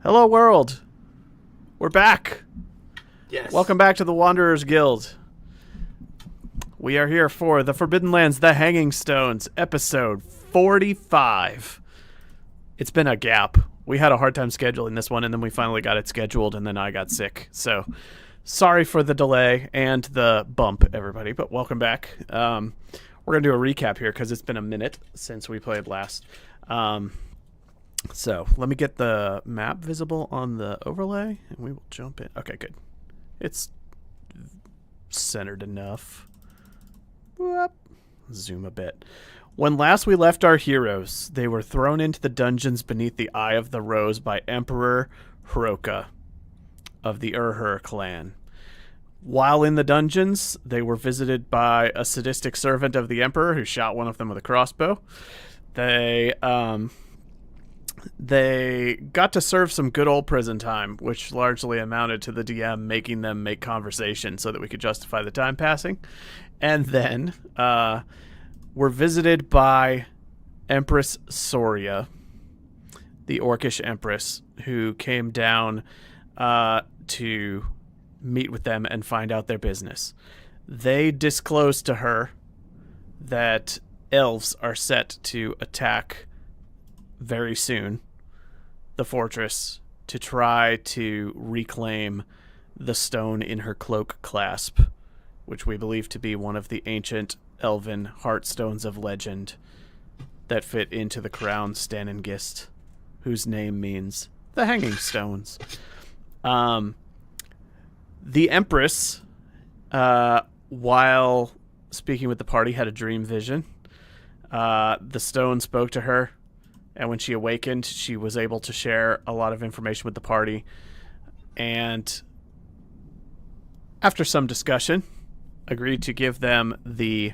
Hello, world. We're back. Yes. Welcome back to the Wanderers Guild. We are here for The Forbidden Lands, The Hanging Stones, episode 45. It's been a gap. We had a hard time scheduling this one, and then we finally got it scheduled, and then I got sick. So, sorry for the delay and the bump, everybody, but welcome back. We're going to do a recap here because it's been a minute since we played last. So let me get the map visible on the overlay, and we will jump in. Okay, good. It's centered enough. Whoop. Zoom a bit. When last we left our heroes, they were thrown into the dungeons beneath the Eye of the Rose by Emperor Hiroka of the Urhur clan. While in the dungeons, they were visited by a sadistic servant of the Emperor who shot one of them with a crossbow. They got to serve some good old prison time, which largely amounted to the DM making them make conversation so that we could justify the time passing. And then were visited by Empress Soria, the Orcish Empress, who came down to meet with them and find out their business. They disclosed to her that elves are set to attack very soon the fortress to try to reclaim the stone in her cloak clasp, which we believe to be one of the ancient elven heartstones of legend that fit into the crown Stanengist, whose name means the hanging stones. The Empress, while speaking with the party, had a dream vision. The stone spoke to her, and when she awakened, she was able to share a lot of information with the party. And after some discussion, agreed to give them the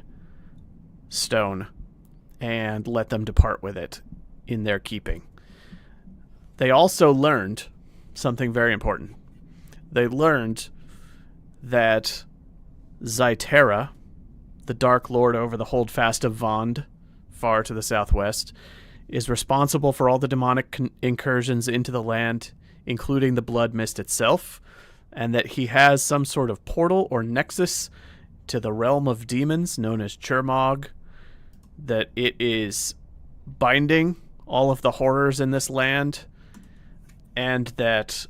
stone and let them depart with it in their keeping. They also learned something very important. They learned that Zytera, the Dark Lord over the Holdfast of Vond, far to the southwest, is responsible for all the demonic incursions into the land, including the Blood Mist itself, and that he has some sort of portal or nexus to the realm of demons known as Churmog, that it is binding all of the horrors in this land, and that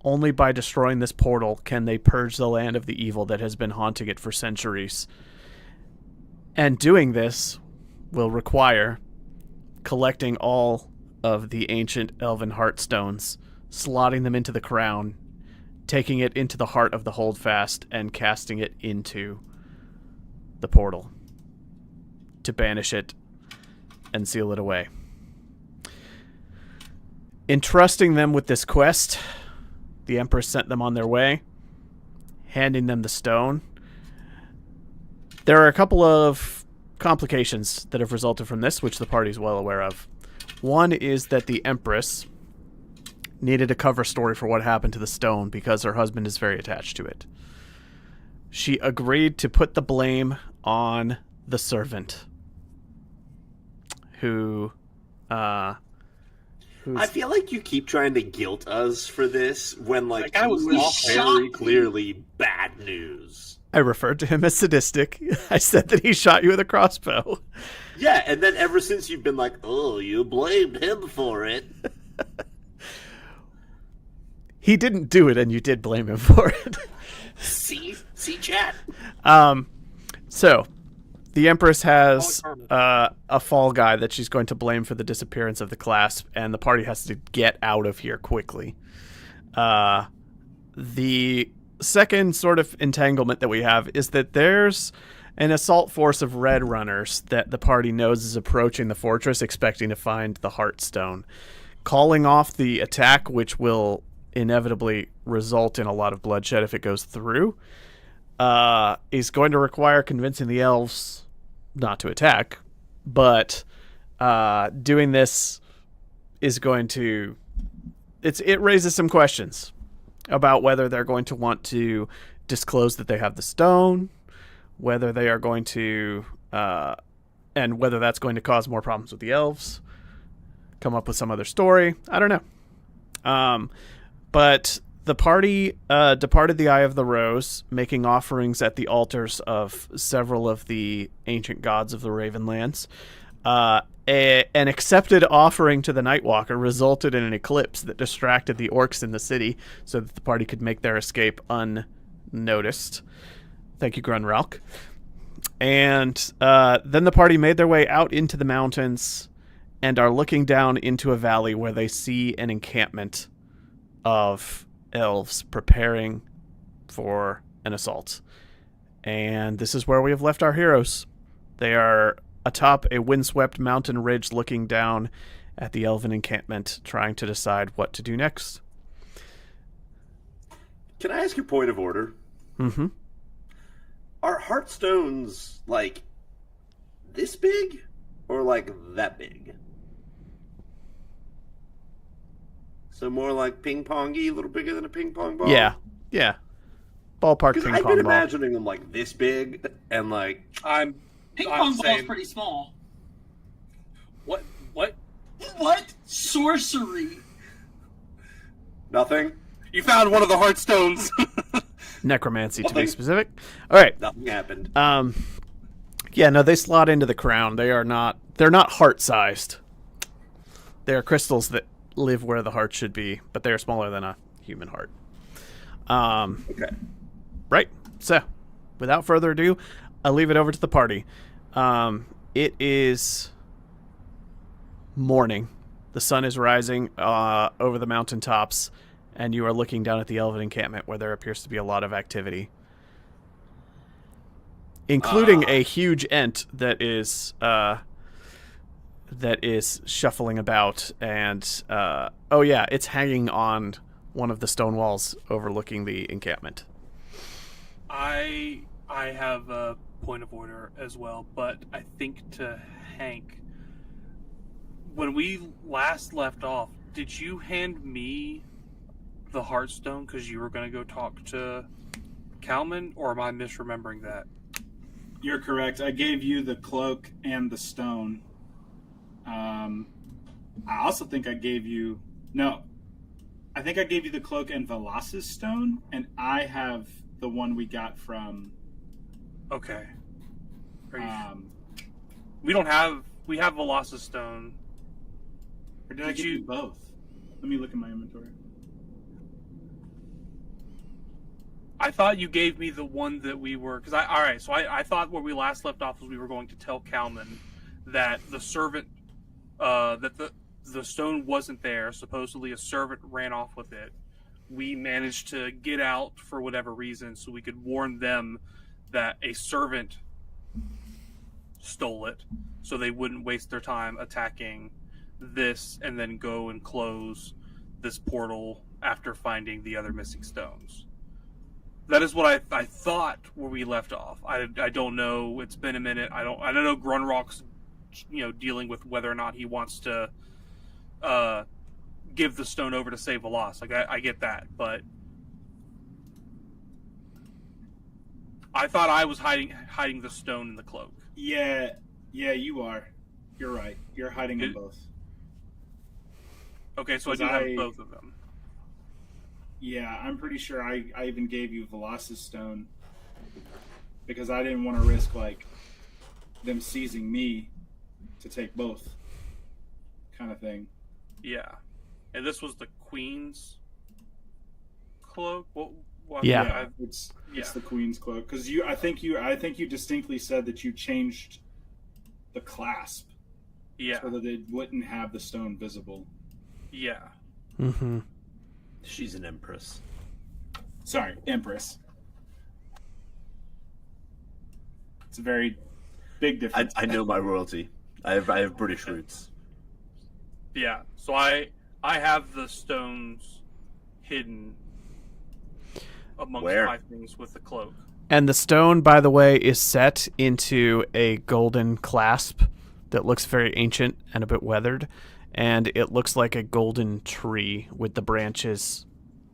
only by destroying this portal can they purge the land of the evil that has been haunting it for centuries. And doing this will require collecting all of the ancient elven heartstones, slotting them into the crown, taking it into the heart of the Holdfast, and casting it into the portal to banish it and seal it away. Entrusting them with this quest, the Empress sent them on their way, handing them the stone. There are a couple of complications that have resulted from this, which the party's well aware of. One is that the Empress needed a cover story for what happened to the stone because her husband is very attached to it. She agreed to put the blame on the servant who I feel like you keep trying to guilt us for this when, like, That guy was very awful. clearly bad news. I referred to him as sadistic. I said that he shot you with a crossbow. Yeah, and then ever since you've been like, oh, you blamed him for it. He didn't do it, and you did blame him for it. See chat. So, the Empress has a fall guy that she's going to blame for the disappearance of the clasp, and the party has to get out of here quickly. The second sort of entanglement that we have is that there's an assault force of red runners that the party knows is approaching the fortress, expecting to find the Heartstone. Calling off the attack, which will inevitably result in a lot of bloodshed if it goes through, is going to require convincing the elves not to attack, but doing this is going to... It raises some questions about whether they're going to want to disclose that they have the stone, whether they are going to, and whether that's going to cause more problems with the elves, come up with some other story. I don't know. But the party departed the Eye of the Rose, making offerings at the altars of several of the ancient gods of the Ravenlands. An accepted offering to the Nightwalker resulted in an eclipse that distracted the orcs in the city so that the party could make their escape unnoticed. Thank you, Grunralk. And then the party made their way out into the mountains and are looking down into a valley where they see an encampment of elves preparing for an assault. And this is where we have left our heroes. They are atop a windswept mountain ridge looking down at the elven encampment, trying to decide what to do next. Can I ask your point of order? Mm-hmm. Are heartstones, like, this big? Or, like, that big? So more like ping-pongy, a little bigger than a ping-pong ball? Yeah. Ballpark Because ping-pong I've been ball. imagining them, like, this big, and, like... Ping-pong ball's pretty small. What? What? Sorcery! Nothing? You found one of the heartstones. Necromancy, to be specific. All right. Nothing happened. Yeah, no, they slot into the crown. They're not heart-sized. They are crystals that live where the heart should be, but they are smaller than a human heart. Okay. Right. So, without further ado, I'll leave it over to the party. It is morning. The sun is rising over the mountaintops, and you are looking down at the elven encampment where there appears to be a lot of activity, including a huge ent that is shuffling about, and it's hanging on one of the stone walls overlooking the encampment. I have a point of order as well, but I think to Hank, when we last left off, did you hand me the Heartstone because you were going to go talk to Kalman, or am I misremembering that? You're correct. I gave you the cloak and the stone. I also think I gave you... No. I think I gave you the cloak and Velas's stone, and I have the one we got from... Okay. We don't have... We have Velas's stone. Or did I give you both? Let me look at my inventory. I thought you gave me the one that we were... Because I thought where we last left off was we were going to tell Kalman that the servant... that the stone wasn't there. Supposedly a servant ran off with it. We managed to get out for whatever reason so we could warn them that a servant stole it, so they wouldn't waste their time attacking this and then go and close this portal after finding the other missing stones. That is what I thought where we left off. I don't know. It's been a minute. I don't know Grunrock's dealing with whether or not he wants to give the stone over to save Velas. Like I get that, but I thought I was hiding the stone in the cloak. Yeah, you are. You're right. You're hiding them both. Okay, so I do have both of them. Yeah, I'm pretty sure I even gave you Velas's stone because I didn't want to risk them seizing me to take both kind of thing. Yeah. And this was the Queen's cloak? Yeah. It's the Queen's cloak because I think you distinctly said that you changed the clasp so that it wouldn't have the stone visible. Yeah. Mm-hmm. She's an empress. Sorry, empress. It's a very big difference. I know my royalty. I have British roots. Yeah. So I have the stones hidden amongst my things with the cloak. And the stone, by the way, is set into a golden clasp that looks very ancient and a bit weathered. And it looks like a golden tree with the branches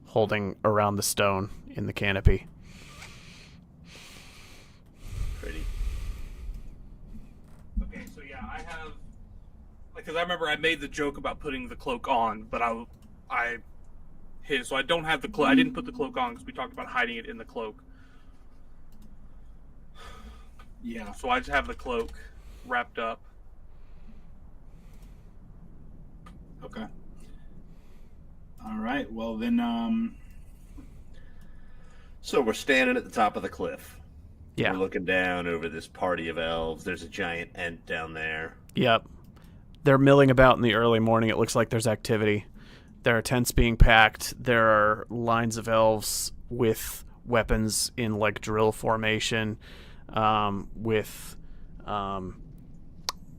holding around the stone in the canopy. Pretty. Okay, so yeah, I have... Because I remember I made the joke about putting the cloak on, but I his. So I don't have the cloak. I didn't put the cloak on because we talked about hiding it in the cloak. Yeah. So I just have the cloak wrapped up. Okay. All right. Well, then, So we're standing at the top of the cliff. Yeah. We're looking down over this party of elves. There's a giant ent down there. Yep. They're milling about in the early morning. It looks like there's activity. There are tents being packed. There are lines of elves with weapons in like drill formation, with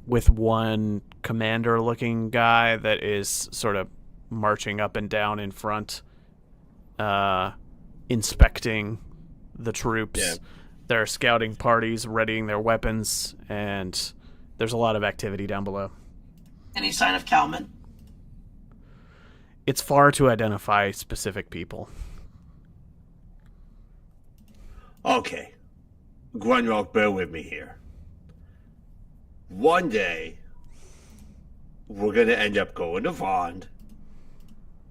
one commander-looking guy that is sort of marching up and down in front, inspecting the troops. Yeah. There are scouting parties readying their weapons, and there's a lot of activity down below. Any sign of Calman? It's far to identify specific people. Okay. Grunrock, bear with me here. One day, we're going to end up going to Vond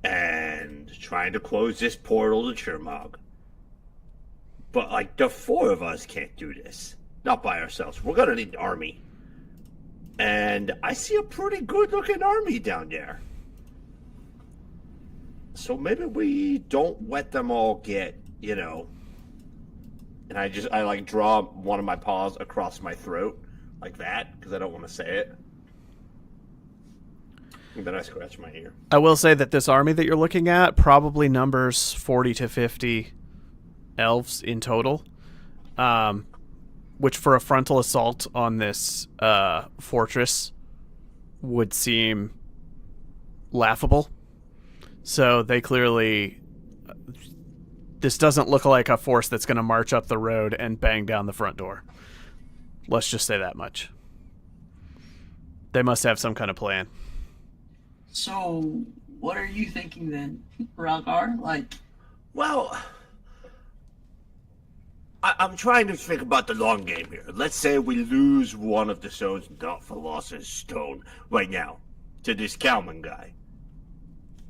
and trying to close this portal to Churmog. But, like, the four of us can't do this. Not by ourselves. We're going to need an army. And I see a pretty good-looking army down there. So maybe we don't let them all get, you know... And I like draw one of my paws across my throat, like that, because I don't want to say it. And then I scratch my ear. I will say that this army that you're looking at probably numbers 40 to 50 elves in total, which for a frontal assault on this fortress would seem laughable. So they clearly... This doesn't look like a force that's going to march up the road and bang down the front door. Let's just say that much. They must have some kind of plan. So, what are you thinking then, Ralgar? Like, Well, I'm trying to think about the long game here. Let's say we lose one of the stones, not Philosopher's Stone, right now, to this Kalman guy.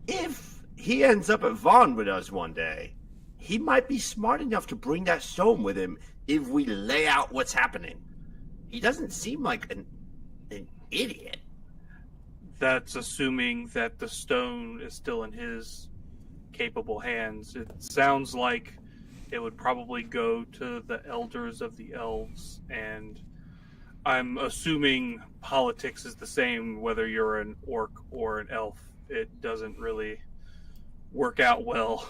If he ends up at Vaughn with us one day, he might be smart enough to bring that stone with him if we lay out what's happening. He doesn't seem like an idiot. That's assuming that the stone is still in his capable hands. It sounds like it would probably go to the elders of the elves, and I'm assuming politics is the same whether you're an orc or an elf. It doesn't really work out well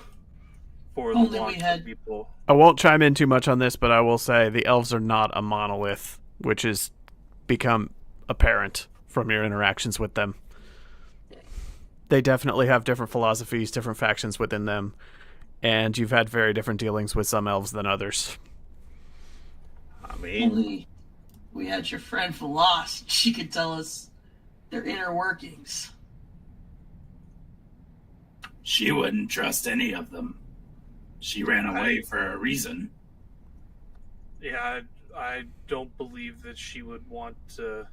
for the wants of people. I won't chime in too much on this, but I will say the elves are not a monolith, which has become apparent from your interactions with them. They definitely have different philosophies, different factions within them, and you've had very different dealings with some elves than others. I mean... only we had your friend Velas. She could tell us their inner workings. she wouldn't trust any of them. She ran away for a reason. Yeah, I don't believe that she would want to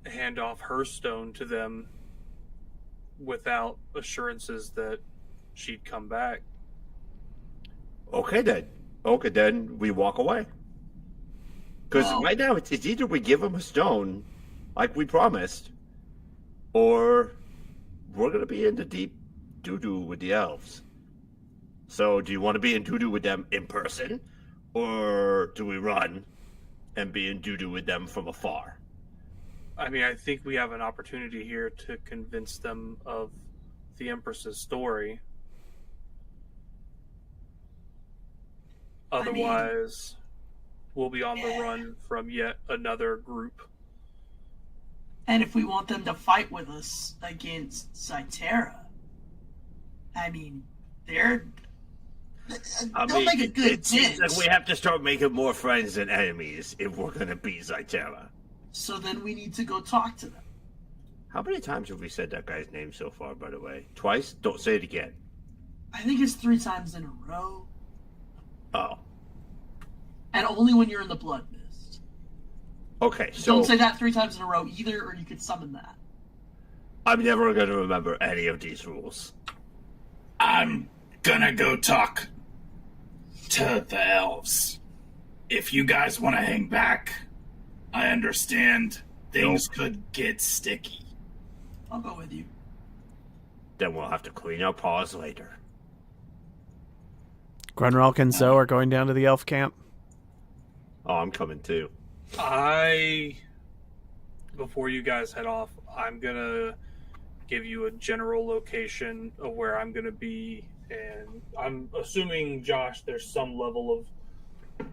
hand off her stone to them without assurances that she'd come back. Okay then we walk away. Because right now it's either we give him a stone, like we promised, or we're going to be in the deep doo-doo with the elves. So do you want to be in doo-doo with them in person, or do we run and be in doo-doo with them from afar? I mean, I think we have an opportunity here to convince them of the Empress's story. Otherwise, we'll be on the run from yet another group. And if we want them to fight with us against Cytera, I mean, they'll make a good it seems dent. like we have to start making more friends than enemies if we're going to beat Zyterra. So then we need to go talk to them. How many times have we said that guy's name so far, by the way? Twice? Don't say it again. I think it's 3 times in a row. Oh. And only when you're in the Blood Mist. Okay, so... Don't say that 3 times in a row either, or you could summon that. I'm never going to remember any of these rules. I'm gonna go talk to the elves. If you guys want to hang back, I understand things could get sticky. I'll go with you. Then we'll have to clean our paws later. Grunralk and Zoe are going down to the elf camp. Oh, I'm coming too. Before you guys head off, I'm gonna give you a general location of where I'm gonna be, and I'm assuming, Josh, there's some level of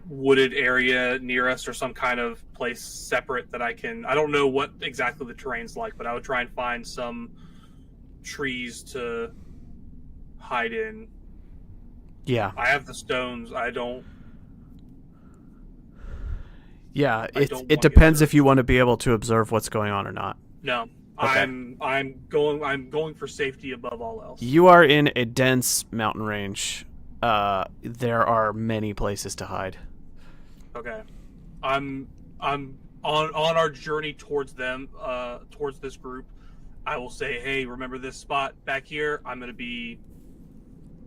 wooded area near us or some kind of place separate that I don't know what exactly the terrain's like, but I would try and find some trees to hide in. Yeah. I have the stones. Yeah, I don't it want depends to- if you want to be able to observe what's going on or not. No. Okay. I'm going for safety above all else. You are in a dense mountain range. There are many places to hide. Okay. I'm on our journey towards them, towards this group. I will say, hey, remember this spot back here? I'm gonna be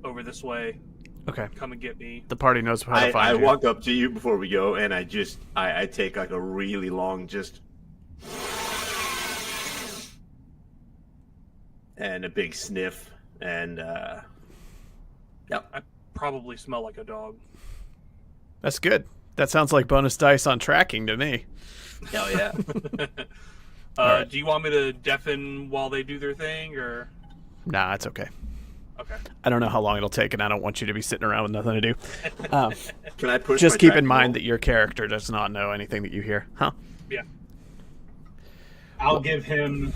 over this way. Okay. Come and get me. The party knows how to I find you. walk up to you before we go, and I take like a really long and a big sniff, and yep. I probably smell like a dog. That's good. That sounds like bonus dice on tracking to me. Hell yeah. Alright. Do you want me to deafen while they do their thing, or? Nah, it's okay. Okay. I don't know how long it'll take, and I don't want you to be sitting around with nothing to do. Can I push? Just my keep in tracking mind roll? that your character does not know anything that you hear. Huh? Yeah. I'll give him.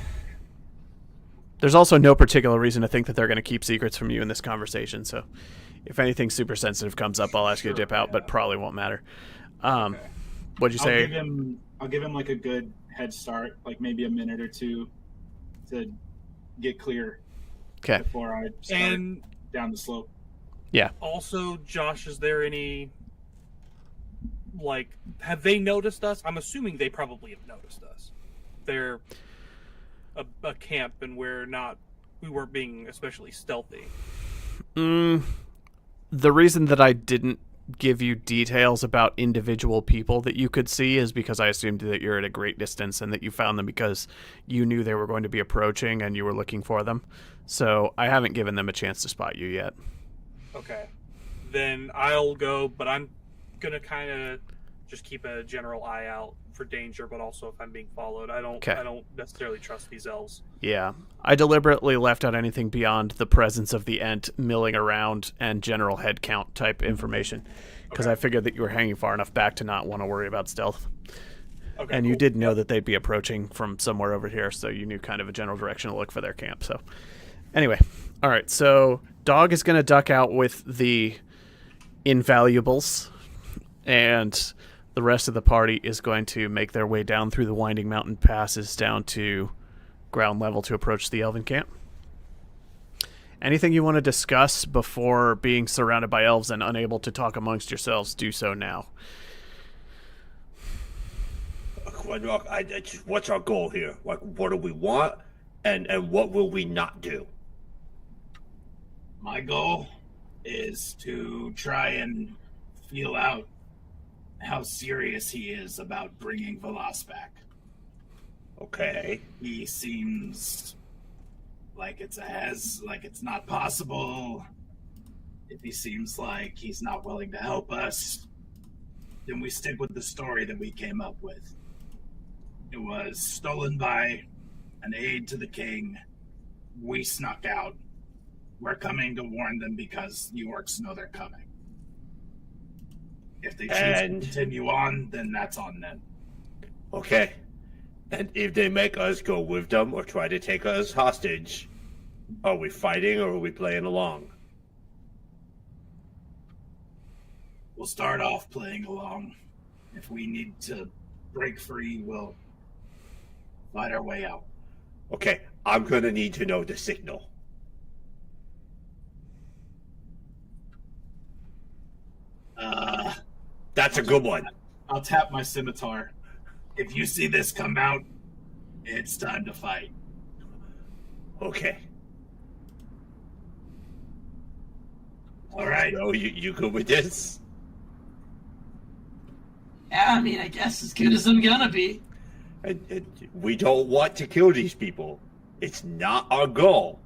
There's also no particular reason to think that they're going to keep secrets from you in this conversation, so if anything super sensitive comes up, I'll ask you to dip out, but probably won't matter. What'd you say? I'll give him like a good head start, like maybe a minute or two to get clear Okay. before I start And down the slope. Yeah. also, Josh, is there any, like, have they noticed us? I'm assuming they probably have noticed us. They're a camp, and we weren't being especially stealthy. The reason that I didn't give you details about individual people that you could see is because I assumed that you're at a great distance and that you found them because you knew they were going to be approaching and you were looking for them. So I haven't given them a chance to spot you yet. Okay. Then I'll go, but I'm going to kind of just keep a general eye out for danger, but also if I'm being followed. I don't necessarily trust these elves. Yeah. I deliberately left out anything beyond the presence of the Ent milling around and general head count type information because I figured that you were hanging far enough back to not want to worry about stealth. Okay, And you cool. did know that they'd be approaching from somewhere over here, so you knew kind of a general direction to look for their camp. So anyway, all right, so Dog is going to duck out with the invaluables, and the rest of the party is going to make their way down through the winding mountain passes down to ground level to approach the elven camp. Anything you want to discuss before being surrounded by elves and unable to talk amongst yourselves, do so now. What's our goal here? Like, what do we want, and what will we not do? My goal is to try and feel out how serious he is about bringing Velas back. Okay. He seems like it's not possible. If he seems like he's not willing to help us, then we stick with the story that we came up with. It was stolen by an aide to the king. We snuck out. We're coming to warn them because New Yorks know they're coming. If they choose to continue on, then that's on them. Okay. And if they make us go with them or try to take us hostage, are we fighting or are we playing along? We'll start off playing along. If we need to break free, we'll fight our way out. Okay, I'm gonna need to know the signal. That's a good one. I'll tap my scimitar. If you see this come out, it's time to fight. Okay. All right. So you good with this? Yeah, I mean, I guess as good as I'm gonna be. And we don't want to kill these people. It's not our goal.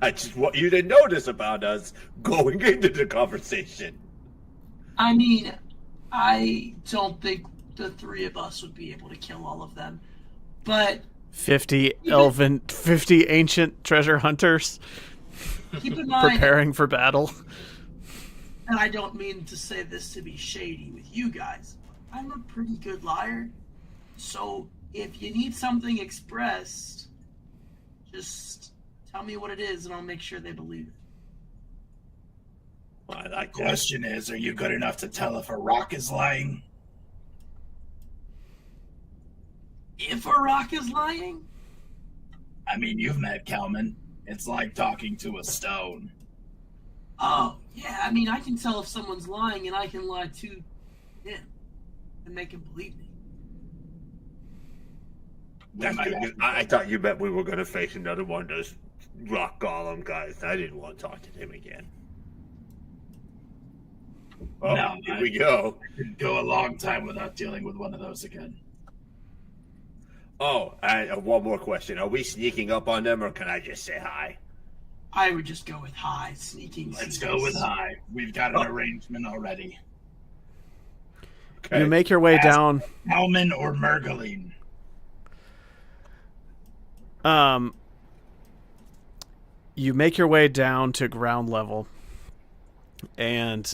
I just want you to know this about us going into the conversation. I mean, I don't think the three of us would be able to kill all of them. But 50 ancient treasure hunters keep in mind, preparing for battle. and I don't mean to say this to be shady with you guys, I'm a pretty good liar. So if you need something expressed, just tell me what it is and I'll make sure they believe it. Well, I like The question is, are you good enough to tell if a rock is lying? If a rock is lying? I mean, you've met Kalman. It's like talking to a stone. Oh, yeah, I mean, I can tell if someone's lying and I can lie to him and make him believe me. That's good. I thought you meant we were going to face another one of those rock golem guys. I didn't want to talk to him again. Oh, No, here we go. I could go a long time without dealing with one of those again. Oh, and one more question. Are we sneaking up on them, or can I just say hi? I would just go with high, sneaking. Let's go with high. We've got an arrangement already. Okay. You make your way Ask down. Kalman or Mergeline? You make your way down to ground level, and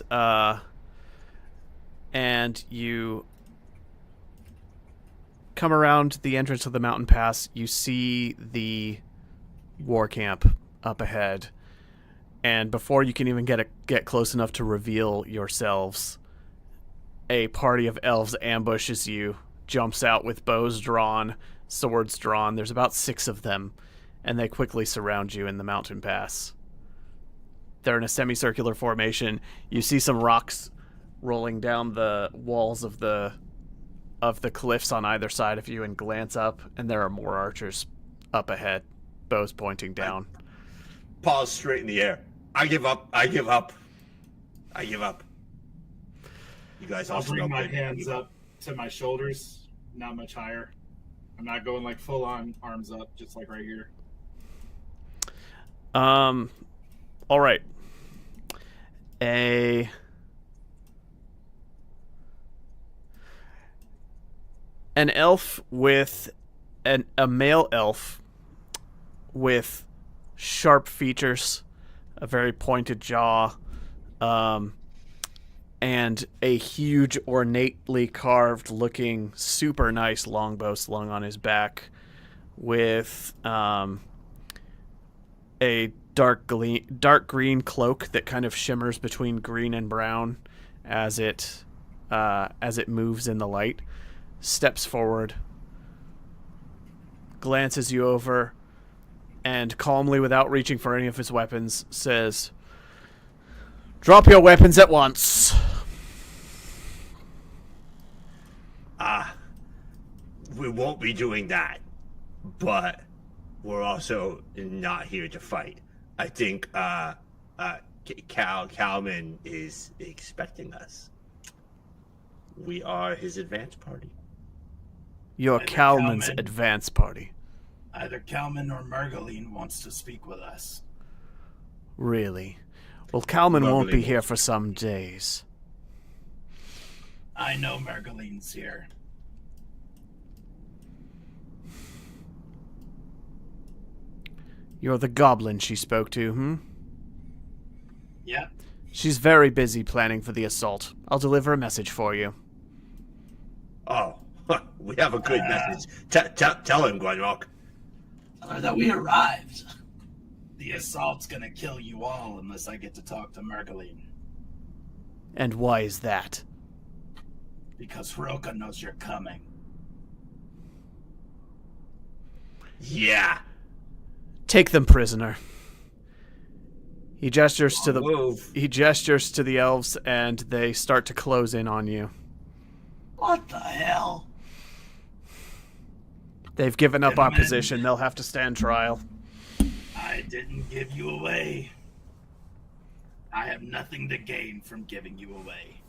you come around the entrance of the mountain pass. You see the war camp up ahead, and before you can even get close enough to reveal yourselves, a party of elves ambushes you, jumps out with bows drawn, swords drawn. There's about 6 of them, and they quickly surround you in the mountain pass. They're in a semicircular formation. You see some rocks rolling down the walls of the cliffs on either side of you, and glance up, and there are more archers up ahead, bows pointing down. Paws straight in the air. I give up. I give up. I give up. You guys I'll also bring know my that- hands up to my shoulders, not much higher. I'm not going like full on arms up, just like right here. All right. An elf with a male elf with sharp features, a very pointed jaw, and a huge, ornately carved looking, super nice longbow slung on his back, with a dark green cloak that kind of shimmers between green and brown as it moves in the light, steps forward, glances you over, and calmly, without reaching for any of his weapons, says, "Drop your weapons at once." We won't be doing that, but we're also not here to fight. I think Kalman is expecting us. We are his advance party. You're Either Kalman's Kalman- advance party. Either Kalman or Mergeline wants to speak with us. Really? Well, Kalman won't be Lovely. here for some days. I know Mergeline's here. You're the goblin she spoke to, Yep. She's very busy planning for the assault. I'll deliver a message for you. Oh, we have a good message. Tell him, Gwenrock. Tell her that we arrived. The assault's gonna kill you all unless I get to talk to Mergeline. And why is that? Because Hiroka knows you're coming. Yeah. Take them prisoner. He gestures to Move. He gestures to the elves, and they start to close in on you. What the hell? They've given up our Gentlemen. position. They'll have to stand trial. I didn't give you away. I have nothing to gain from giving you away.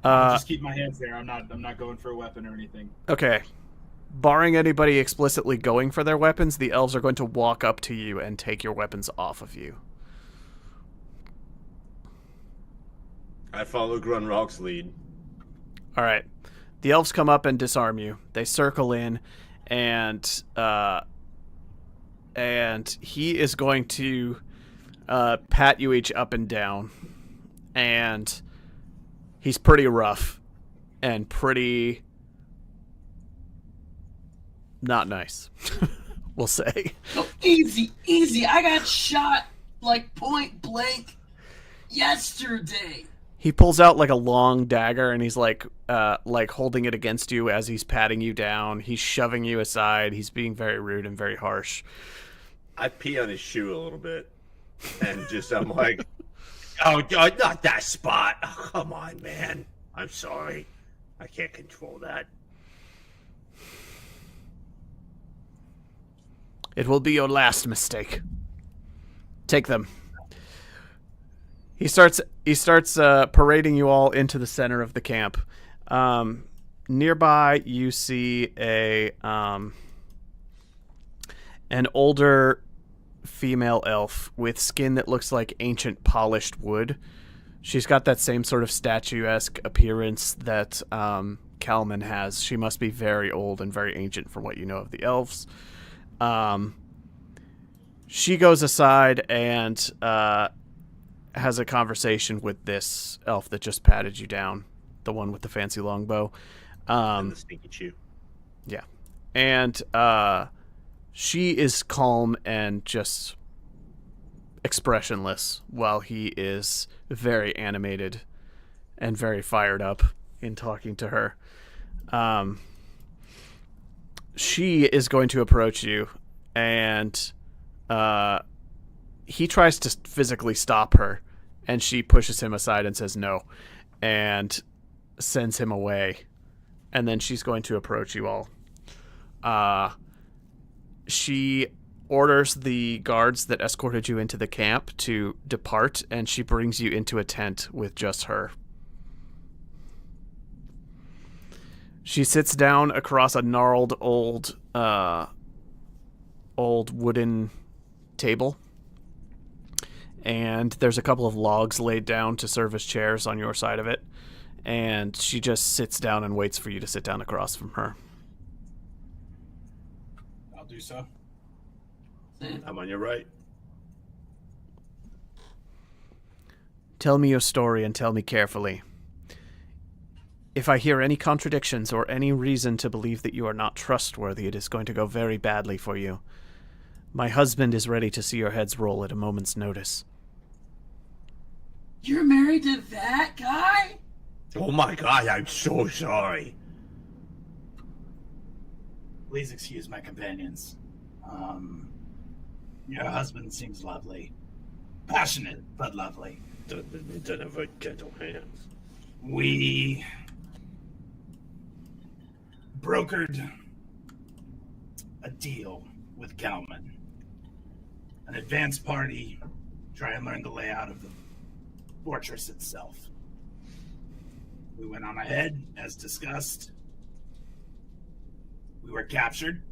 I'll just keep my hands there. I'm not going for a weapon or anything. Okay. Barring anybody explicitly going for their weapons, the elves are going to walk up to you and take your weapons off of you. I follow Grunrock's lead. All right. The elves come up and disarm you. They circle in, and he is going to pat you each up and down, and he's pretty rough and pretty not nice, we'll say. Oh, easy. I got shot like point blank yesterday. He pulls out like a long dagger and he's like holding it against you as he's patting you down. He's shoving you aside. He's being very rude and very harsh. I pee on his shoe a little bit, and I'm like, oh, not that spot. Oh, come on, man. I'm sorry. I can't control that. It will be your last mistake. Take them. He starts parading you all into the center of the camp. Nearby, you see an older female elf with skin that looks like ancient polished wood. She's got that same sort of statuesque appearance that Kalman has. She must be very old and very ancient from what you know of the elves. She goes aside and has a conversation with this elf that just patted you down, the one with the fancy longbow. And the stinky chew. Yeah. And she is calm and just expressionless while he is very animated and very fired up in talking to her. She is going to approach you, and he tries to physically stop her, and she pushes him aside and says no, and sends him away. And then she's going to approach you all. She orders the guards that escorted you into the camp to depart, and she brings you into a tent with just her. She sits down across a gnarled old wooden table, and there's a couple of logs laid down to serve as chairs on your side of it, and she just sits down and waits for you to sit down across from her. I'll do so. I'm on your right. Tell me your story and tell me carefully. If I hear any contradictions or any reason to believe that you are not trustworthy, it is going to go very badly for you. My husband is ready to see your heads roll at a moment's notice. You're married to that guy? Oh my God, I'm so sorry. Please excuse my companions. Your husband seems lovely. Passionate, but lovely. Don't have a gentle hands. We brokered a deal with Kalman. An advance party, try and learn the layout of the fortress itself. We went on ahead, as discussed. We were captured.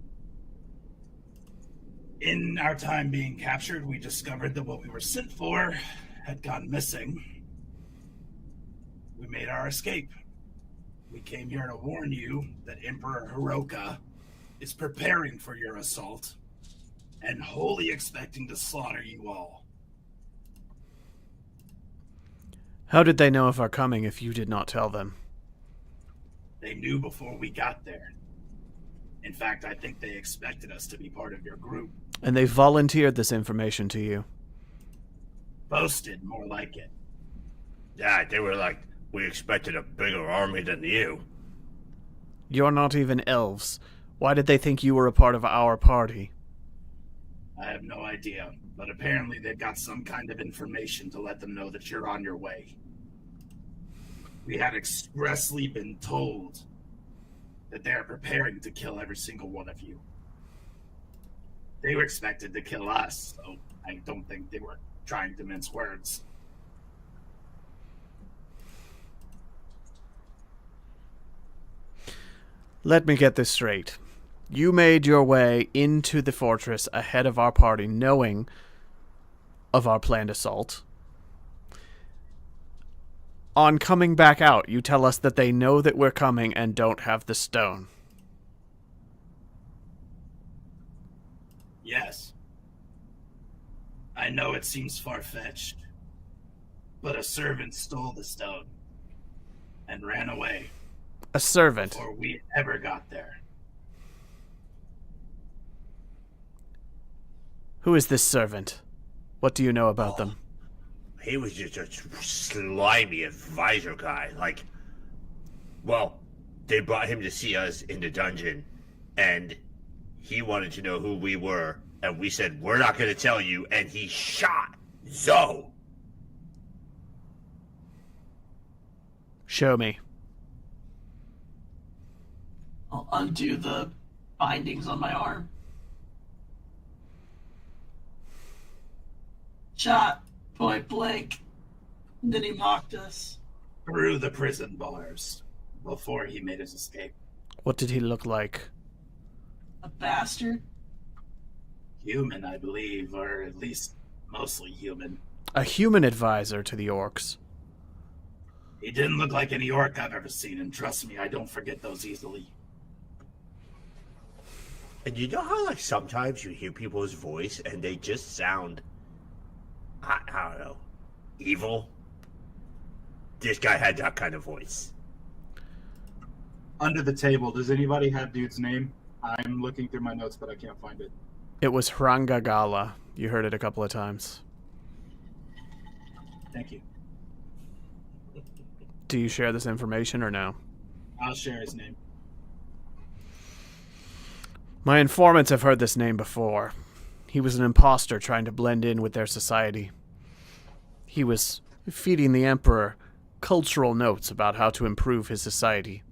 In our time being captured, we discovered that what we were sent for had gone missing. We made our escape. We came here to warn you that Emperor Hiroka is preparing for your assault and wholly expecting to slaughter you all. How did they know of our coming if you did not tell them? They knew before we got there. In fact, I think they expected us to be part of your group. And they volunteered this information to you? Boasted, more like it. Yeah, they were like, we expected a bigger army than you. You're not even elves. Why did they think you were a part of our party? I have no idea, but apparently they've got some kind of information to let them know that you're on your way. We had expressly been told that they are preparing to kill every single one of you. They were expected to kill us, so I don't think they were trying to mince words. Let me get this straight. You made your way into the fortress ahead of our party, knowing of our planned assault. On coming back out, you tell us that they know that we're coming and don't have the stone. Yes. I know it seems far-fetched, but a servant stole the stone and ran away A servant. before we ever got there. Who is this servant? What do you know about them? He was just a slimy advisor guy. Like, well, they brought him to see us in the dungeon, and he wanted to know who we were, and we said, we're not going to tell you, and he shot Zoe. Show me. I'll undo the bindings on my arm. Shot, point blank. And then he mocked us. Through the prison bars before he made his escape. What did he look like? A bastard. Human, I believe, or at least mostly human. A human advisor to the orcs. He didn't look like any orc I've ever seen, and trust me, I don't forget those easily. And you know how, like, sometimes you hear people's voice and they just sound, I don't know, evil? This guy had that kind of voice. Under the table, does anybody have dude's name? I'm looking through my notes, but I can't find it. It was Hrangagala. You heard it a couple of times. Thank you. Do you share this information or no? I'll share his name. My informants have heard this name before. He was an imposter trying to blend in with their society. He was feeding the Emperor cultural notes about how to improve his society.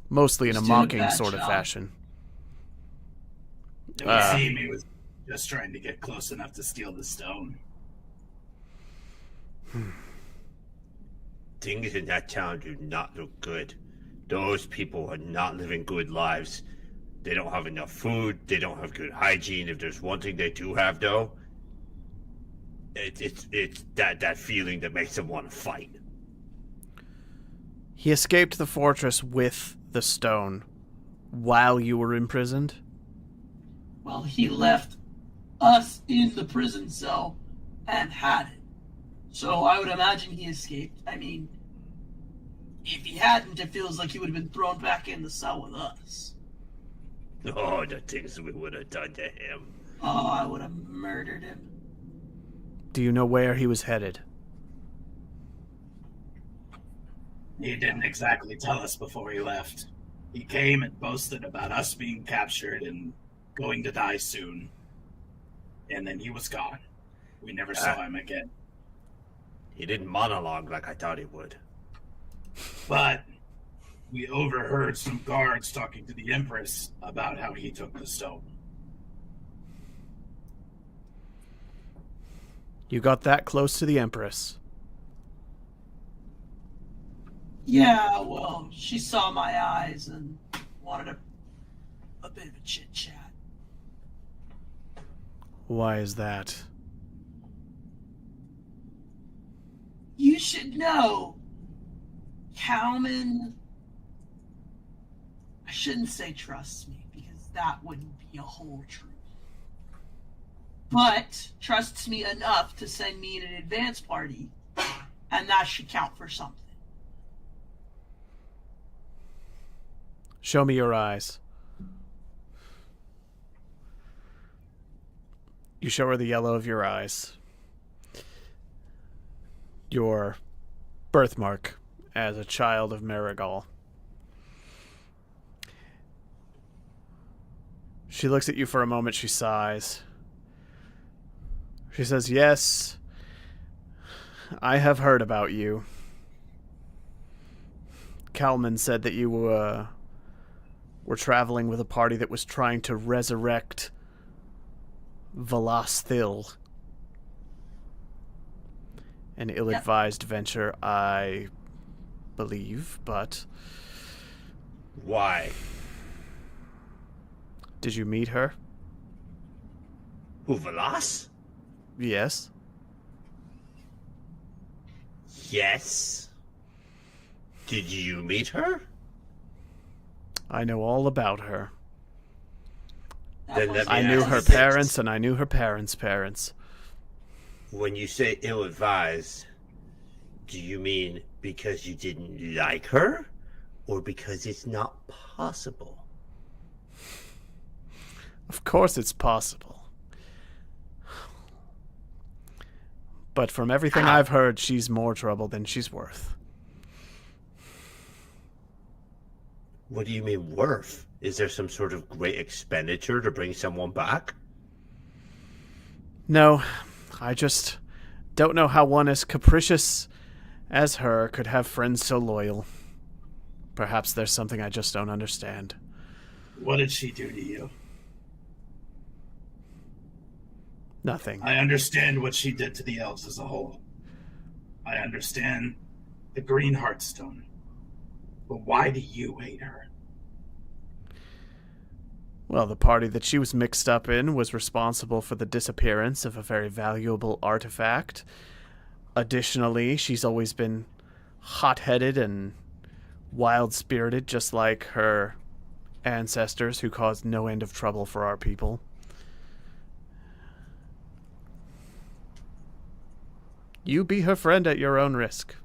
Mostly in a He's doing a mocking bad sort of job. fashion. It would seem he was just trying to get close enough to steal the stone. Things in that town do not look good. Those people are not living good lives. They don't have enough food. They don't have good hygiene. If there's one thing they do have, though, it's that feeling that makes them want to fight. He escaped the fortress with the stone while you were imprisoned? Well, he left us in the prison cell and had it. So I would imagine he escaped. I mean, if he hadn't, it feels like he would have been thrown back in the cell with us. Oh, the things we would have done to him. Oh, I would have murdered him. Do you know where he was headed? He didn't exactly tell us before he left. He came and boasted about us being captured and going to die soon. And then he was gone. We never saw him again. He didn't monologue like I thought he would. But we overheard some guards talking to the Empress about how he took the stone. You got that close to the Empress. Yeah, well, she saw my eyes and wanted a bit of a chit-chat. Why is that? You should know, Cowman, I shouldn't say trusts me, because that wouldn't be a whole truth. But trusts me enough to send me in an advance party, and that should count for something. Show me your eyes. You show her the yellow of your eyes. Your birthmark as a child of Marigal. She looks at you for a moment, she sighs. She says, "Yes, I have heard about you. Kalman said that you were traveling with a party that was trying to resurrect Velasthil. An ill-advised venture, I believe, but... Why? Did you meet her? Who, Velas? Yes. Yes. Did you meet her? I know all about her. Then let me I knew ask her you this. parents, and I knew her parents' parents. When you say ill-advised, do you mean because you didn't like her? Or because it's not possible? Of course it's possible. But from everything I've heard, she's more trouble than she's worth. What do you mean worth? Is there some sort of great expenditure to bring someone back? No, I just don't know how one as capricious as her could have friends so loyal. Perhaps there's something I just don't understand. What did she do to you? Nothing. I understand what she did to the elves as a whole. I understand the Green Heartstone. But why do you hate her? Well, the party that she was mixed up in was responsible for the disappearance of a very valuable artifact. Additionally, she's always been hot-headed and wild-spirited, just like her ancestors who caused no end of trouble for our people. You be her friend at your own risk.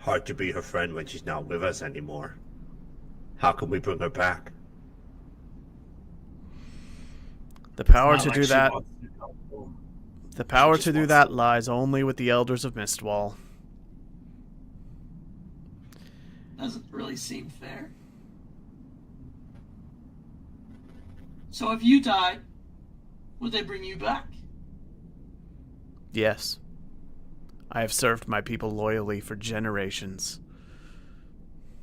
Hard to be her friend when she's not with us anymore. How can we bring her back? The power It's to not do like she that wants to go. The power just to do wants that to- lies only with the elders of Mistwall. Doesn't really seem fair. So if you died, would they bring you back? Yes. I have served my people loyally for generations.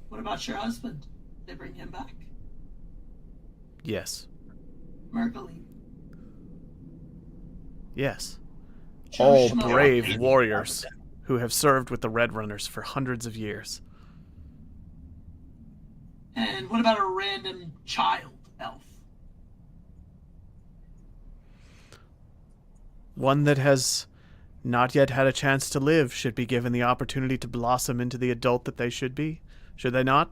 What about your husband? They bring him back? Yes. Mercury. Yes. Joe All Schmo. brave warriors who have served with the Red Runners for hundreds of years. And what about a random child elf? One that has not yet had a chance to live should be given the opportunity to blossom into the adult that they should be. Should they not?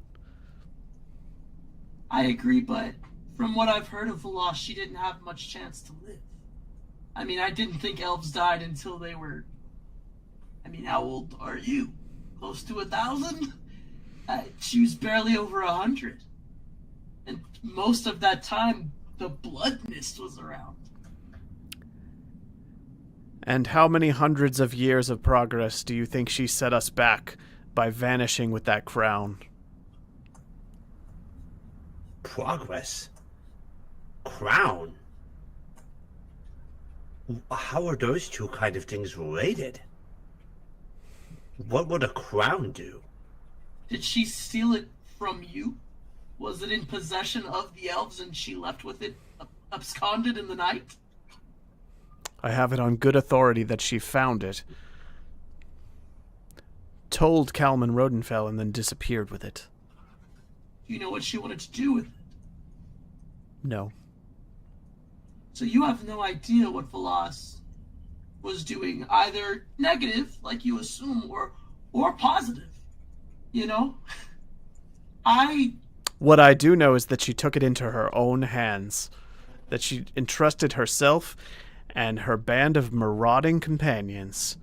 I agree, but from what I've heard of Veloz, she didn't have much chance to live. I mean, I didn't think elves died until they were... I mean, how old are you? Close to 1,000? She was barely over 100. And most of that time, the blood mist was around. And how many hundreds of years of progress do you think she set us back by vanishing with that crown? Progress? Crown? How are those two kind of things related? What would a crown do? Did she steal it from you? Was it in possession of the elves and she left with it absconded in the night? I have it on good authority that she found it, told Kalman Rodenfell, and then disappeared with it. Do you know what she wanted to do with it? No. So you have no idea what Veloz was doing, either negative, like you assume, or positive. You know? What I do know is that she took it into her own hands, that she entrusted herself and her band of marauding companions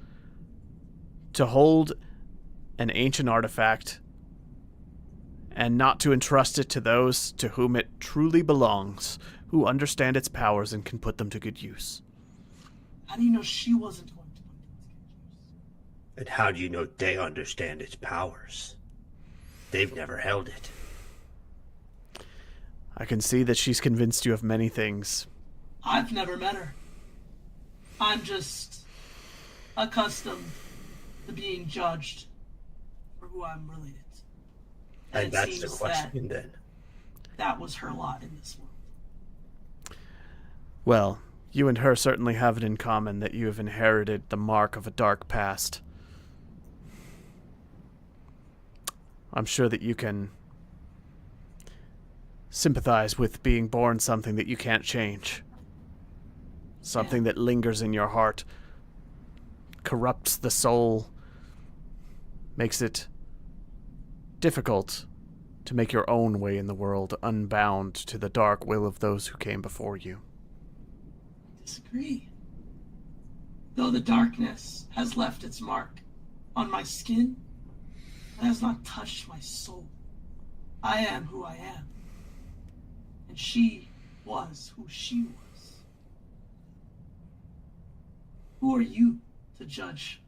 to hold an ancient artifact and not to entrust it to those to whom it truly belongs, who understand its powers and can put them to good use. How do you know she wasn't going to put them to good use? And how do you know they understand its powers? They've never held it. I can see that she's convinced you of many things. I've never met her. I'm just accustomed to being judged for who I'm related to. And it that's the seems question then. that was her lot in this world. Well, you and her certainly have it in common that you have inherited the mark of a dark past. I'm sure that you can sympathize with being born something that you can't change. Something that lingers in your heart, corrupts the soul, makes it difficult to make your own way in the world, unbound to the dark will of those who came before you. Disagree. Though the darkness has left its mark on my skin, it has not touched my soul. I am who I am. And she was who she was. Who are you to judge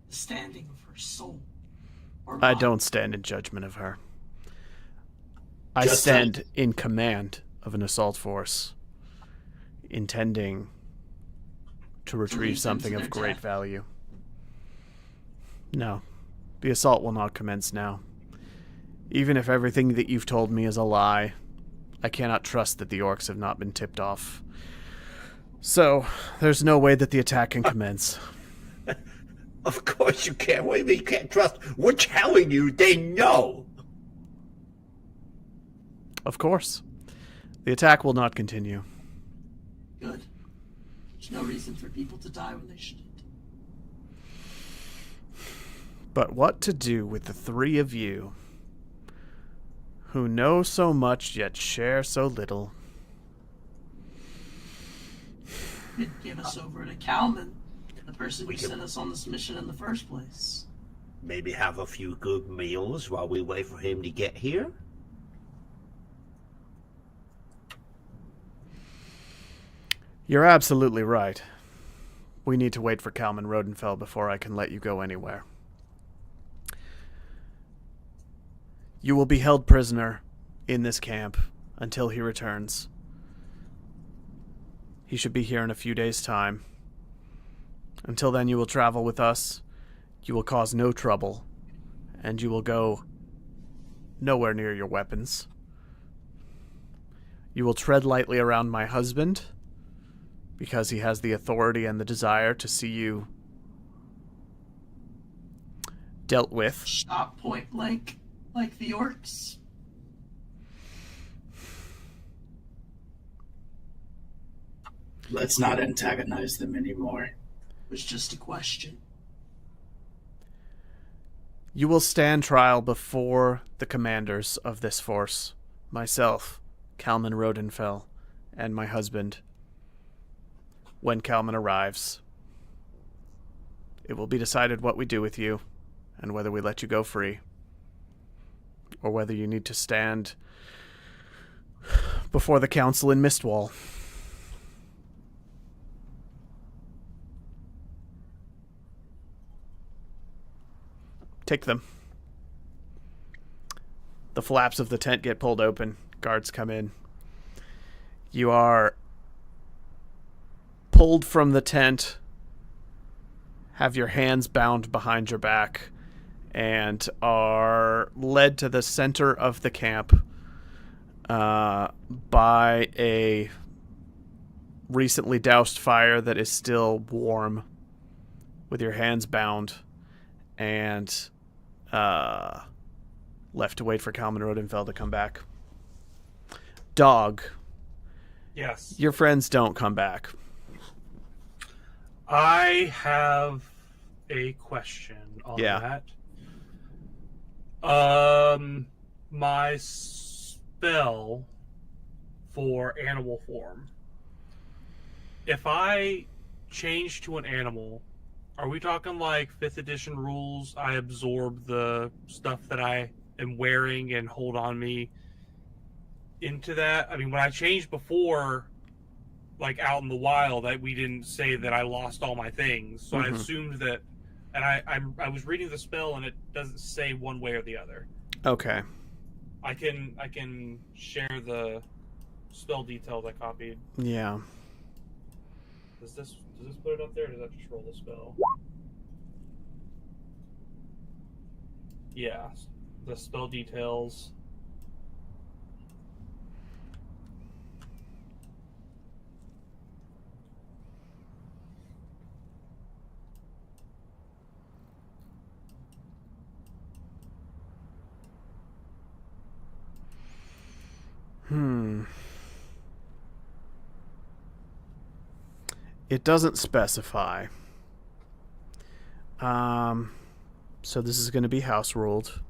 the standing of her soul? Or I mine? don't stand in judgment of her. I Just stand in command of an assault force, intending to retrieve lead them something to of their great death. value. No, the assault will not commence now. Even if everything that you've told me is a lie, I cannot trust that the orcs have not been tipped off. So, there's no way that the attack can commence. Of course you can't. What do you mean you can't trust? We're telling you they know. Of course. The attack will not continue. Good. There's no reason for people to die when they shouldn't. But what to do with the three of you who know so much yet share so little? It give us over to Kalman, the person We who can- sent us on this mission in the first place. Maybe have a few good meals while we wait for him to get here? You're absolutely right. We need to wait for Kalman Rodenfell before I can let you go anywhere. You will be held prisoner in this camp until he returns. He should be here in a few days' time. Until then, you will travel with us. You will cause no trouble. And you will go nowhere near your weapons. You will tread lightly around my husband, because he has the authority and the desire to see you dealt with. Shot point blank, like the orcs. Let's not antagonize them anymore. It was just a question. You will stand trial before the commanders of this force, myself, Kalman Rodenfell, and my husband. When Kalman arrives, it will be decided what we do with you, and whether we let you go free, or whether you need to stand before the council in Mistwall. Take them. The flaps of the tent get pulled open. Guards come in. You are pulled from the tent, have your hands bound behind your back, and are led to the center of the camp by a recently doused fire that is still warm, with your hands bound, and left to wait for Kalman Rodenfell to come back. Dog, Yes. your friends don't come back. I have a question on Yeah. that. My spell for animal form. If I change to an animal, are we talking like 5th edition rules? I absorb the stuff that I am wearing and hold on me into that? I mean, when I changed before, like out in the wild, we didn't say that I lost all my things, so I Mhm. assumed that. And I was reading the spell, and it doesn't say one way or the other. Okay. I can share the spell details I copied. Yeah. Does this put it up there, or does that just roll the spell? Yeah, the spell details. It doesn't specify. So this is going to be house ruled.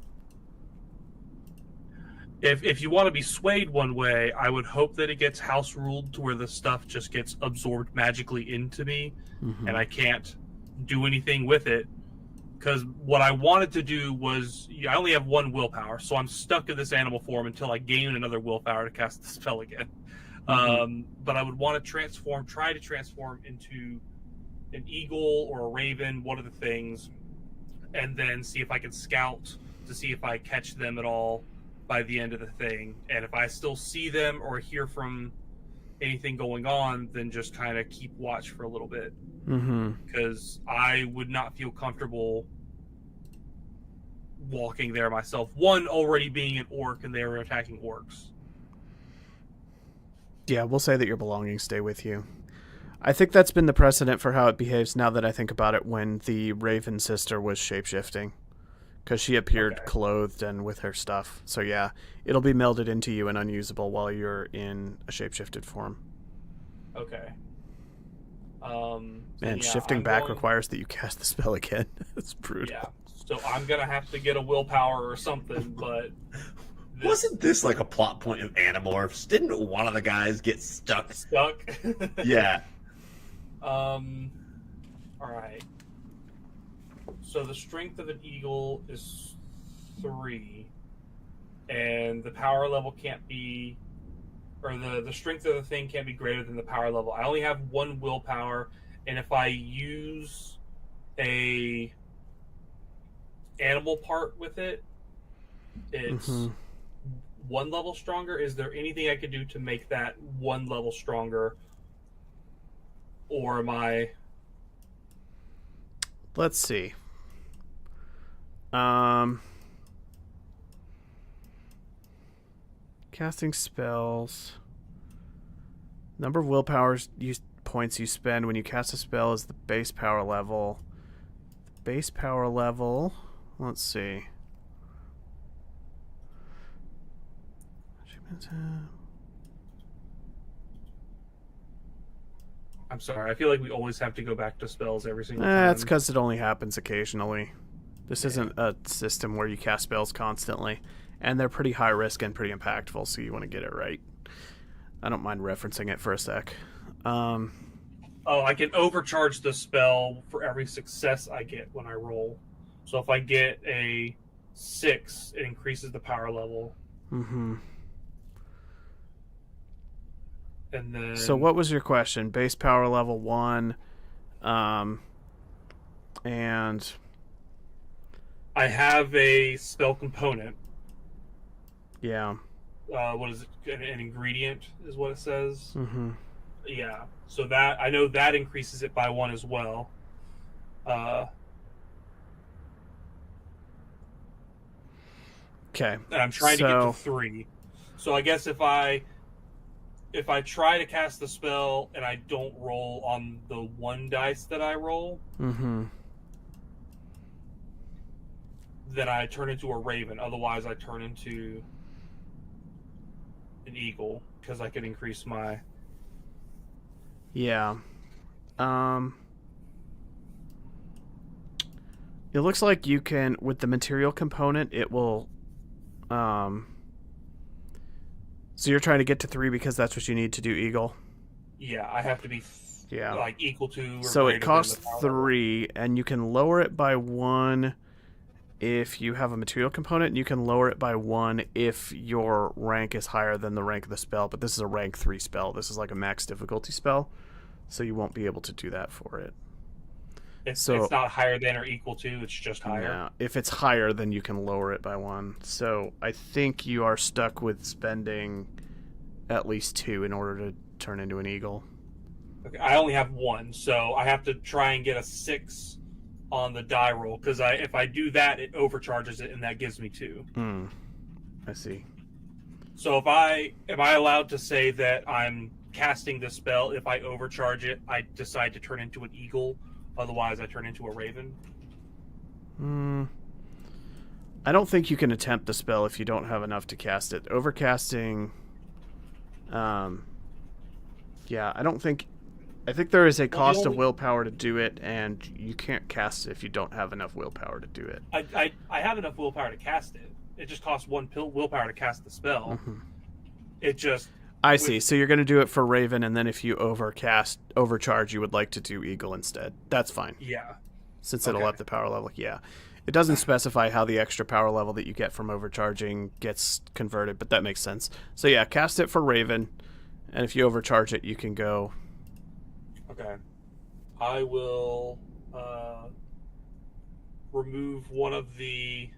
If you want to be swayed one way, I would hope that it gets house ruled to where the stuff just gets absorbed magically into me, and I can't do anything with it. Because what I wanted to do was, I only have 1 willpower, so I'm stuck in this animal form until I gain another willpower to cast the spell again. But I would want to try to transform into an eagle or a raven, one of the things, and then see if I can scout to see if I catch them at all by the end of the thing. And if I still see them or hear from anything going on, then just kind of keep watch for a little bit. Because I would not feel comfortable walking there myself. One, already being an orc and they were attacking orcs. Yeah, we'll say that your belongings stay with you. I think that's been the precedent for how it behaves now that I think about it when the Raven sister was shapeshifting. Because she appeared clothed and with her stuff. So yeah, it'll be melded into you and unusable while you're in a shapeshifted form. Okay. Man, shifting back requires that you cast the spell again. It's brutal. Yeah, so I'm going to have to get a willpower or something, but... Wasn't this like a plot point of Animorphs? Didn't one of the guys get stuck? Yeah. Alright. So the strength of an eagle is 3, and the power level can't be, or the strength of the thing can't be greater than the power level. I only have 1 willpower, and if I use a animal part with it, it's 1 level stronger. Is there anything I could do to make that 1 level stronger, or am I? Let's see. Casting spells. Number of points you spend when you cast a spell is the base power level. The base power level. Let's see. I'm sorry. I feel like we always have to go back to spells every single time. It's because it only happens occasionally. This isn't a system where you cast spells constantly. And they're pretty high risk and pretty impactful, so you want to get it right. I don't mind referencing it for a sec. I can overcharge the spell for every success I get when I roll. So if I get a 6, it increases the power level. And then... So what was your question? Base power level 1, and... I have a spell component. Yeah. What is it? An ingredient is what it says. Yeah. So that I know that increases it by 1 as well. Okay. And I'm trying to get to 3. So I guess if I try to cast the spell and I don't roll on the 1 dice that I roll, then I turn into a raven. Otherwise, I turn into an eagle because I can increase my... Yeah. It looks like you can, with the material component, it will... So you're trying to get to 3 because that's what you need to do eagle? Yeah, I have to be like equal to... Or so it costs than the 3, and you can lower it by 1 if you have a material component, and you can lower it by 1 if your rank is higher than the rank of the spell. But this is a rank 3 spell. This is like a max difficulty spell, so you won't be able to do that for it. It's not higher than or equal to, it's just higher. Yeah, if it's higher, then you can lower it by 1. So I think you are stuck with spending at least 2 in order to turn into an eagle. Okay, I only have 1, so I have to try and get a 6 on the die roll, because if I do that, it overcharges it, and that gives me 2. I see. So am I allowed to say that I'm casting this spell? If I overcharge it, I decide to turn into an eagle. Otherwise, I turn into a raven. I don't think you can attempt the spell if you don't have enough to cast it. Overcasting Yeah, I think there is a cost of only- willpower to do it, and you can't cast it if you don't have enough willpower to do it. I have enough willpower to cast it. It just costs one willpower to cast the spell. It just... I see. So you're going to do it for Raven, and then if you overcharge, you would like to do Eagle instead. That's fine. Yeah. Since it'll Okay. up the power level. Yeah. It doesn't specify how the extra power level that you get from overcharging gets converted, but that makes sense. So yeah, cast it for Raven, and if you overcharge it, you can go... Okay. I will remove one of the...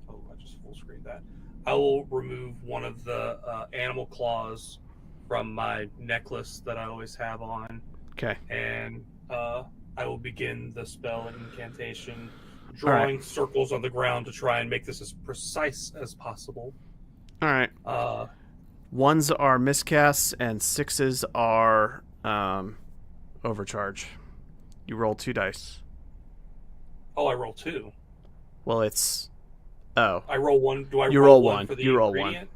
Oh, I just full screened that. I will remove one of the animal claws from my necklace that I always have on. Okay. And I will begin the spell and incantation, drawing circles on the ground to try and make this as precise as possible. All right. 1s are miscasts, and 6s are overcharge. You roll 2 dice. Oh, I roll 2. Well, it's... Oh. I roll 1. Do I You roll roll 1 one. for the You roll 1. ingredient?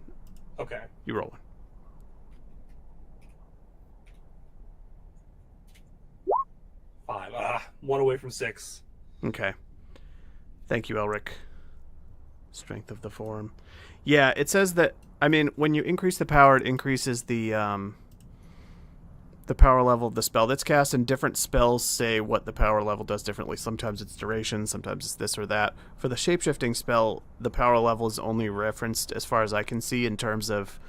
Okay. You roll 1. 5. 1 away from 6. Okay. Thank you, Elric. Strength of the form. Yeah, it says that... I mean, when you increase the power, it increases the power level of the spell that's cast, and different spells say what the power level does differently. Sometimes it's duration, sometimes it's this or that. For the shapeshifting spell, the power level is only referenced, as far as I can see, in terms of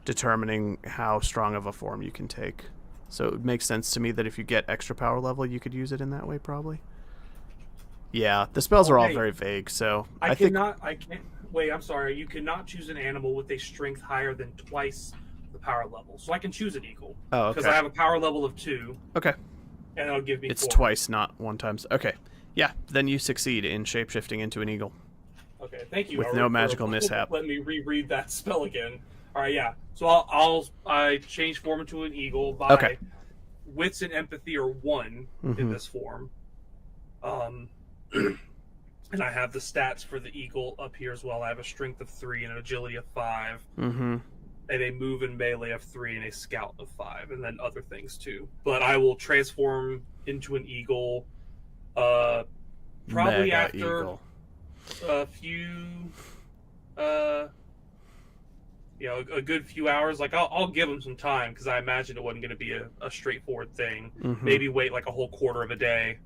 determining how strong of a form you can take. So it would make sense to me that if you get extra power level, you could use it in that way, probably. Yeah, the spells are all Okay. very vague, so I think... can't. Wait, I'm sorry. You cannot choose an animal with a strength higher than twice the power level. So I can choose an eagle. Oh, Because okay. I have a power level of 2, Okay. and it'll give me It's 4. twice, not 1 times. Okay. Yeah, then you succeed in shapeshifting into an eagle. Okay, thank you. With Elric, no for magical mishap. Let me reread that spell again. All right, yeah. So I change form into an eagle by Okay. wits and empathy are 1 in Mhm. this form. And I have the stats for the eagle up here as well. I have a strength of 3 and an agility of 5. Mm-hmm. And a move and melee of 3 and a scout of 5, and then other things too. But I will transform into an eagle probably Mega after eagle. a few a good few hours. Like I'll give them some time, because I imagine it wasn't going to be a straightforward thing. Mhm. Maybe wait like a whole quarter of a day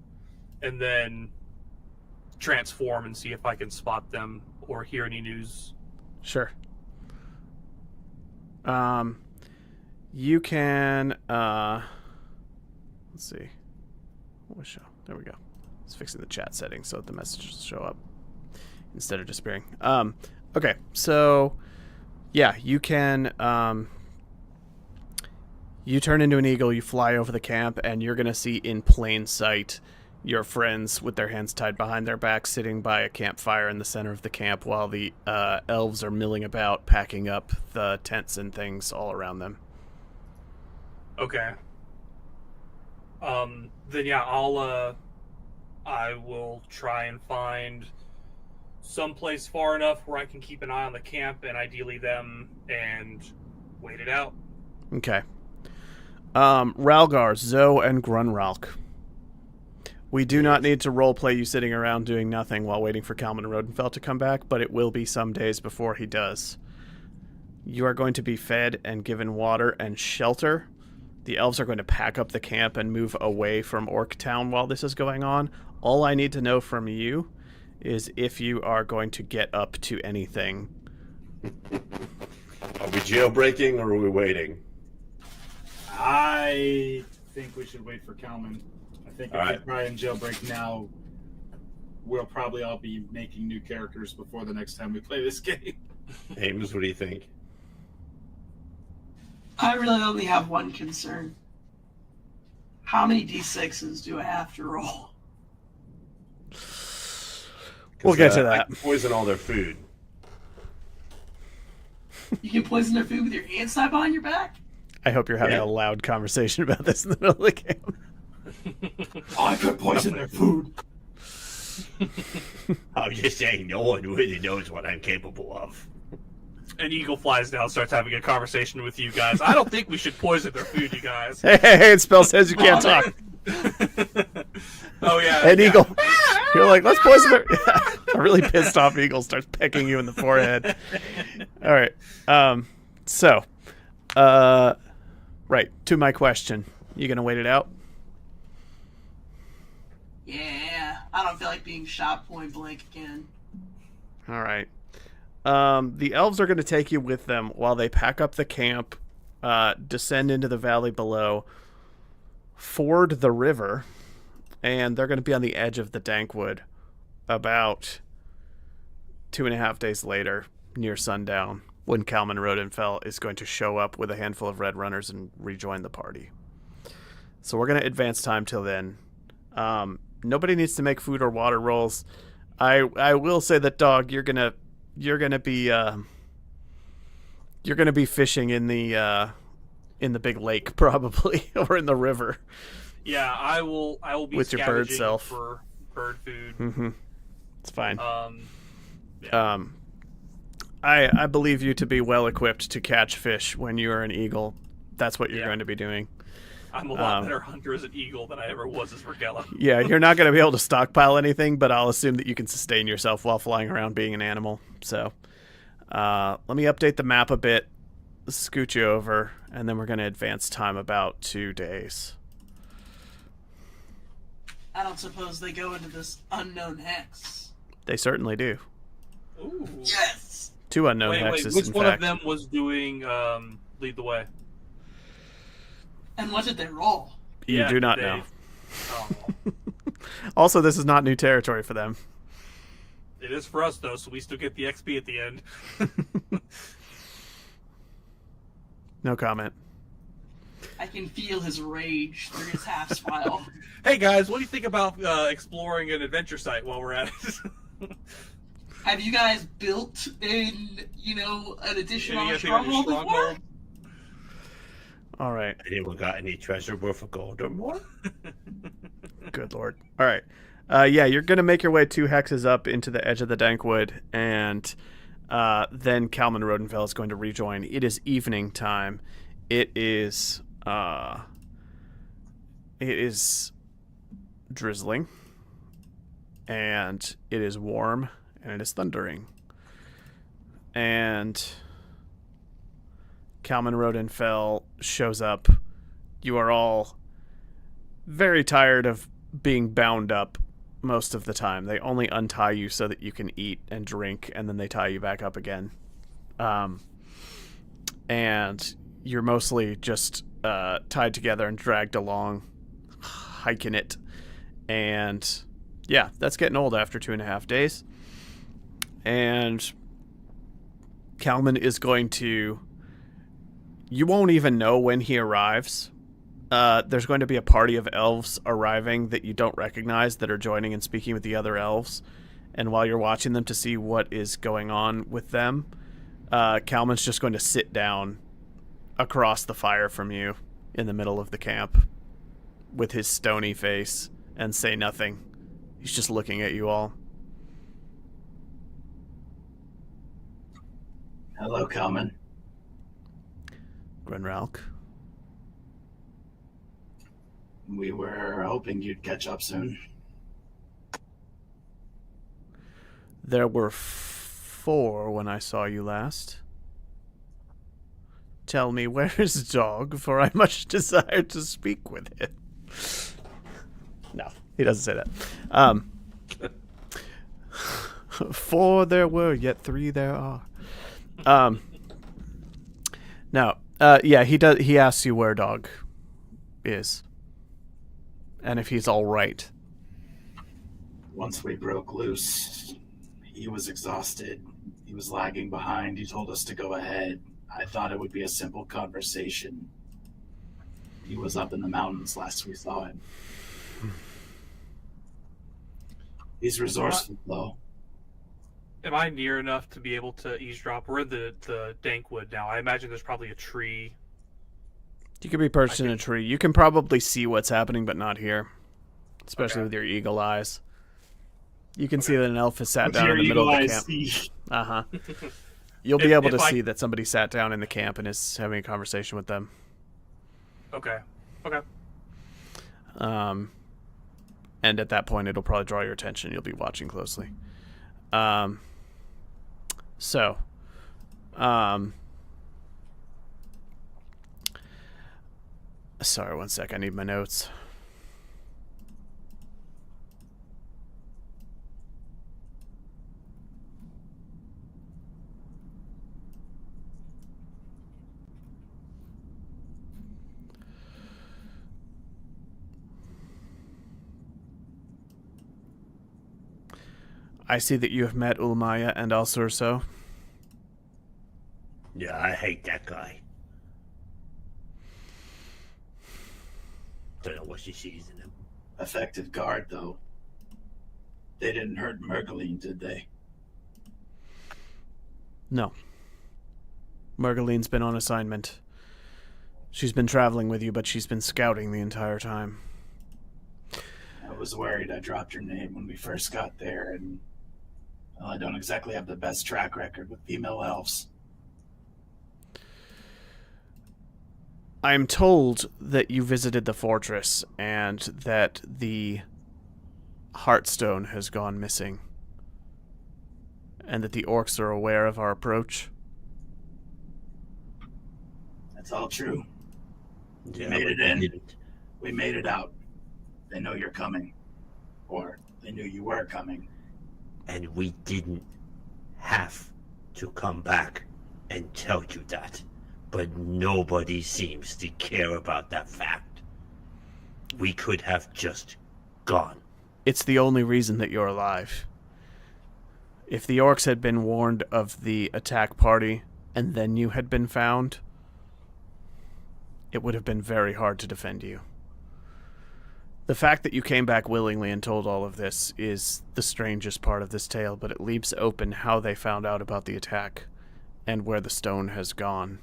and then transform and see if I can spot them or hear any news. Sure. You can, let's see. What was show? There we go. It's fixing the chat settings so that the messages will show up instead of disappearing. Okay, so, yeah, you can, you turn into an eagle, you fly over the camp, and you're going to see in plain sight your friends with their hands tied behind their backs sitting by a campfire in the center of the camp while the elves are milling about packing up the tents and things all around them. Okay. Then yeah, I will try and find someplace far enough where I can keep an eye on the camp and ideally them and wait it out. Okay. Ralgar, Zoe, and Grunralk. We do not need to roleplay you sitting around doing nothing while waiting for Kalman Rodenfeld to come back, but it will be some days before he does. You are going to be fed and given water and shelter. The elves are going to pack up the camp and move away from Orc Town while this is going on. All I need to know from you is if you are going to get up to anything. Are we jailbreaking or are we waiting? I think we should wait for Kalman. I think if All we right. try and jailbreak now, we'll probably all be making new characters before the next time we play this game. Ames, what do you think? I really only have one concern. How many d6s do I have to roll? We'll get to I that. can poison all their food. You can poison their food with your hand tied behind your back? I hope you're having Yeah. a loud conversation about this in the middle of the game. I could poison their food. I'm just saying, no one really knows what I'm capable of. An eagle flies down, starts having a conversation with you guys. I don't think we should poison their food, you guys. Hey, spell says you can't talk. Oh yeah. An eagle. You're like, let's poison their. A really pissed off eagle starts pecking you in the forehead. All right. Right to my question. You gonna wait it out? Yeah, I don't feel like being shot point blank again. All right. The elves are going to take you with them while they pack up the camp, descend into the valley below, ford the river, and they're going to be on the edge of the Dankwood about 2.5 days later, near sundown, when Kalman Rodenfell is going to show up with a handful of Red Runners and rejoin the party. So we're going to advance time till then. Nobody needs to make food or water rolls. I will say that, Dog, you're gonna be fishing in the big lake probably, or in the river. Yeah, I will be with your bird scavenging self for bird food. Mm-hmm. It's fine. Yeah. I believe you to be well equipped to catch fish when you are an eagle. That's what you're going to be doing. I'm a lot better hunter as an eagle than I ever was as Vergella. Yeah, you're not going to be able to stockpile anything, but I'll assume that you can sustain yourself while flying around being an animal. So let me update the map a bit, scoot you over, and then we're going to advance time about 2 days. I don't suppose they go into this unknown hex. They certainly do. Ooh. Yes! 2 unknown Wait, hexes, which in one fact. of them was doing lead the way? And what did they roll? You do not know. Oh. Also, this is not new territory for them. It is for us, though, so we still get the XP at the end. No comment. I can feel his rage through his half smile. Hey, guys, what do you think about exploring an adventure site while we're at it? Have you guys built an addition on a Anything on your stronghold before? All right. Anyone got any treasure worth of gold or more? Good lord. All right. Yeah, you're going to make your way 2 hexes up into the edge of the Dankwood, and then Kalman Rodenfell is going to rejoin. It is evening time. It is drizzling, and it is warm, and it is thundering. And Kalman Rodenfell shows up. You are all very tired of being bound up most of the time. They only untie you so that you can eat and drink, and then they tie you back up again. And you're mostly just tied together and dragged along, hiking it. And yeah, that's getting old after 2.5 days. And Kalman is going to... You won't even know when he arrives. There's going to be a party of elves arriving that you don't recognize that are joining and speaking with the other elves. And while you're watching them to see what is going on with them, Kalman's just going to sit down across the fire from you in the middle of the camp with his stony face and say nothing. He's just looking at you all. Hello, Kalman. Grenralk. We were hoping you'd catch up soon. There were 4 when I saw you last. Tell me, where is Dog, for I much desire to speak with him. No, he doesn't say that. 4 there were, yet 3 there are. No, yeah, he does. He asks you where Dog is, and if he's all right. Once we broke loose, he was exhausted. He was lagging behind. He told us to go ahead. I thought it would be a simple conversation. He was up in the mountains last we saw him. He's resourceful, though. Am I near enough to be able to eavesdrop? We're in the Dankwood now. I imagine there's probably a tree. You could be perched in a tree. You can probably see what's happening, but not hear. Especially with your eagle eyes. You can see that an elf has sat down in the middle of the camp. Uh-huh. You'll be able to if I- see that somebody sat down in the camp and is having a conversation with them. Okay. Okay. And at that point, it'll probably draw your attention. You'll be watching closely. Sorry, one sec. I need my notes. I see that you have met Ulmaya and Alsurso. Yeah, I hate that guy. Don't know what she sees in him. Effective guard, though. They didn't hurt Mergeline, did they? No. Margaline's been on assignment. She's been traveling with you, but she's been scouting the entire time. I was worried I dropped your name when we first got there, and well, I don't exactly have the best track record with female elves. I'm told that you visited the fortress and that the Heartstone has gone missing. And that the orcs are aware of our approach. That's all true. Yeah, made but it we in. didn't. We made it out. They know you're coming. Or they knew you were coming. And we didn't have to come back and tell you that. But nobody seems to care about that fact. We could have just gone. It's the only reason that you're alive. If the orcs had been warned of the attack party and then you had been found, it would have been very hard to defend you. The fact that you came back willingly and told all of this is the strangest part of this tale, but it leaves open how they found out about the attack and where the stone has gone.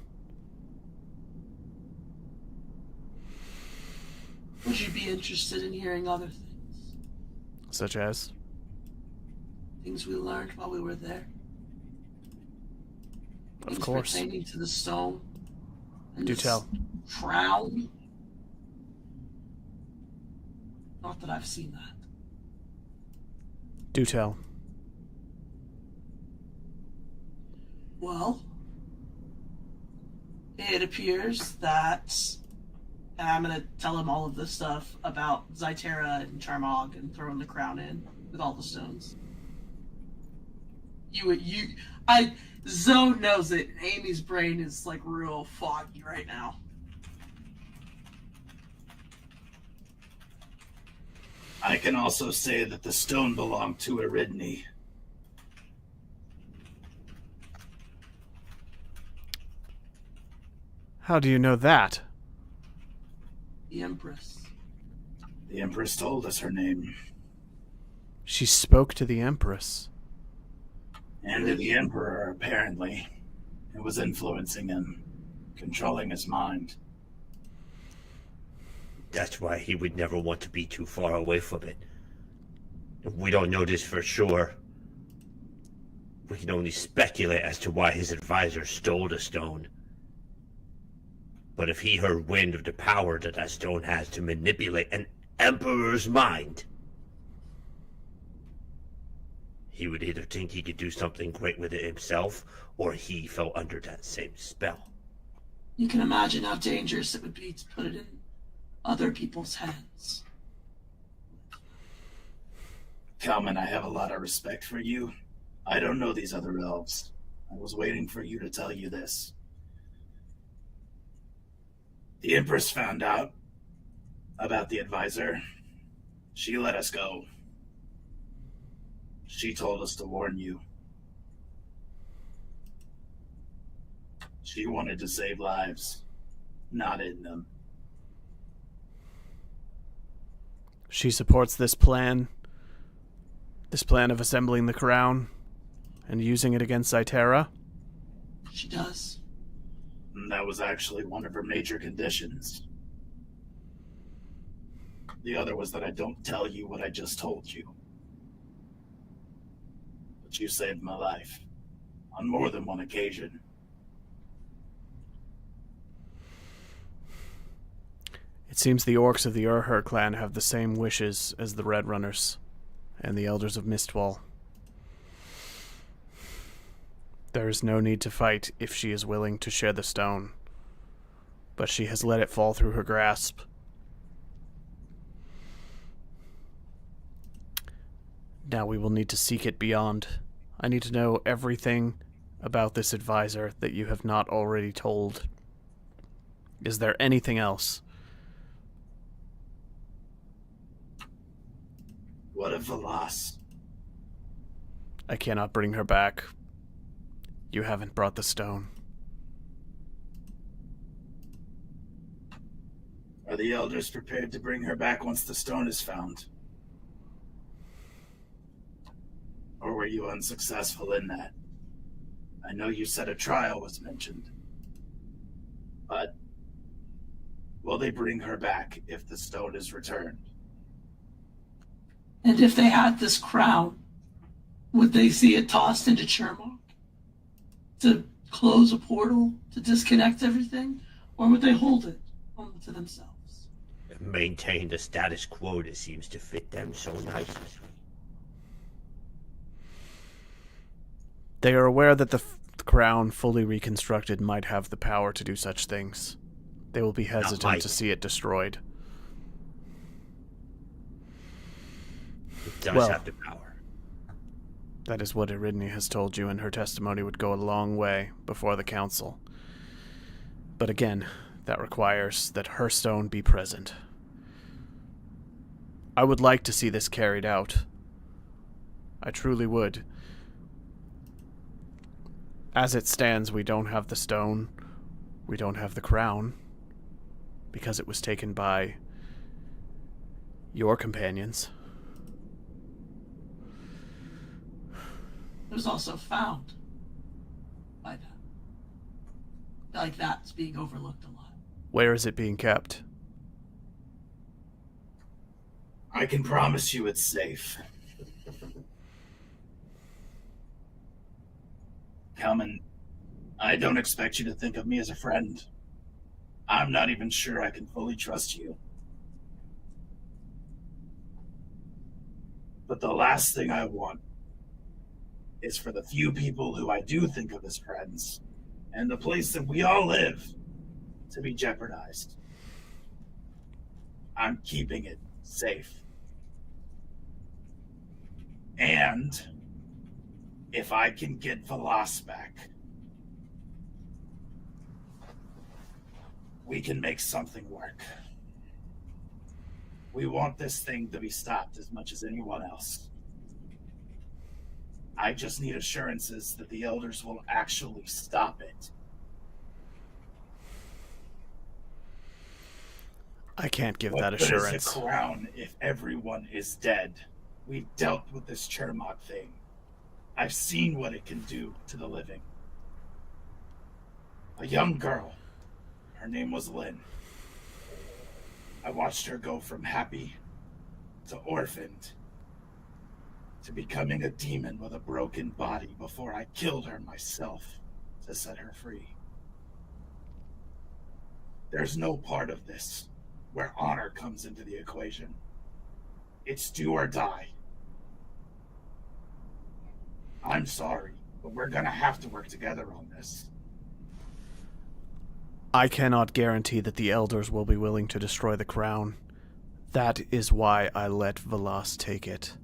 Would you be interested in hearing other things? Such as? Things we learned while we were there? Of Things course. pertaining to the stone? And Do this tell. crown? Not that I've seen that. Do tell. Well, it appears that, and I'm gonna tell him all of this stuff about Zytera and Charmog and throwing the crown in with all the stones. Zone knows it. Amy's brain is like real foggy right now. I can also say that the stone belonged to Eridne. How do you know that? The Empress. The Empress told us her name. She spoke to the Empress. And to the Emperor, apparently. It was influencing him, controlling his mind. That's why he would never want to be too far away from it. We don't know this for sure. We can only speculate as to why his advisor stole the stone. But if he heard wind of the power that that stone has to manipulate an emperor's mind, he would either think he could do something great with it himself, or he fell under that same spell. You can imagine how dangerous it would be to put it in other people's hands. Kalman, I have a lot of respect for you. I don't know these other elves. I was waiting for you to tell you this. The Empress found out about the advisor. She let us go. She told us to warn you. She wanted to save lives, not end them. She supports this plan of assembling the crown and using it against Zytera. She does. And that was actually one of her major conditions. The other was that I don't tell you what I just told you. But you saved my life. on more than one occasion. It seems the orcs of the Urher clan have the same wishes as the Red Runners and the Elders of Mistwall. There is no need to fight if she is willing to share the stone, but she has let it fall through her grasp. Now we will need to seek it beyond. I need to know everything about this advisor that you have not already told. Is there anything else? What of Velas? I cannot bring her back. You haven't brought the stone. Are the elders prepared to bring her back once the stone is found? Or were you unsuccessful in that? I know you said a trial was mentioned. But will they bring her back if the stone is returned? And if they had this crown, would they see it tossed into Chermok to close a portal to disconnect everything? Or would they hold it to themselves? Maintain the status quo that seems to fit them so nicely. They are aware that the crown fully reconstructed might have the power to do such things. They will be hesitant to see it destroyed. It does have the power. That is what Eridne has told you, and her testimony would go a long way before the council. But again, that requires that her stone be present. I would like to see this carried out. I truly would. As it stands, we don't have the stone. We don't have the crown. Because it was taken by your companions. It was also found by them. Like that's being overlooked a lot. Where is it being kept? I can promise you it's safe. Kalman, I don't expect you to think of me as a friend. I'm not even sure I can fully trust you. But the last thing I want is for the few people who I do think of as friends, and the place that we all live, to be jeopardized. I'm keeping it safe. And if I can get Velas back, we can make something work. We want this thing to be stopped as much as anyone else. I just need assurances that the elders will actually stop it. I can't give What that good is assurance. a crown if everyone is dead? We've dealt with this Chermok thing. I've seen what it can do to the living. A young girl. Her name was Lynn. I watched her go from happy to orphaned to becoming a demon with a broken body before I killed her myself to set her free. There's no part of this where honor comes into the equation. It's do or die. I'm sorry, but we're gonna have to work together on this. I cannot guarantee that the elders will be willing to destroy the crown. That is why I let Velas take it.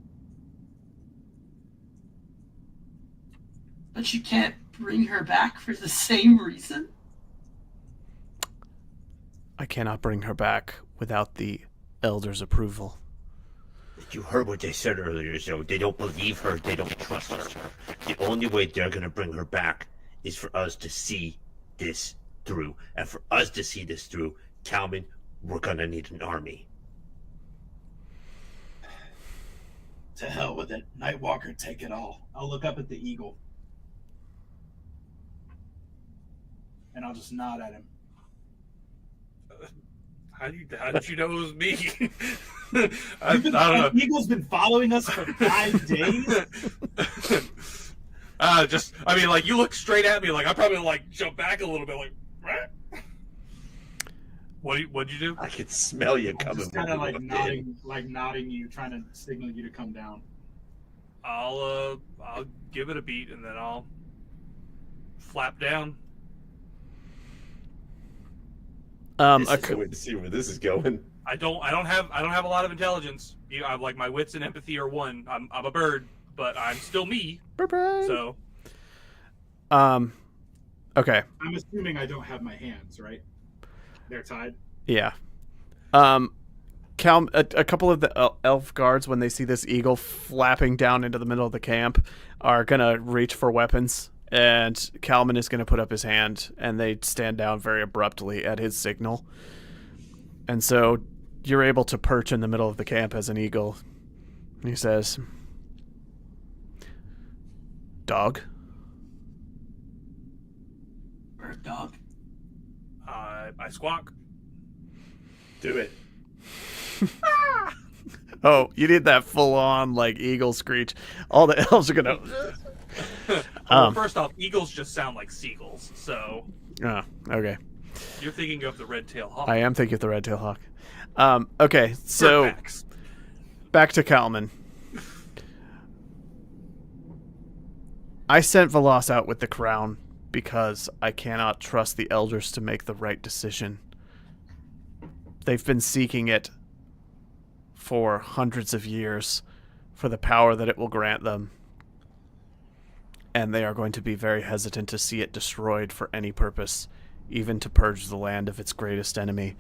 But you can't bring her back for the same reason? I cannot bring her back without the elders' approval. You heard what they said earlier, so they don't believe her, they don't trust her. The only way they're gonna bring her back is for us to see this through. And for us to see this through, Kalman, we're gonna need an army. To hell with it. Nightwalker, take it all. I'll look up at the eagle. And I'll just nod at him. How did you know it was me? I don't know. The eagle's been following us for 5 days? I mean, like, you look straight at me, like, I probably, like, jump back a little bit, like, "Rah." What'd you do? I can smell you I'm coming. just kind of when we like walk in. nodding you, trying to signal you to come down. I'll give it a beat, and then I'll flap down. This is a way to see where this is going. I don't have a lot of intelligence. I'm like, my wits and empathy are one. I'm a bird, but I'm still me. So, okay. I'm assuming I don't have my hands, right? They're tied. Yeah. A couple of the elf guards, when they see this eagle flapping down into the middle of the camp, are gonna reach for weapons, and Kalman is gonna put up his hand, and they stand down very abruptly at his signal. And so you're able to perch in the middle of the camp as an eagle. He says, "Dog." Bird dog. I squawk. Do it. Oh, you need that full-on like eagle screech. All the elves are gonna. Well, first off, eagles just sound like seagulls, so Oh, okay. you're thinking of the red-tailed hawk. I am thinking of the red-tailed hawk. Okay, so Birdbacks. back to Kalman. I sent Velas out with the crown because I cannot trust the elders to make the right decision. They've been seeking it for hundreds of years for the power that it will grant them. And they are going to be very hesitant to see it destroyed for any purpose, even to purge the land of its greatest enemy.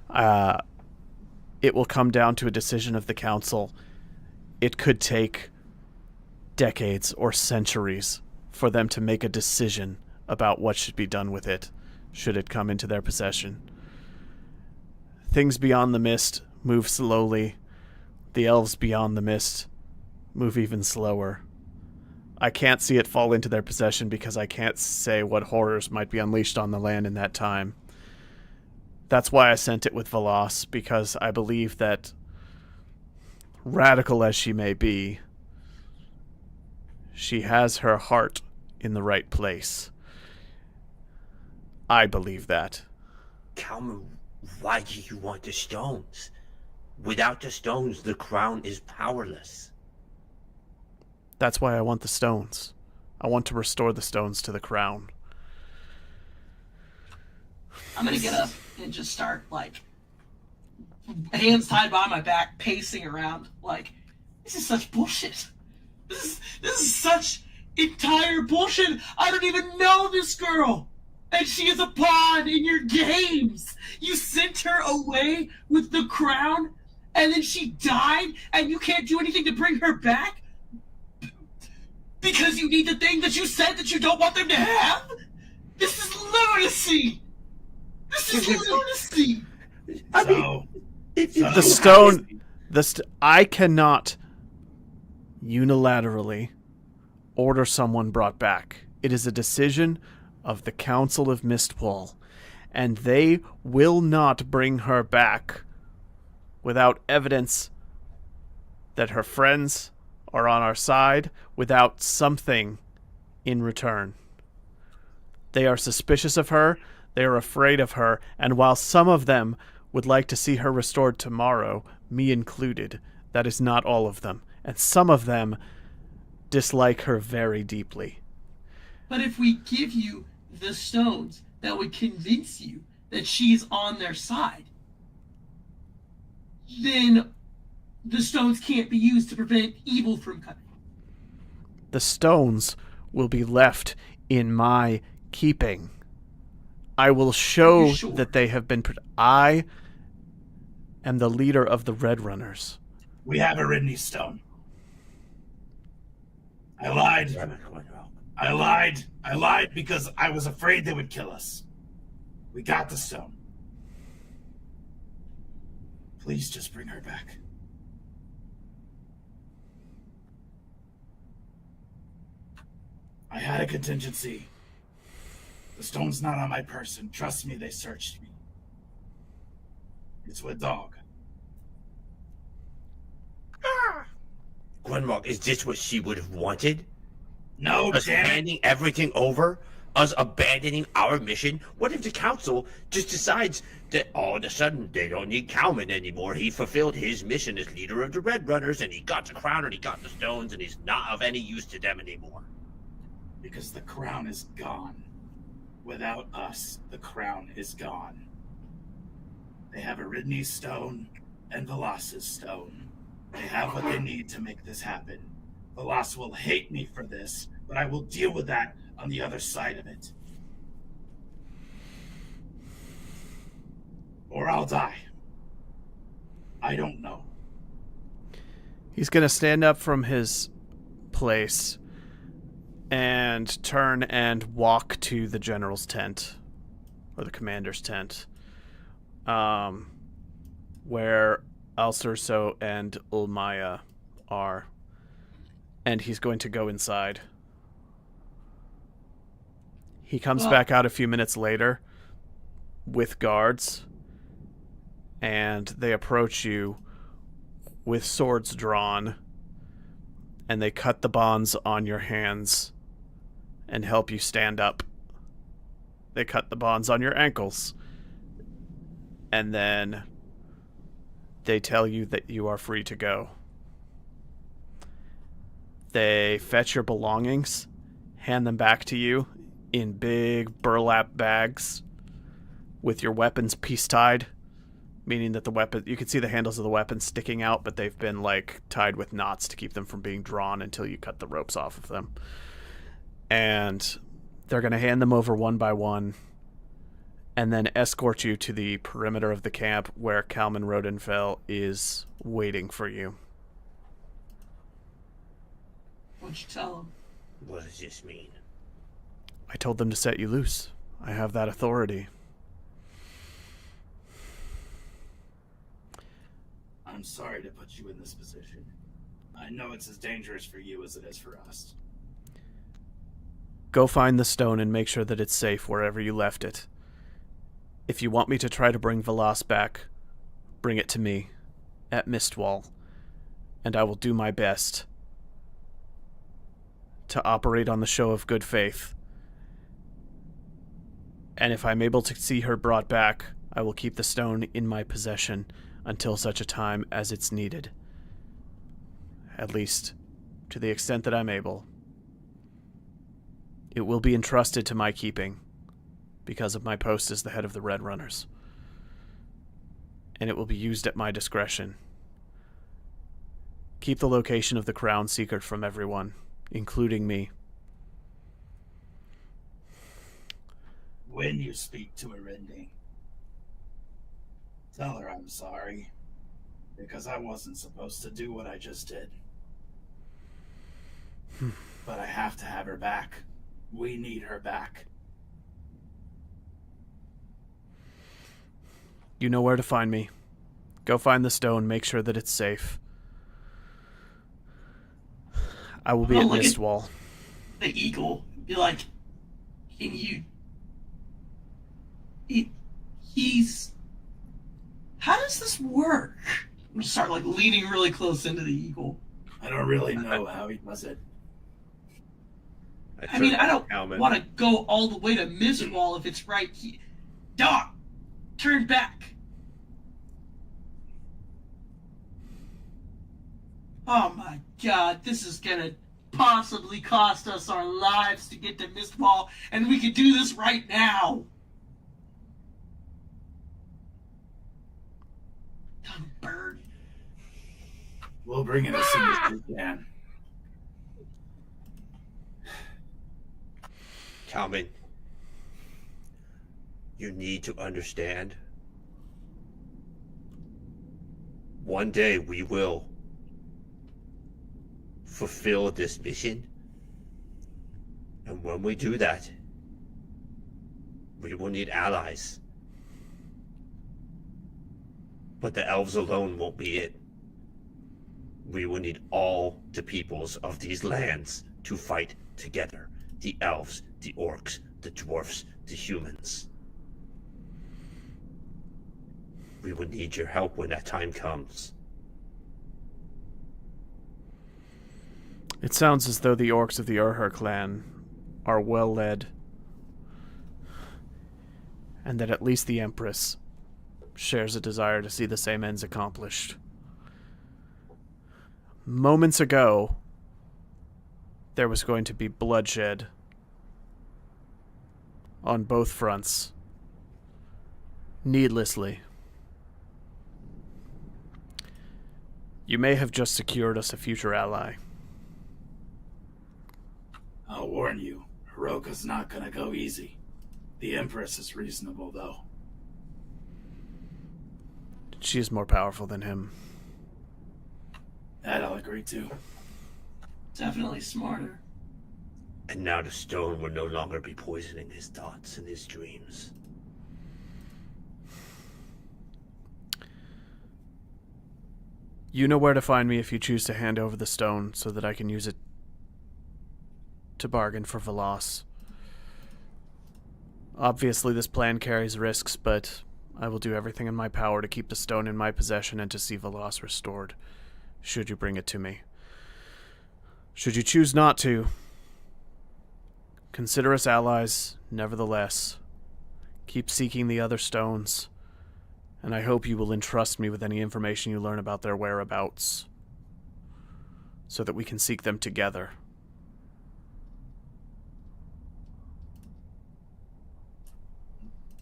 It will come down to a decision of the council. It could take decades or centuries for them to make a decision about what should be done with it, should it come into their possession. Things beyond the mist move slowly. The elves beyond the mist move even slower. I can't see it fall into their possession because I can't say what horrors might be unleashed on the land in that time. That's why I sent it with Velas, because I believe that, radical as she may be, she has her heart in the right place. I believe that. Kalman, why do you want the stones? Without the stones, the crown is powerless. That's why I want the stones. I want to restore the stones to the crown. I'm gonna get up and just start, like, hands tied behind my back, pacing around. Like, this is such bullshit. This is such entire bullshit. I don't even know this girl, and she is a pawn in your games. You sent her away with the crown, and then she died, and you can't do anything to bring her back because you need the thing that you said that you don't want them to have. This is lunacy. This is lunacy. The stone... I cannot unilaterally order someone brought back. It is a decision of the Council of Mistwall, and they will not bring her back without evidence that her friends are on our side, without something in return. They are suspicious of her, they are afraid of her, and while some of them would like to see her restored tomorrow, me included, that is not all of them, and some of them dislike her very deeply. But if we give you the stones, that would convince you that she's on their side, then the stones can't be used to prevent evil from coming. The stones will be left in my keeping. I will show Sure? that they have been... I am the leader of the Red Runners. We have a Ridney stone. I lied. I lied because I was afraid they would kill us. We got the stone. Please just bring her back. I had a contingency. The stone's not on my person. Trust me, they searched me. It's with dog. Grunwald, is this what she would have wanted? No, Us damn it. handing everything over? Us abandoning our mission? What if the council just decides that all of a sudden they don't need Kalman anymore? He fulfilled his mission as leader of the Red Runners, and he got the crown and he got the stones, and he's not of any use to them anymore. Because the crown is gone. Without us, the crown is gone. They have Aridne's stone and Velas's stone. They have what they need to make this happen. Velas will hate me for this, but I will deal with that on the other side of it. Or I'll die. I don't know. He's going to stand up from his place and turn and walk to the general's tent, or the commander's tent, where Alcerso and Ulmaya are. And he's going to go inside. He comes back out a few minutes later with guards, and they approach you with swords drawn, and they cut the bonds on your hands and help you stand up. They cut the bonds on your ankles, and then they tell you that you are free to go. They fetch your belongings, hand them back to you in big burlap bags with your weapons piece-tied, meaning that the weapon, you can see the handles of the weapons sticking out, but they've been like tied with knots to keep them from being drawn until you cut the ropes off of them. And they're going to hand them over one by one and then escort you to the perimeter of the camp where Kalman Rodenfell is waiting for you. What'd you tell him? What does this mean? I told them to set you loose. I have that authority. I'm sorry to put you in this position. I know it's as dangerous for you as it is for us. Go find the stone and make sure that it's safe wherever you left it. If you want me to try to bring Velas back, bring it to me at Mistwall, and I will do my best to operate on the show of good faith. And if I'm able to see her brought back, I will keep the stone in my possession until such a time as it's needed. At least, to the extent that I'm able. It will be entrusted to my keeping because of my post as the head of the Red Runners. And it will be used at my discretion. Keep the location of the crown secret from everyone, including me. When you speak to Arinde, tell her I'm sorry, because I wasn't supposed to do what I just did. But I have to have her back. We need her back. You know where to find me. Go find the stone, make sure that it's safe. I will be at Mistwall. The eagle, be like, can you... He's... How does this work? I'm gonna start like leaning really close into the eagle. I don't really know how he does it. I mean, I don't Kalman. want to go all the way to Mistwall if it's right here. Doc, turn back. Oh my god, this is gonna possibly cost us our lives to get to Mistwall, and we could do this right now. Dumb bird. We'll bring it as soon as we can. Kalman, you need to understand. One day we will fulfill this mission. And when we do that, we will need allies. But the elves alone won't be it. We will need all the peoples of these lands to fight together. The elves, the orcs, the dwarfs, the humans. We will need your help when that time comes. It sounds as though the orcs of the Urher clan are well led, and that at least the Empress shares a desire to see the same ends accomplished. Moments ago, there was going to be bloodshed on both fronts, needlessly. You may have just secured us a future ally. I'll warn you, Hiroka's not gonna go easy. The Empress is reasonable, though. She is more powerful than him. That I'll agree to. Definitely smarter. And now the stone will no longer be poisoning his thoughts and his dreams. You know where to find me if you choose to hand over the stone so that I can use it to bargain for Velas. Obviously, this plan carries risks, but I will do everything in my power to keep the stone in my possession and to see Velas restored, should you bring it to me. Should you choose not to, consider us allies, nevertheless. Keep seeking the other stones, and I hope you will entrust me with any information you learn about their whereabouts, so that we can seek them together.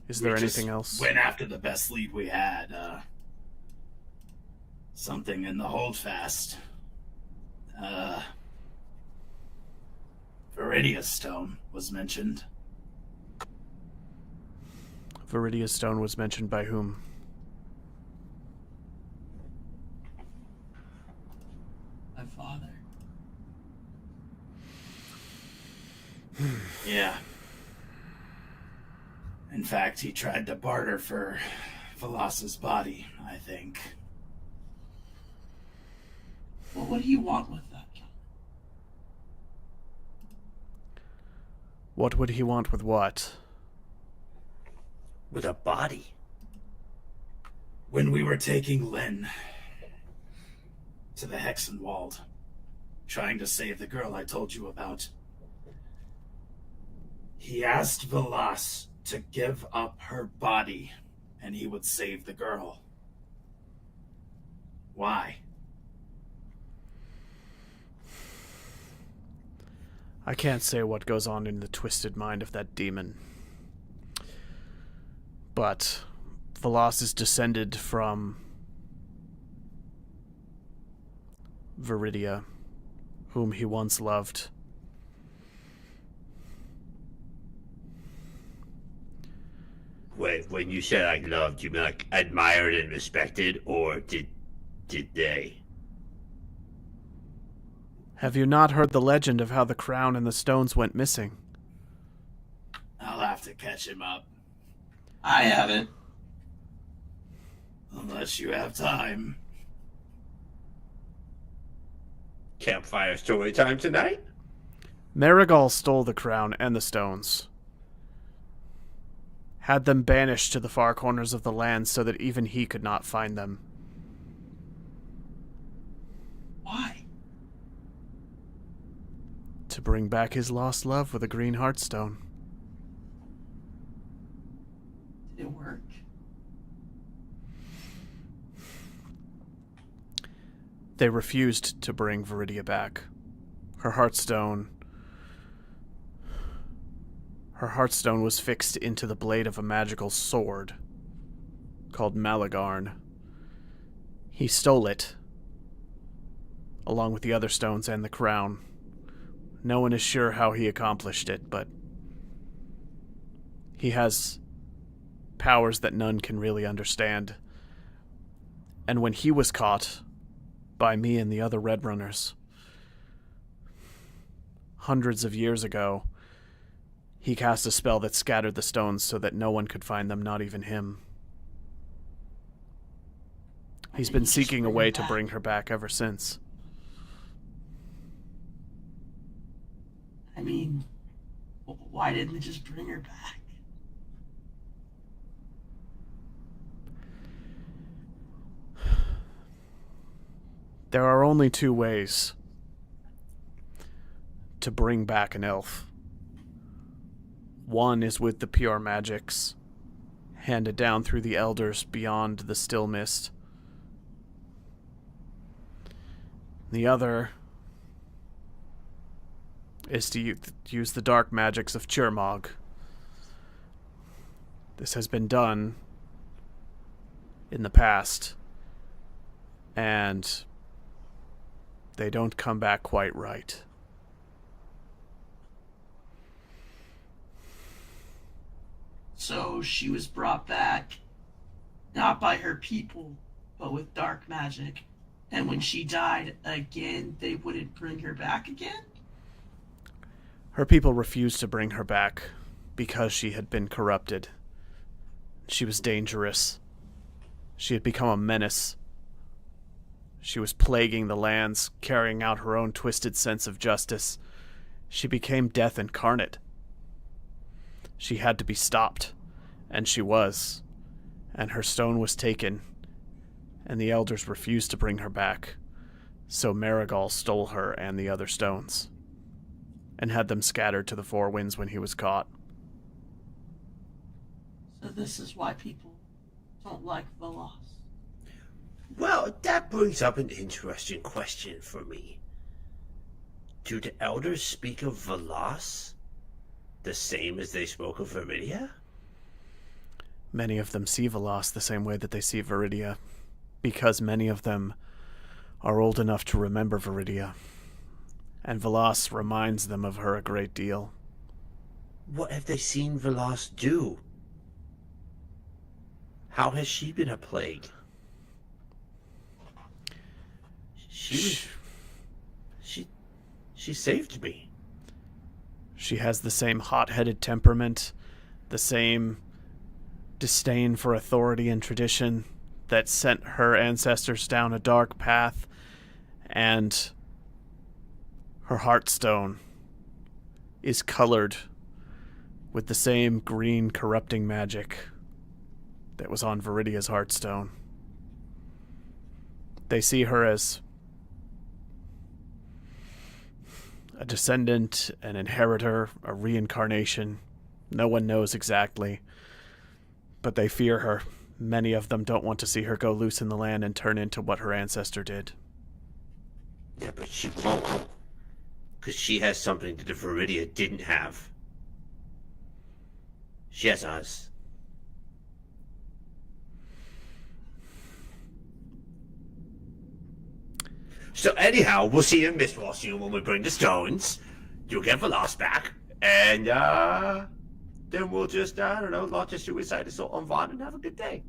Is there anything else? Went after the best lead we had. Something in the holdfast. Viridia Stone was mentioned. Viridia Stone was mentioned by whom? My father. Yeah. In fact, he tried to barter for Velas's body, I think. Well, what do you want with that? What would he want with what? With a body. When we were taking Lynn to the Hexenwald, trying to save the girl I told you about, he asked Velas to give up her body and he would save the girl. Why? I can't say what goes on in the twisted mind of that demon. But Velas is descended from Viridia, whom he once loved. Wait, when you said I loved, you mean like admired and respected, or did they? Have you not heard the legend of how the crown and the stones went missing? I'll have to catch him up. I haven't. Unless you have time. Campfire story time tonight? Marigal stole the crown and the stones. Had them banished to the far corners of the land so that even he could not find them. Why? To bring back his lost love with a green heartstone. Did it work? They refused to bring Viridia back. Her heartstone was fixed into the blade of a magical sword called Malagarn. He stole it, along with the other stones and the crown. No one is sure how he accomplished it, but he has powers that none can really understand. And when he was caught by me and the other Red Runners, hundreds of years ago, he cast a spell that scattered the stones so that no one could find them, not even him. He's been seeking a way to bring her back ever since. I mean, why didn't they just bring her back? There are only two ways. to bring back an elf. One is with the pure magics, handed down through the elders beyond the still mist. The other is to use the dark magics of Churmog. This has been done in the past, and they don't come back quite right. So she was brought back, not by her people, but with dark magic. And when she died again, they wouldn't bring her back again? Her people refused to bring her back because she had been corrupted. She was dangerous. She had become a menace. She was plaguing the lands, carrying out her own twisted sense of justice. She became death incarnate. She had to be stopped, and she was. And her stone was taken, and the elders refused to bring her back. So Marigal stole her and the other stones, and had them scattered to the four winds when he was caught. So this is why people don't like Velas. Well, that brings up an interesting question for me. Do the elders speak of Velas the same as they spoke of Viridia? Many of them see Velas the same way that they see Viridia, because many of them are old enough to remember Viridia, and Velas reminds them of her a great deal. What have they seen Velas do? How has she been a plague? She saved me. She has the same hot-headed temperament, the same disdain for authority and tradition that sent her ancestors down a dark path, and her heartstone is colored with the same green corrupting magic that was on Viridia's heartstone. They see her as a descendant, an inheritor, a reincarnation. No one knows exactly, but they fear her. Many of them don't want to see her go loose in the land and turn into what her ancestor did. Yeah, but she won't. Because she has something that the Viridia didn't have. She has us. So anyhow, we'll see you in Mistwall soon when we bring the stones. You'll get Velas back. And, then we'll just, I don't know, launch a suicide assault on Vaughn and have a good day.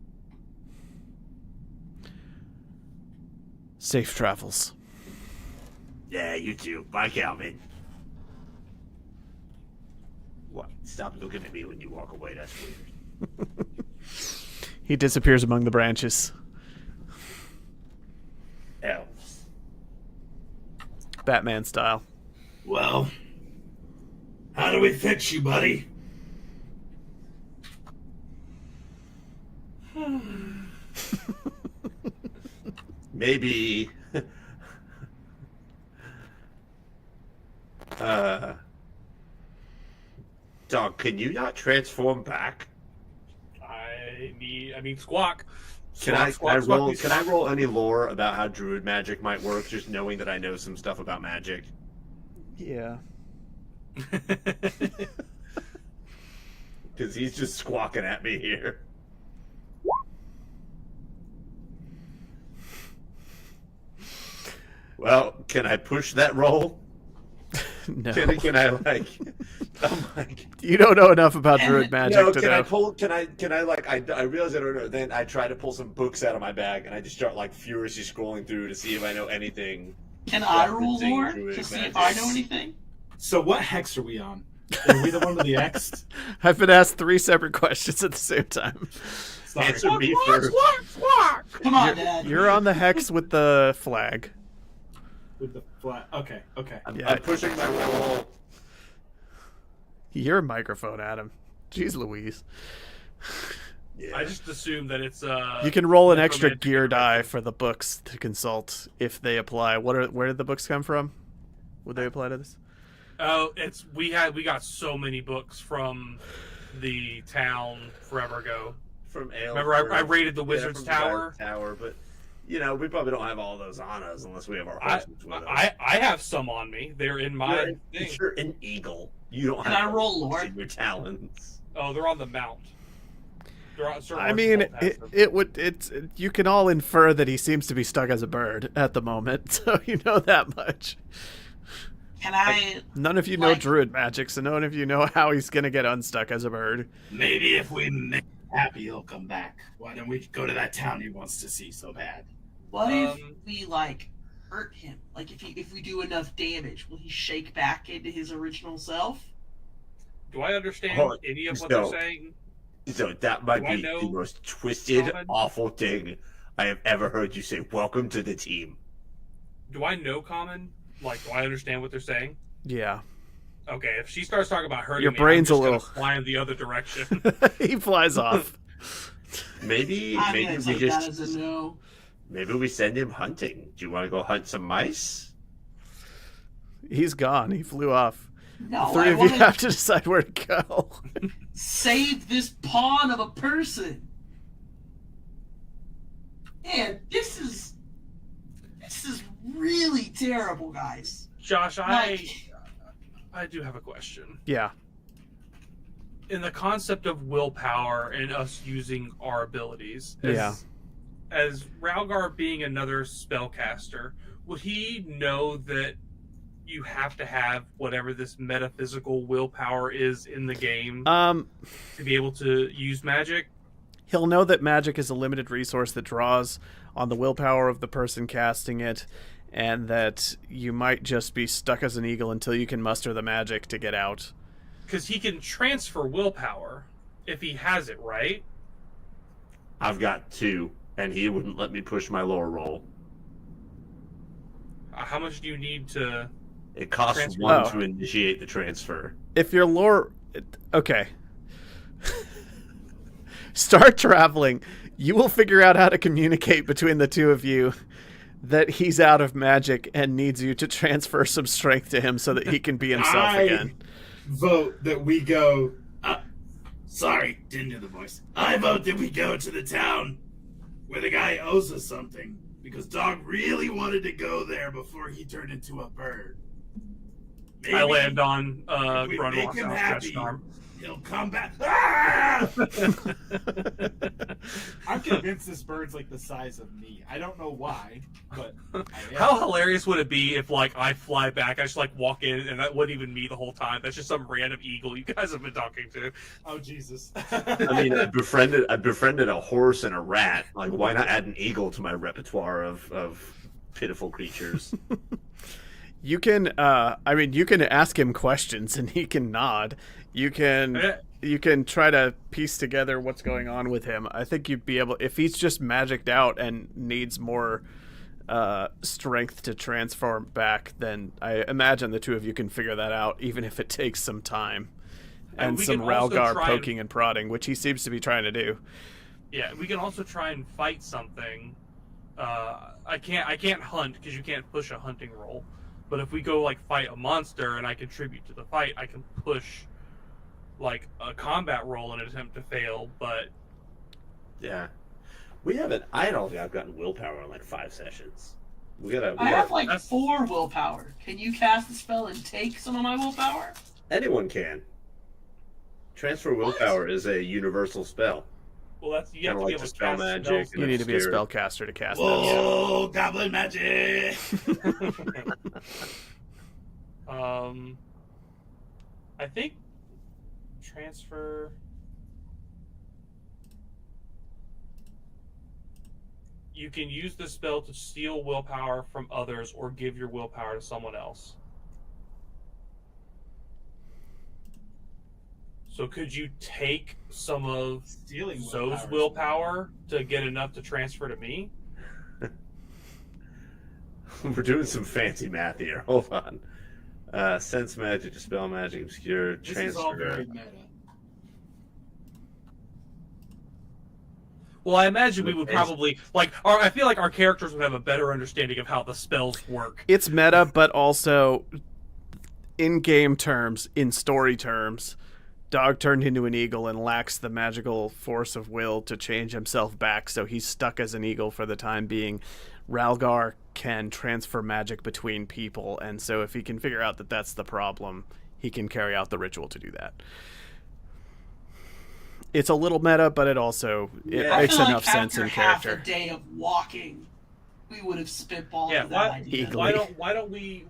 Safe travels. Yeah, you too. Bye, Calvin. What? Stop looking at me when you walk away. That's weird. He disappears among the branches. Elves. Batman style. Well, how do we fix you, buddy? Maybe. Dog, can you not transform back? I mean, Squawk. Can I Squawk, roll? Squawk. Can I roll any lore about how druid magic might work? Just knowing that I know some stuff about magic. Yeah. Because he's just squawking at me here. Well, can I push that roll? No. Can I like? Oh my! You don't know enough about druid magic No, to can know. I pull? Can I like? I realize I don't know. Then I try to pull some books out of my bag and I just start like furiously scrolling through to see if I know anything. Can I roll Referencing lore druid to see magic. if I know anything? So what hex are we on? Are we the one with the X? I've been asked 3 separate questions at the same time. Sorry. Answer me first. Come on, Dad. You're on the hex with the flag. With the flat. Okay. Yeah. I'm pushing my roll. Your microphone, Adam. Jeez Louise. Yeah. I just assume that it's You can roll an extra necromantic gear die intervention. for the books to consult if they apply. Where did the books come from? Would they apply to this? Oh, we got so many books from the town forever ago. From Ale. Remember, I raided the Wizard's from the Tower. Tower, but we probably don't have all those on us unless we have our horses with us. I have some on me. They're in my thing. You're an eagle. You don't Can have I roll horses lore? in your talons. Oh, they're on the mount. I mean, you can all infer that he seems to be stuck as a bird at the moment, so you know that much. Can I? None of you know druid magic, so none of you know how he's gonna get unstuck as a bird. Maybe if we make him happy, he'll come back. Why don't we go to that town he wants to see so bad? What if we hurt him? Like if we do enough damage, will he shake back into his original self? Do I understand any of what no. they're saying? So that might be the most twisted, Common? awful thing I have ever heard you say. Welcome to the team. Do I know Common? Like, do I understand what they're saying? Yeah. Okay, if she starts talking about hurting Your me, brain's I'm a just little gonna fly in the other direction. He flies off. Maybe I'm we gonna take that as just a no. maybe we send him hunting. Do you want to go hunt some mice? He's gone. He flew off. No, The three I of you want to have to decide where to go. save this pawn of a person. Man, this is really terrible, guys. Josh, Like- I do have a question. Yeah. In the concept of willpower and us using our abilities, as Ralgar being another spellcaster, would he know that you have to have whatever this metaphysical willpower is in the game to be able to use magic? He'll know that magic is a limited resource that draws on the willpower of the person casting it, and that you might just be stuck as an eagle until you can muster the magic to get out. Because he can transfer willpower if he has it, right? I've got 2, and he wouldn't let me push my lore roll. How much do you need to... It costs Transfer. 1 to initiate the transfer. If your lore... Okay. Start traveling. You will figure out how to communicate between the two of you that he's out of magic and needs you to transfer some strength to him so that he can be himself again. Vote that we go. Sorry, didn't do the voice. I vote that we go to the town where the guy owes us something because Dog really wanted to go there before he turned into a bird. Maybe I land on if we make him Grunwalk's happy, stretched arm. he'll come back. Ah! I'm convinced this bird's like the size of me. I don't know why, but I am. How hilarious would it be if, I fly back, I just, walk in, and that wasn't even me the whole time. That's just some random eagle you guys have been talking to. Oh Jesus! I mean, I befriended a horse and a rat. Like, why not add an eagle to my repertoire of pitiful creatures? You can, you can ask him questions and he can nod. You can try to piece together what's going on with him. I think you'd be able, if he's just magicked out and needs more strength to transform back, then I imagine the two of you can figure that out, even if it takes some time and we some can also Ralgar try poking and prodding, which he seems to be trying to do. Yeah, we can also try and fight something. I can't hunt because you can't push a hunting roll. But if we go fight a monster and I contribute to the fight, I can push a combat roll in an attempt to fail. But Yeah, I don't think I've gotten willpower in 5 sessions. I have 4 willpower. Can you cast the spell and take some of my willpower? Anyone can. Transfer willpower is a universal spell. well, that's you have Kinda to be like able the to spell cast magic. spells. You need to be a Obscure. spellcaster to cast that. Whoa, goblin magic! I think transfer. You can use the spell to steal willpower from others or give your willpower to someone else. So could you take some of Stealing Zoe's willpower to get enough to transfer to me? We're doing some fancy math here. Hold on. Sense magic, dispel magic, obscure, This transfer. is all very meta. Well, I imagine we would probably I feel like our characters would have a better understanding of how the spells work. It's meta, but also in game terms, in story terms, Dog turned into an eagle and lacks the magical force of will to change himself back, so he's stuck as an eagle for the time being. Ralgar can transfer magic between people, and so if he can figure out that that's the problem, he can carry out the ritual to do that. It's a little meta, but it also Yeah. makes I feel enough like sense after in half character. a day of walking, we would have spitballed Yeah, that idea. Eagle. why don't we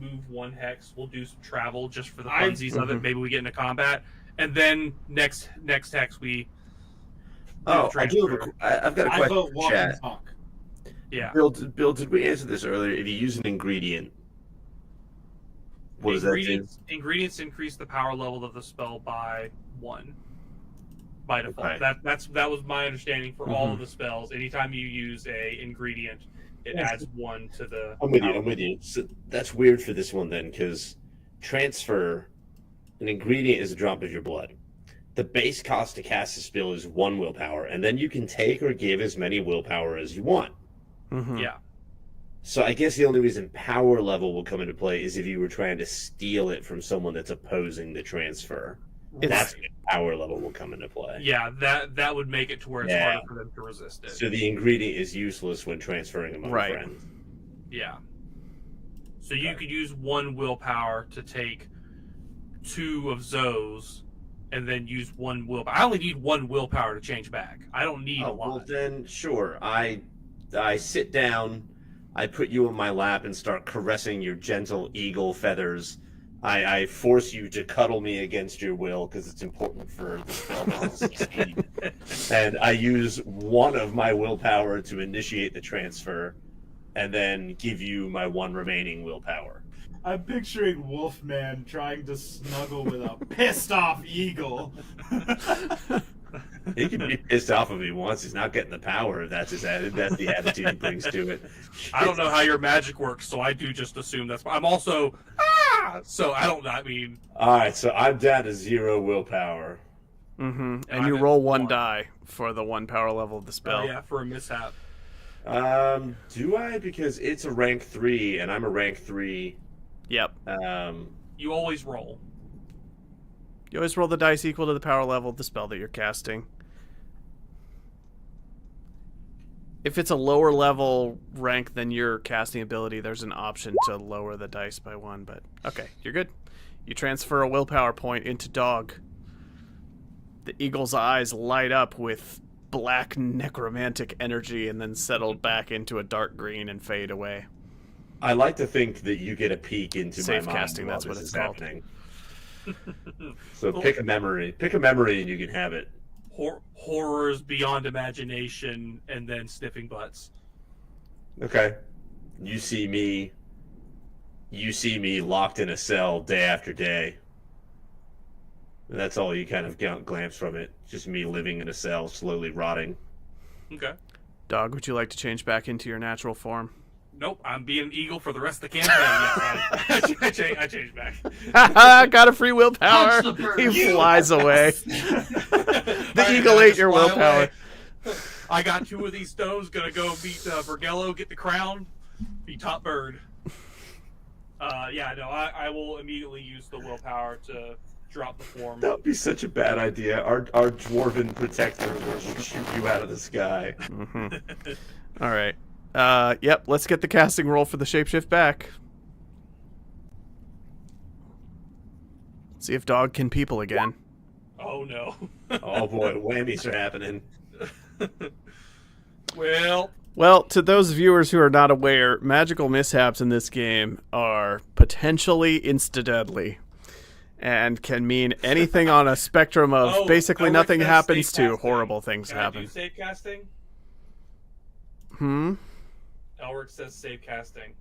move one hex? We'll do some travel just for the funsies of it. Maybe we get into combat, and then next hex we. Oh, the I do have transfer. I've got a I question vote in walk chat. and talk. Yeah. Bill, did we answer this earlier? If you use an ingredient, what does that do? Ingredients increase the power level of the spell by 1 by default. Okay. That was my understanding for all of the spells. Anytime you use a ingredient, it adds 1 to the. I'm with you. So that's weird for this one then, because transfer, an ingredient is a drop of your blood. The base cost to cast a spell is 1 willpower, and then you can take or give as many willpower as you want. Yeah. So I guess the only reason power level will come into play is if you were trying to steal it from someone that's opposing the transfer. That's when power level will come into play. Yeah, that would make it to where it's Yeah. harder for them to resist it. So the ingredient is useless when transferring among Right. friends. Yeah. So you could use 1 willpower to take 2 of Zoe's, and then use 1 willpower. I only need 1 willpower to change back. I don't need a lot. Well then, sure. I sit down, I put you in my lap and start caressing your gentle eagle feathers. I force you to cuddle me against your will because it's important for the spell to succeed. And I use 1 of my willpower to initiate the transfer, and then give you my 1 remaining willpower. I'm picturing Wolfman trying to snuggle with a pissed off eagle. He can be pissed off if he wants. He's not getting the power. If that's that's the attitude he brings to it. I don't know how your magic works, so I do just assume that's. I'm also so I don't. I mean, All right, so I'm down to 0 willpower. And I'm you at roll 1 1. die for the 1 power level of the spell. yeah, for a mishap. Do I? Because it's a rank 3, and I'm a rank 3. Yep. You always roll. You always roll the dice equal to the power level of the spell that you're casting. If it's a lower level rank than your casting ability, there's an option to lower the dice by 1, but okay, you're good. You transfer a willpower point into Dog. The eagle's eyes light up with black necromantic energy and then settle back into a dark green and fade away. I like to think that you get a peek into Safe my mind casting, while that's what this it's is called. happening. So pick a memory. Pick a memory and you can have it. Horrors beyond imagination, and then sniffing butts. Okay. You see me locked in a cell day after day. And that's all you kind of glance from it. Just me living in a cell, slowly rotting. Okay. Dog, would you like to change back into your natural form? Nope, I'm being an eagle for the rest of the campaign. Yes, I changed back. Got a free willpower. Punch the bird. He flies away. The The eagle ate your willpower. I got 2 of these stones. Gonna go beat Vergello, get the crown, be top bird. I will immediately use the willpower to drop the form. That would be such a bad idea. Our dwarven protector will shoot you out of the sky. All right. Yep, let's get the casting roll for the shapeshift back. See if Dog can people again. Oh no. Oh boy, whammies are happening. Well, to those viewers who are not aware, magical mishaps in this game are potentially insta-deadly and can mean anything on a spectrum of basically Elric nothing says happens safe to casting. horrible things Can I happen. do save casting? Elric says save casting.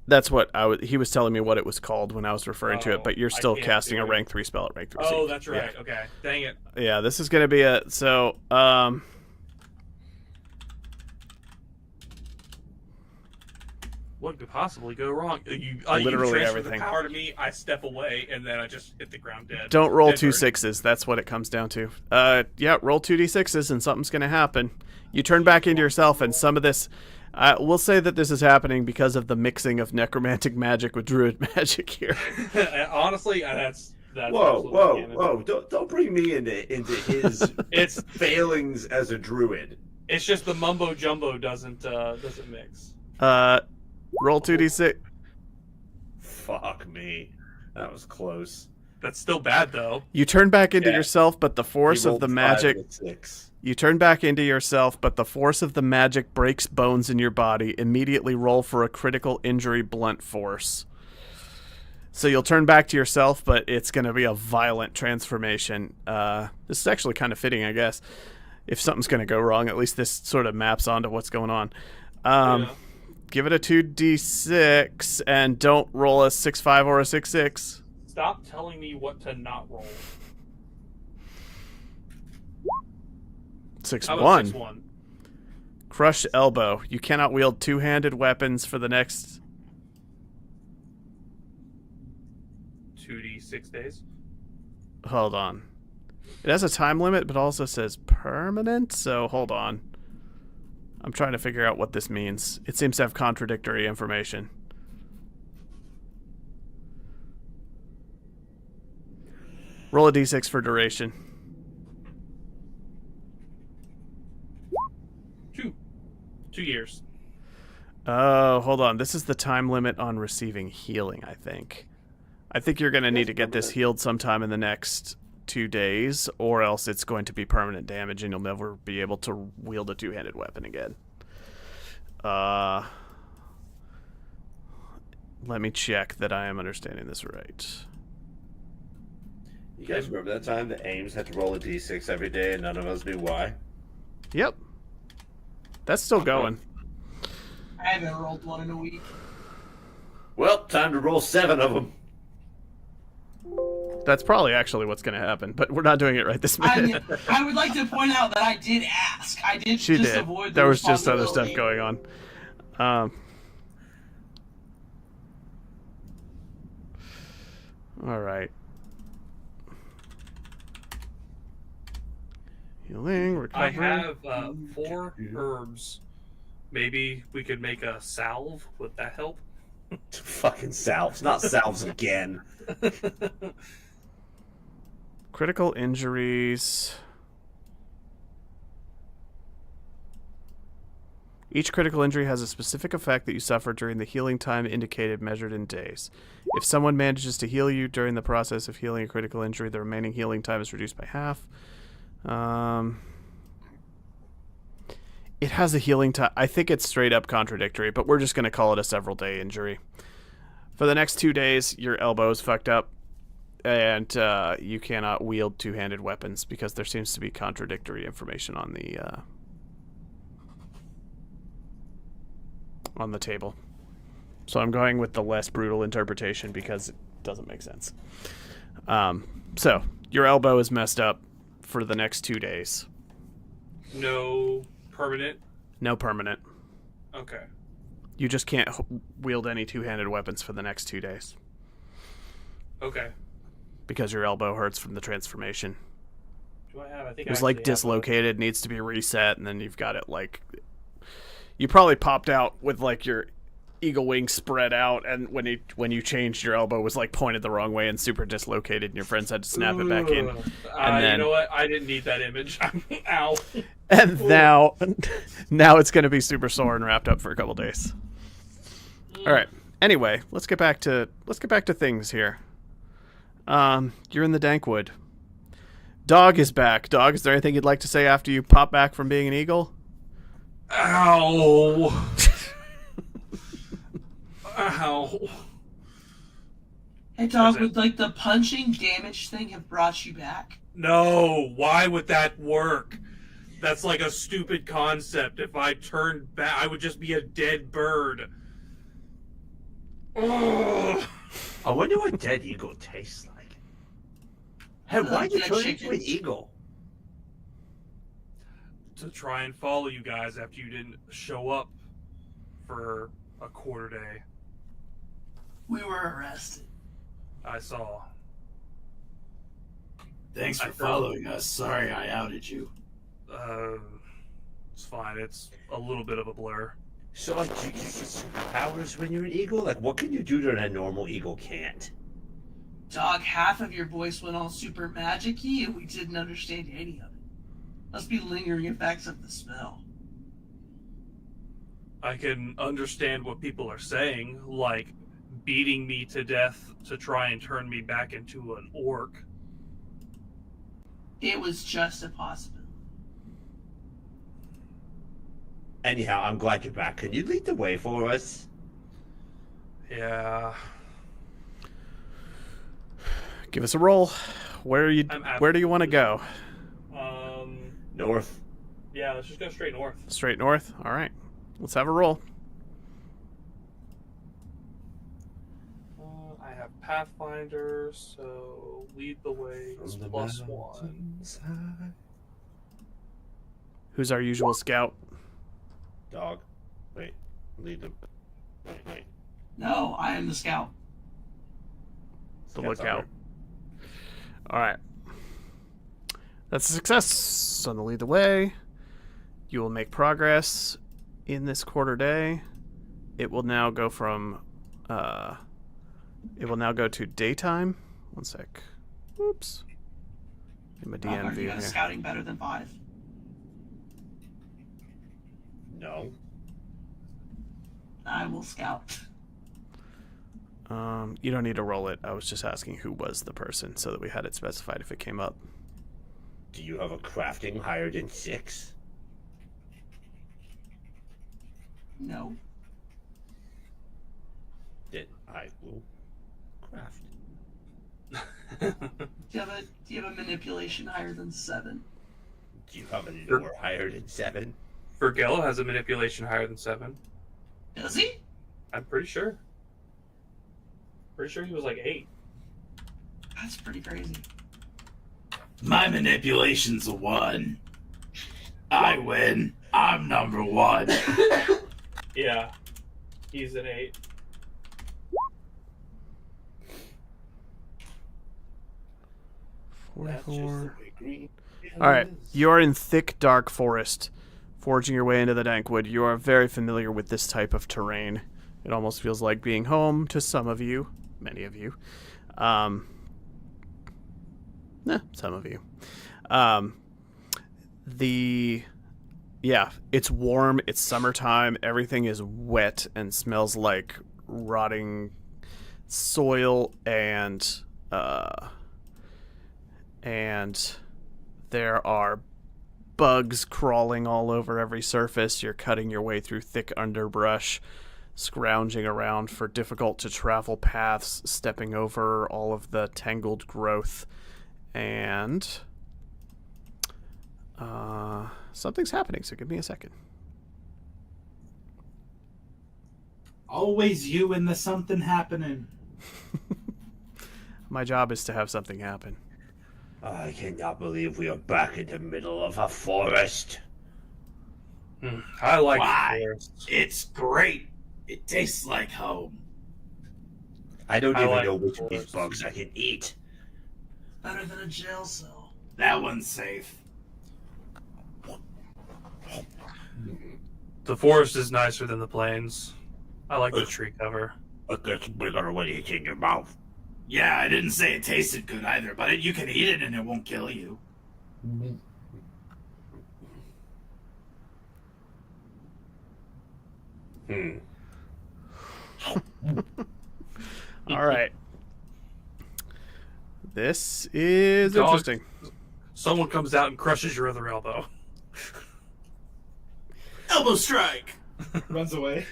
That's what he was telling me what it was called when I was referring to it, but you're I still can't casting do a it. rank 3 spell at rank 3. Oh, that's right. Okay. Dang it. Yeah, this is going to be What could possibly go wrong? You Literally transfer everything. the power to me, I step away, and then I just hit the ground dead. don't roll Dead 2 bird. 6s. That's what it comes down to. Yeah, roll 2d6s and something's going to happen. You turn back into yourself, and some of this, We'll say that this is happening because of the mixing of necromantic magic with druid magic here. Honestly, that's Whoa, absolutely whoa, canon. whoa! Don't bring me into his It's failings as a druid. it's just the mumbo jumbo doesn't mix. Roll 2d6. Fuck me. That was close. That's still bad though. You turn back into Yeah. yourself, but the force He of the rolled 5 magic. with 6. You turn back into yourself, but the force of the magic breaks bones in your body. Immediately roll for a critical injury blunt force. So you'll turn back to yourself, but it's going to be a violent transformation. This is actually kind of fitting, I guess. If something's going to go wrong, at least this sort of maps onto what's going on. Yeah. Give it a 2d6, and don't roll a 6-5 or a 6-6. Stop telling me what to not roll. 6-1. 6-1? Crushed elbow. You cannot wield two-handed weapons for the next 2d6 days. Hold on. It has a time limit, but also says permanent, so hold on. I'm trying to figure out what this means. It seems to have contradictory information. Roll a d6 for duration. 2 years. Oh, hold on. This is the time limit on receiving healing, I think. I think you're going to need to get this healed sometime in the next 2 days, or else it's going to be permanent damage and you'll never be able to wield a two-handed weapon again. Let me check that I am understanding this right. You guys remember that time that Ames had to roll a d6 every day and none of us knew why? Yep. That's still going. I haven't rolled one in a week. Well, time to roll 7 of them. That's probably actually what's going to happen, but we're not doing it right this minute. I would like to point out that I did ask. I did She just did. avoid the There was just other stuff responsibility. going on. All right. Healing, I recovery. have 4 herbs. Maybe we could make a salve. Would that help? Fucking salves. Not salves again. Critical injuries. Each critical injury has a specific effect that you suffer during the healing time indicated, measured in days. If someone manages to heal you during the process of healing a critical injury, the remaining healing time is reduced by half. It has a healing time. I think it's straight up contradictory, but we're just going to call it a several day injury. For the next 2 days, your elbow is fucked up, and you cannot wield two-handed weapons because there seems to be contradictory information on the table. So I'm going with the less brutal interpretation because it doesn't make sense. So your elbow is messed up for the next 2 days. No permanent? No permanent. Okay. You just can't wield any two-handed weapons for the next 2 days Okay. because your elbow hurts from the transformation. Do I have? I think It was I like actually have dislocated, needs to be reset, and then you've got it like... You probably popped out with like your eagle wings spread out, and when you changed, your elbow was like pointed the wrong way and super dislocated, and your friends had to snap it back in. And then, you know what? I didn't need that image. Ow. and now it's going to be super sore and wrapped up for a couple days. All right. Anyway, let's get back to things here. You're in the Dankwood. Dog is back. Dog, is there anything you'd like to say after you pop back from being an eagle? Ow. Ow. Hey, dog, would like the punching damage thing have brought you back? No, why would that work? That's like a stupid concept. If I turned back, I would just be a dead bird. Ugh. I wonder what dead eagle tastes like. Hey, why'd you Dead turn into chicken. an eagle? To try and follow you guys after you didn't show up for a quarter day. We were arrested. I saw. Thanks for I thought- following us. Sorry I outed you. It's fine. It's a little bit of a blur. So, like, do you get superpowers when you're an eagle? Like, what can you do that a normal eagle can't? Dog, half of your voice went all super magic-y and we didn't understand any of it. Must be lingering effects of the spell. I can understand what people are saying, like beating me to death to try and turn me back into an orc. It was just a possibility. Anyhow, I'm glad you're back. Can you lead the way for us? Yeah. Give us a roll. Where do you want to go? North. Yeah, let's just go straight north. Straight north? All right. Let's have a roll. I have Pathfinder, so lead the way is +1. Who's our usual scout? Dog. Wait. Lead them. Wait. No, I am the scout. The lookout. All right. That's a success. Sun will lead the way. You will make progress in this quarter day. It will now go from. It will now go to daytime. One sec. Oops. In my DM Are view you here. guys scouting better than 5? No. I will scout. You don't need to roll it. I was just asking who was the person so that we had it specified if it came up. Do you have a crafting higher than 6? No. Then I will craft. Do you have a manipulation higher than 7? Do you have a lore higher than 7? Vergello has a manipulation higher than 7. Does he? I'm pretty sure. Pretty sure he was like 8. That's pretty crazy. My manipulation's a 1. I win. I'm number 1. Yeah. He's an 8. That's just the way green. All right, you are in thick, dark forest, forging your way into the dank wood. You are very familiar with this type of terrain. It almost feels like being home to some of you, many of you. Some of you. It's warm. It's summertime. Everything is wet and smells like rotting soil and there are bugs crawling all over every surface. You're cutting your way through thick underbrush, scrounging around for difficult to travel paths, stepping over all of the tangled growth, and something's happening, so give me a second. Always you and the something happening. My job is to have something happen. I cannot believe we are back in the middle of a forest. I like Why? forests. It's great. It tastes like home. I don't I even like know which of these forests. bugs I can eat. Better than a jail cell. That one's safe. The forest is nicer than the plains. I like the tree cover. It gets bigger when it's in your mouth. Yeah, I didn't say it tasted good either, but you can eat it and it won't kill you. All right. This is Dog. interesting. Someone comes out and crushes your other elbow. Elbow strike! Runs away.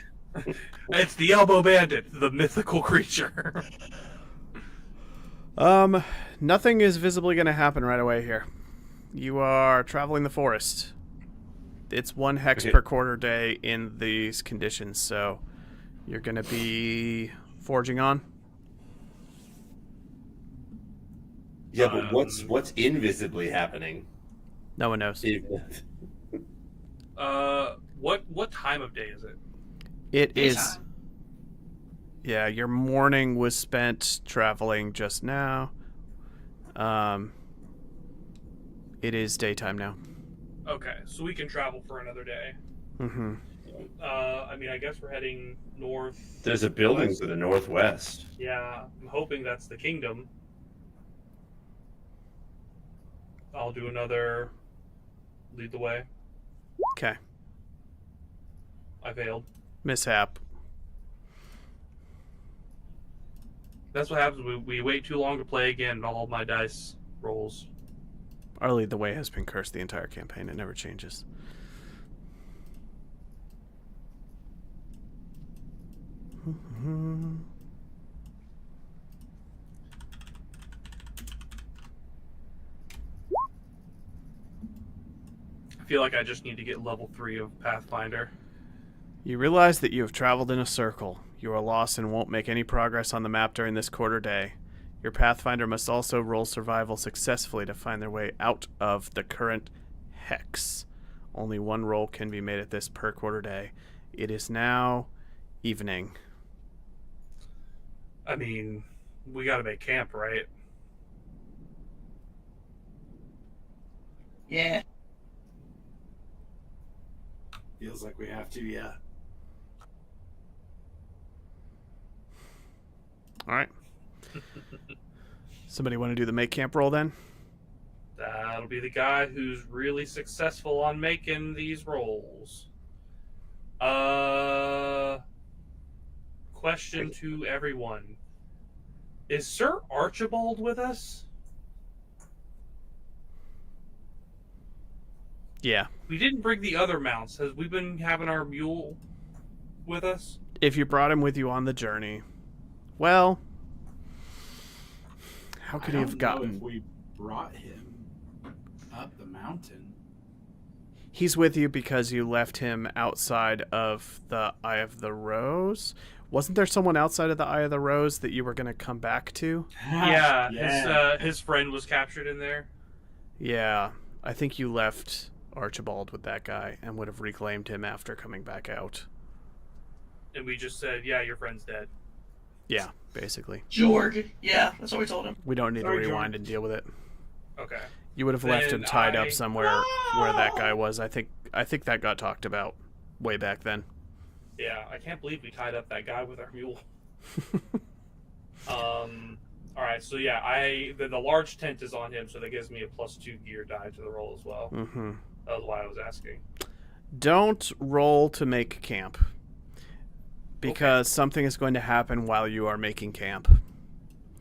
It's the elbow bandit, the mythical creature. Nothing is visibly going to happen right away here. You are traveling the forest. It's 1 hex per quarter day in these conditions, so you're going to be forging on. Yeah, but what's invisibly happening? No one knows. What time of day is it? It is. Daytime. Yeah, your morning was spent traveling just now. It is daytime now. Okay, so we can travel for another day. Mm-hmm. I mean, I guess we're heading north. There's a building to the northwest. Yeah, I'm hoping that's the kingdom. I'll do another lead the way. Okay. I failed. Mishap. That's what happens. We wait too long to play again, and all of my dice rolls. Our lead the way has been cursed the entire campaign. It never changes. I feel like I just need to get level 3 of Pathfinder. You realize that you have traveled in a circle. You are lost and won't make any progress on the map during this quarter day. Your Pathfinder must also roll survival successfully to find their way out of the current hex. Only one roll can be made at this per quarter day. It is now evening. I mean, we gotta make camp, right? Yeah. Feels like we have to, yeah. All right. Somebody want to do the make camp roll then? That'll be the guy who's really successful on making these rolls. Question to everyone. Is Sir Archibald with us? Yeah. We didn't bring the other mounts. Has we been having our mule with us? If you brought him with you on the journey, well, how could he have If gotten? we brought him up the mountain. He's with you because you left him outside of the Eye of the Rose. Wasn't there someone outside of the Eye of the Rose that you were going to come back to? Yeah, his friend was captured in there. Yeah, I think you left Archibald with that guy and would have reclaimed him after coming back out. And we just said, yeah, your friend's dead. Yeah, basically. Jorg. Yeah, that's what we told him. We don't need Sorry, to rewind Jorg. and deal with it. Okay. You would have left him Then tied I- up somewhere where that guy was. I think that got talked about way back then. Yeah, I can't believe we tied up that guy with our mule. All right, so yeah, the large tent is on him, so that gives me a +2 gear die to the roll as well. Mm-hmm. That was why I was asking. Don't roll to make camp, because something is going to happen while you are making camp.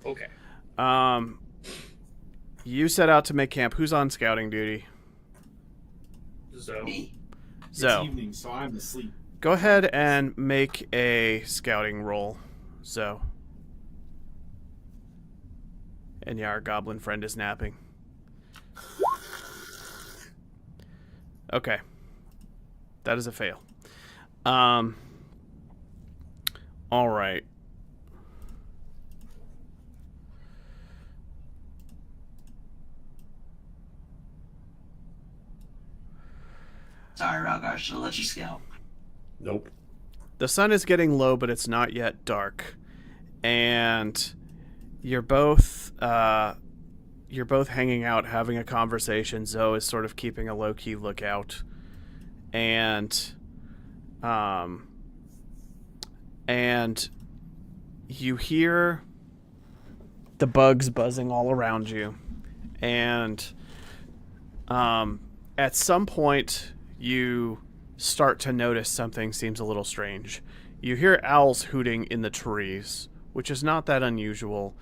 Okay. You set out to make camp. Who's on scouting duty? So Me. It's Zoe. evening, so I'm asleep. Go ahead and make a scouting roll, Zoe. And yeah, our goblin friend is napping. Okay. That is a fail. All right. Sorry, Ralgar. Should have let you scout. Nope. The sun is getting low, but it's not yet dark. And you're both hanging out, having a conversation. Zoe is sort of keeping a low-key lookout. And you hear the bugs buzzing all around you. And at some point you start to notice something seems a little strange. You hear owls hooting in the trees, which is not that unusual,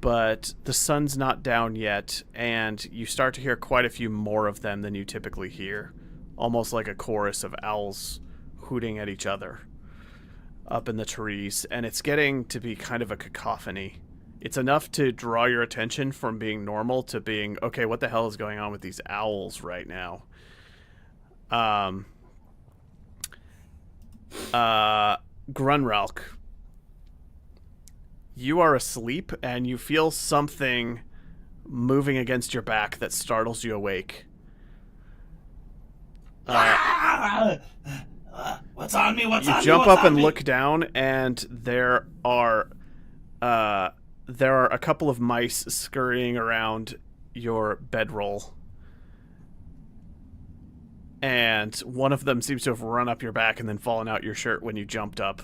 but the sun's not down yet, and you start to hear quite a few more of them than you typically hear, almost like a chorus of owls hooting at each other up in the trees, and it's getting to be kind of a cacophony. It's enough to draw your attention from being normal to being, okay, what the hell is going on with these owls right now? Grunralk, you are asleep and you feel something moving against your back that startles you awake. What's on me? What's on me? You jump What's up on and me? look down, and there are a couple of mice scurrying around your bedroll. and one of them seems to have run up your back and then fallen out your shirt when you jumped up.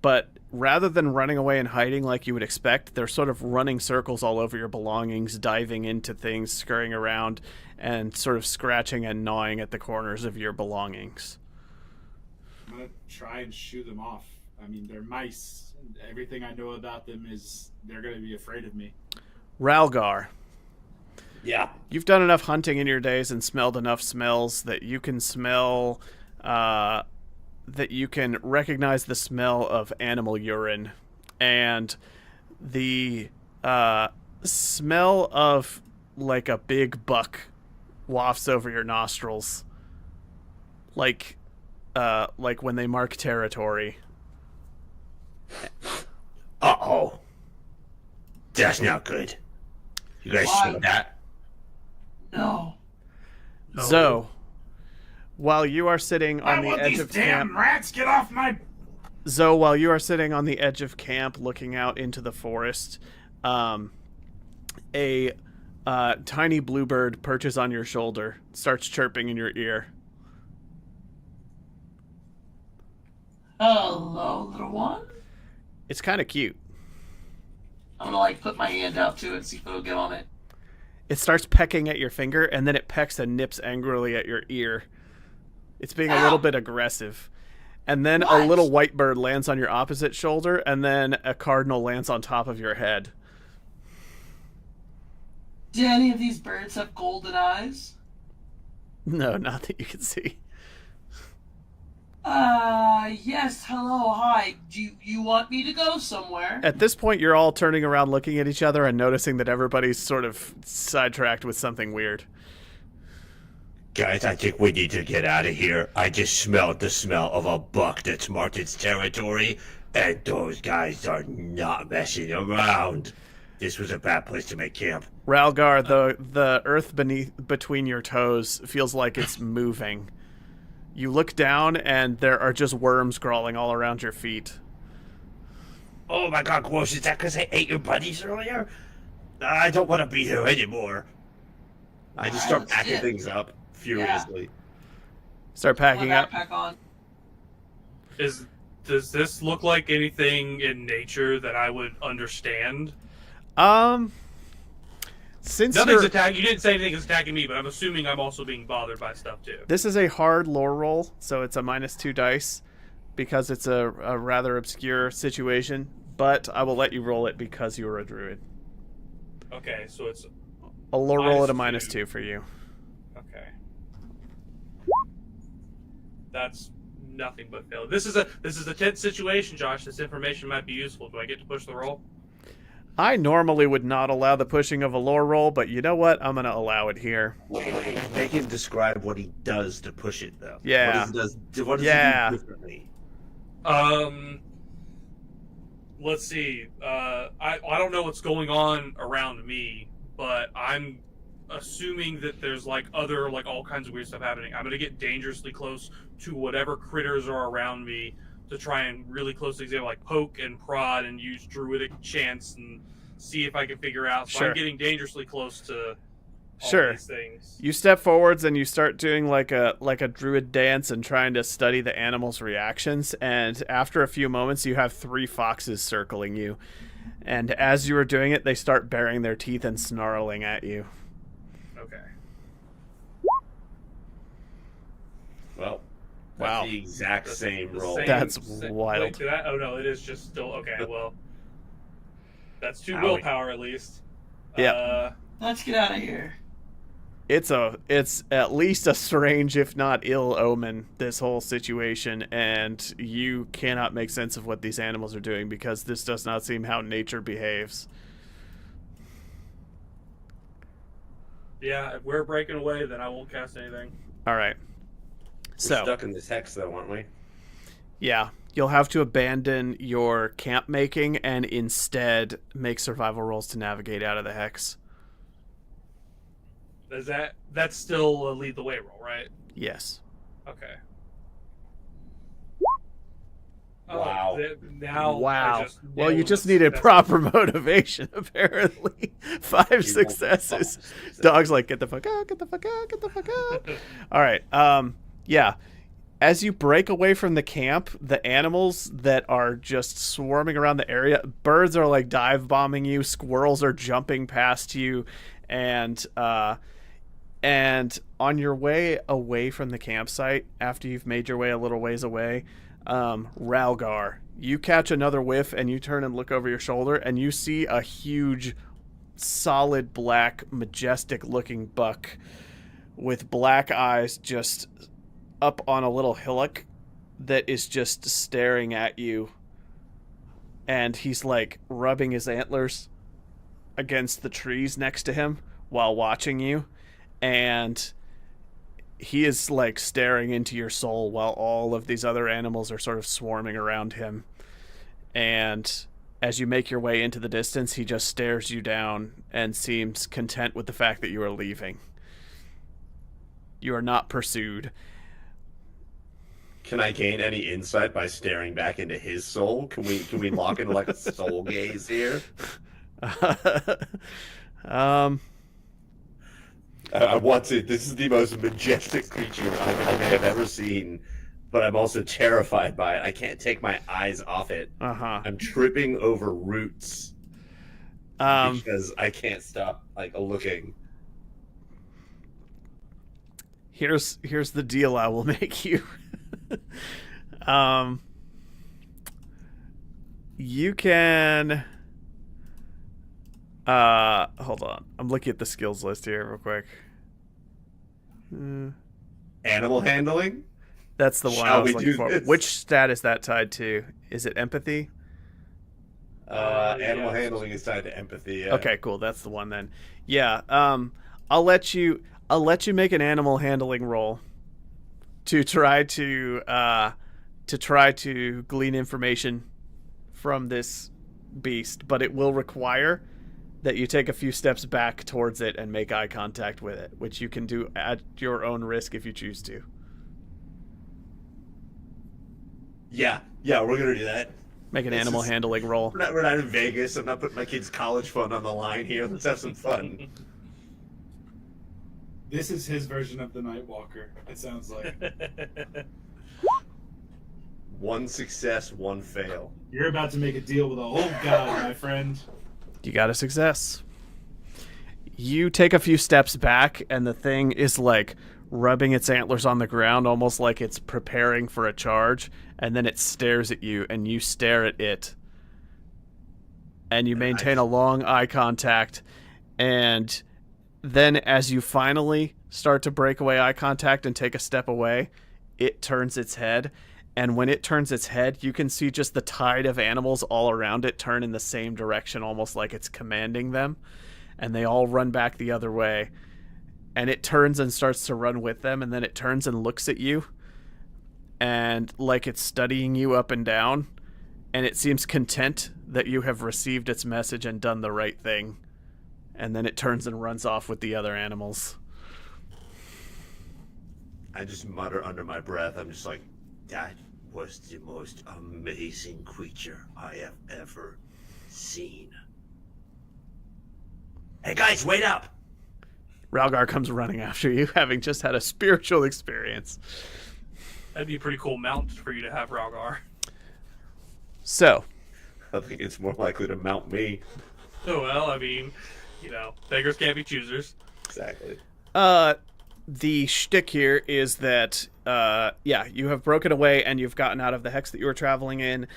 But rather than running away and hiding like you would expect, they're sort of running circles all over your belongings, diving into things, scurrying around, and sort of scratching and gnawing at the corners of your belongings. I'm gonna try and shoo them off. I mean, they're mice. Everything I know about them is they're gonna be afraid of me. Ralgar, Yeah. you've done enough hunting in your days and smelled enough smells that you can smell, that you can recognize the smell of animal urine, and the smell of like a big buck wafts over your nostrils, like when they mark territory. Uh-oh. That's not good. You guys Why? smell that? No. Zoe, while you are sitting on the edge of camp, rats get off my... Zoe, while you are sitting on the edge of camp looking out into the forest, a tiny bluebird perches on your shoulder, starts chirping in your ear. Hello, little one. It's kind of cute. I'm gonna like put my hand out to it, see if it'll get on it. It starts pecking at your finger, and then it pecks and nips angrily at your ear. It's being a little bit aggressive. And then a What? little white bird lands on your opposite shoulder, and then a cardinal lands on top of your head. Do any of these birds have golden eyes? No, not that you can see. Yes, hello, hi. Do you want me to go somewhere? At this point, you're all turning around looking at each other and noticing that everybody's sort of sidetracked with something weird. Guys, I think we need to get out of here. I just smelled the smell of a buck that's marked its territory, and those guys are not messing around. This was a bad place to make camp. Ralgar, the earth between your toes feels like it's moving. You look down, and there are just worms crawling all around your feet. Oh my god, gross. Is that because I ate your buddies earlier? I don't want to be here anymore. I just start Alright, packing let's things up furiously. Start Put my packing up. backpack on. Does this look like anything in nature that I would understand? Since Nothing's attacking. You didn't say anything is attacking me, but I'm assuming I'm also being bothered by stuff too. this is a hard lore roll, so it's a -2 dice because it's a rather obscure situation. But I will let you roll it because you are a druid. Okay, so it's I'll roll it a -2. -2 for you. okay. That's nothing but fail. This is a tense situation, Josh. This information might be useful. Do I get to push the roll? I normally would not allow the pushing of a lore roll, but you know what? I'm going to allow it here. Make him describe what he does to push it, though. Yeah. What does Yeah. he do differently? Let's see. I don't know what's going on around me, but I'm assuming that there's like other like all kinds of weird stuff happening. I'm gonna get dangerously close to whatever critters are around me to try and really closely examine, like poke and prod and use druidic chants and see if I can figure out. So Sure. I'm getting dangerously close to all Sure. these things. You step forwards and you start doing like a druid dance and trying to study the animal's reactions. And after a few moments, you have 3 foxes circling you. And as you are doing it, they start baring their teeth and snarling at you. Okay. Well, Wow. that's the exact That's same the roll. same- That's same- wild. Wait, did I? Oh no, it is just still okay. Well, that's 2 Owie. willpower at least. Yeah. Let's get out of here. It's at least a strange, if not ill omen, this whole situation, and you cannot make sense of what these animals are doing because this does not seem how nature behaves. Yeah, if we're breaking away, then I won't cast anything. All right. We're So, stuck in this hex, though, aren't we? yeah, you'll have to abandon your camp making and instead make survival rolls to navigate out of the hex. That's still a lead the way roll, right? Yes. Okay. Wow. Now Wow. I just Well, you nailed just it. needed That's- proper motivation, apparently. 5 successes. Dog's like, get the fuck out, get the fuck out, get the fuck out. All right. Yeah. As you break away from the camp, the animals that are just swarming around the area, birds are like dive bombing you, squirrels are jumping past you, and on your way away from the campsite, after you've made your way a little ways away, Ralgar, you catch another whiff and you turn and look over your shoulder and you see a huge, solid black, majestic looking buck with black eyes just up on a little hillock that is just staring at you. And he's like rubbing his antlers against the trees next to him while watching you. And he is like staring into your soul while all of these other animals are sort of swarming around him. And as you make your way into the distance, he just stares you down and seems content with the fact that you are leaving. You are not pursued. Can I gain any insight by staring back into his soul? Can we lock into like a soul gaze here? I want to. This is the most majestic creature I have ever seen, but I'm also terrified by it. I can't take my eyes off it. I'm tripping over roots because I can't stop like looking. Here's the deal I will make you. You can hold on. I'm looking at the skills list here real quick. Animal handling? That's the one Shall I was we looking do for. this? Which stat is that tied to? Is it empathy? Animal handling is tied to empathy. Yeah. Okay, cool. That's the one then. Yeah. I'll let you make an animal handling roll to try to glean information from this beast, but it will require that you take a few steps back towards it and make eye contact with it, which you can do at your own risk if you choose to. Yeah, we're gonna do that. Make an animal handling roll. We're not in Vegas. I'm not putting my kid's college fund on the line here. Let's have some fun. This is his version of the Nightwalker, it sounds like. 1 success, 1 fail. You're about to make a deal with a whole god, my friend. You got a success. You take a few steps back, and the thing is like rubbing its antlers on the ground, almost like it's preparing for a charge, and then it stares at you, and you stare at it. And you maintain a long eye contact, and then as you finally start to break away eye contact and take a step away, it turns its head. And when it turns its head, you can see just the tide of animals all around it turn in the same direction, almost like it's commanding them. And they all run back the other way. And it turns and starts to run with them, and then it turns and looks at you. And like it's studying you up and down. And it seems content that you have received its message and done the right thing. And then it turns and runs off with the other animals. I just mutter under my breath. I'm just like, that was the most amazing creature I have ever seen. Hey guys, wait up! Ralgar comes running after you, having just had a spiritual experience. That'd be a pretty cool mount for you to have, Ralgar. So, I think it's more likely to mount me. Oh, well, I mean, beggars can't be choosers. Exactly. the shtick here is that, you have broken away and you've gotten out of the hex that you were traveling in.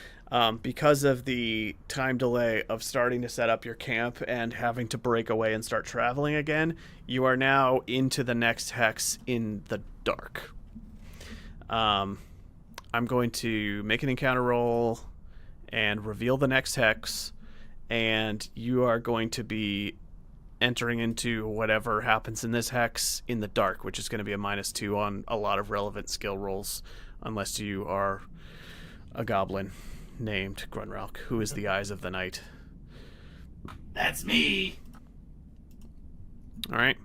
Because of the time delay of starting to set up your camp and having to break away and start traveling again, you are now into the next hex in the dark. I'm going to make an encounter roll and reveal the next hex, and you are going to be entering into whatever happens in this hex in the dark, which is going to be a -2 on a lot of relevant skill rolls, unless you are a goblin named Grunralk, who is the Eyes of the Night. That's me. All right.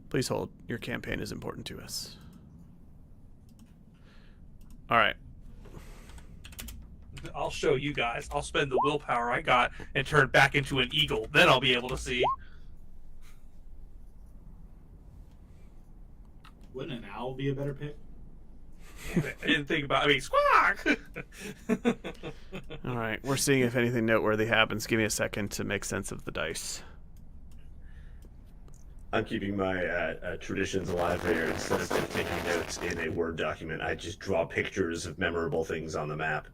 Please hold. Your campaign is important to us. All right. I'll show you guys. I'll spend the willpower I got and turn back into an eagle. Then I'll be able to see. Wouldn't an owl be a better pick? I didn't think about. I mean, squawk. All right. We're seeing if anything noteworthy happens. Give me a second to make sense of the dice. I'm keeping my traditions alive here. Instead of just taking notes in a Word document, I just draw pictures of memorable things on the map.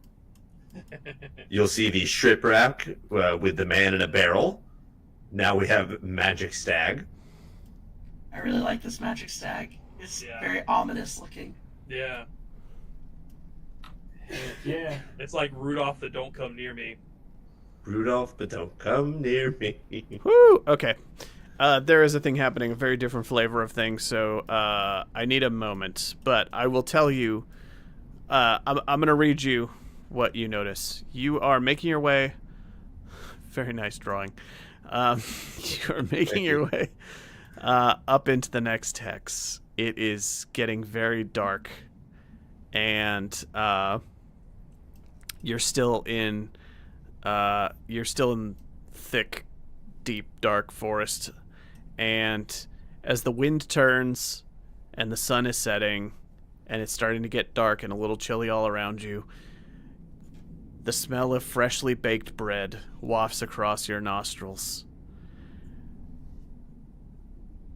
You'll see the strip rack with the man in a barrel. Now we have Magic Stag. I really like this magic stag. It's very ominous looking. Yeah. Yeah. It's like Rudolph the Don't Come Near Me. Rudolph, but don't come near me. Woo! Okay. There is a thing happening, a very different flavor of things, so I need a moment. But I will tell you, I'm going to read you what you notice. You are making your way... Very nice drawing. You are making your way up into the next hex. It is getting very dark, and you're still in thick, deep, dark forest. And as the wind turns and the sun is setting and it's starting to get dark and a little chilly all around you, the smell of freshly baked bread wafts across your nostrils.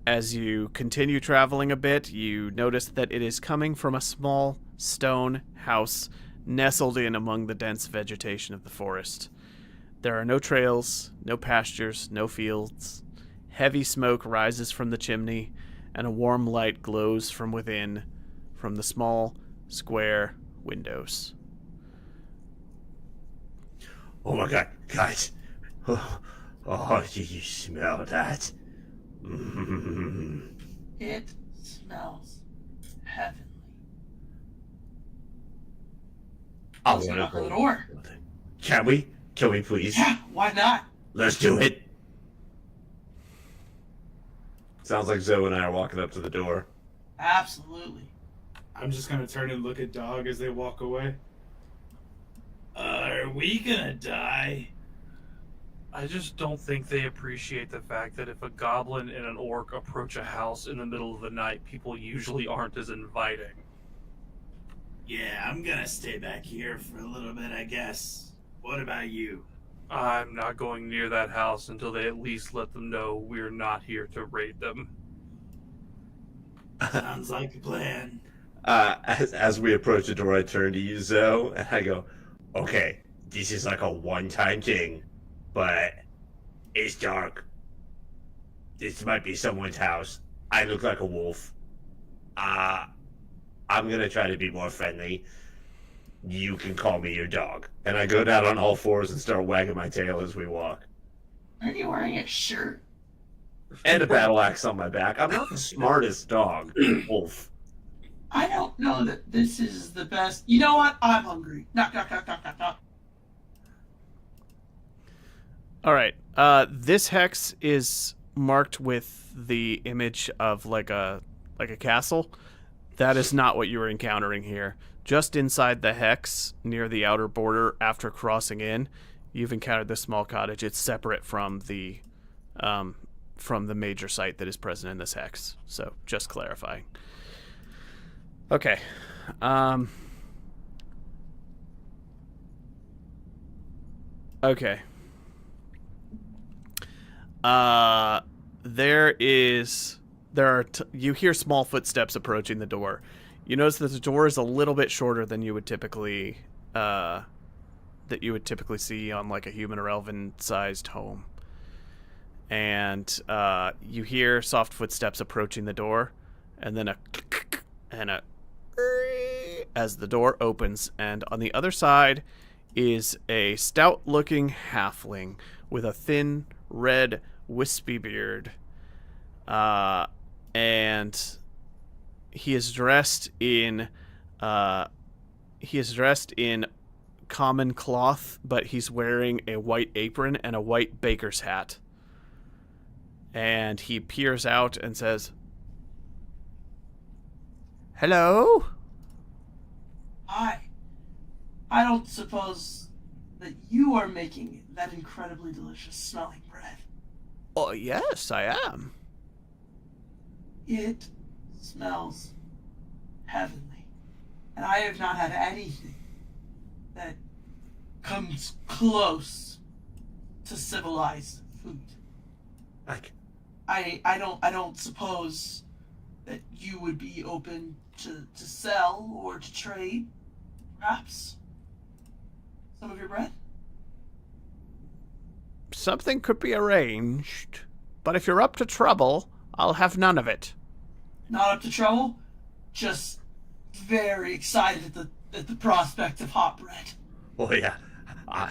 As you continue traveling a bit, you notice that it is coming from a small stone house nestled in among the dense vegetation of the forest. There are no trails, no pastures, no fields. Heavy smoke rises from the chimney, and a warm light glows from within, from the small, square windows. Oh my god, guys. Oh, do you smell that? It smells heavenly. I Let's want to knock on the go. door. Can we? Can we please? Yeah, why not? Let's do it. Sounds like Zoe and I are walking up to the door. Absolutely. I'm just gonna turn and look at Dog as they walk away. Are we gonna die? I just don't think they appreciate the fact that if a goblin and an orc approach a house in the middle of the night, people usually aren't as inviting. Yeah, I'm gonna stay back here for a little bit, I guess. What about you? I'm not going near that house until they at least let them know we're not here to raid them. Sounds like a plan. As we approach the door, I turn to you, Zoe, and I go, Okay, this is like a one-time thing, but it's dark. This might be someone's house. I look like a wolf. I'm gonna try to be more friendly. You can call me your dog. and I go down on all fours and start wagging my tail as we walk. Are you wearing a shirt? And a battle axe on my back. I'm not the smartest dog, wolf. I don't know that this is the best. You know what? I'm hungry. Knock, knock, knock, knock, knock, knock. All right. This hex is marked with the image of like a castle. That is not what you were encountering here. Just inside the hex, near the outer border, after crossing in, you've encountered this small cottage. It's separate from the major site that is present in this hex. So, just clarifying. Okay. Okay. You hear small footsteps approaching the door. You notice that the door is a little bit shorter than you would typically see on like a human or elven sized home. And you hear soft footsteps approaching the door, and then a and a as the door opens, and on the other side is a stout-looking halfling with a thin, red, wispy beard. And he is dressed in common cloth, but he's wearing a white apron and a white baker's hat. And he peers out and says, "Hello?" I don't suppose that you are making that incredibly delicious smelling bread. Oh, yes, I am. It smells heavenly. And I have not had anything that comes close to civilized food. I don't suppose that you would be open to sell or to trade, perhaps, some of your bread? Something could be arranged, but if you're up to trouble, I'll have none of it. Not up to trouble? Just very excited at the prospect of hot bread. Oh yeah, I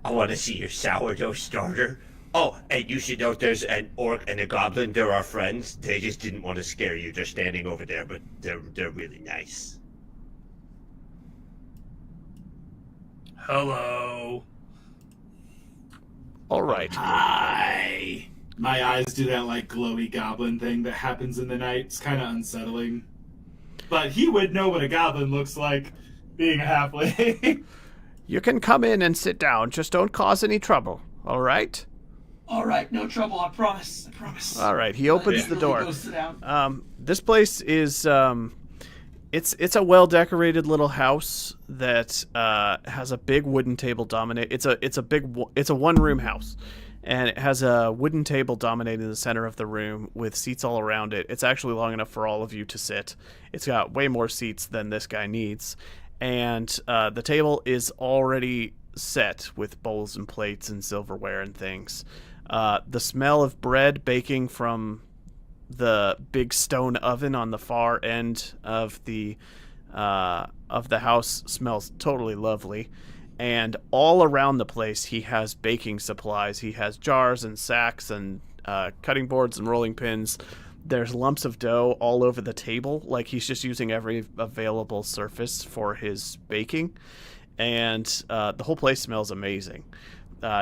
want to see your sourdough starter. Oh, and you should know there's an orc and a goblin. They're our friends. They just didn't want to scare you. They're standing over there, but they're really nice. Hello. All right. Hi. My eyes do that like glowy goblin thing that happens in the night. It's kind of unsettling. But he would know what a goblin looks like, being a halfling. You can come in and sit down. Just don't cause any trouble. All right? All right, no trouble. I promise. All right. He opens the door. Go sit down. This place is it's a well-decorated little house that has a big wooden table dominate. It's a one-room house, and it has a wooden table dominating the center of the room with seats all around it. It's actually long enough for all of you to sit. It's got way more seats than this guy needs, and the table is already set with bowls and plates and silverware and things. The smell of bread baking from the big stone oven on the far end of the house smells totally lovely. And all around the place, he has baking supplies. He has jars and sacks and cutting boards and rolling pins. There's lumps of dough all over the table, like he's just using every available surface for his baking. And the whole place smells amazing.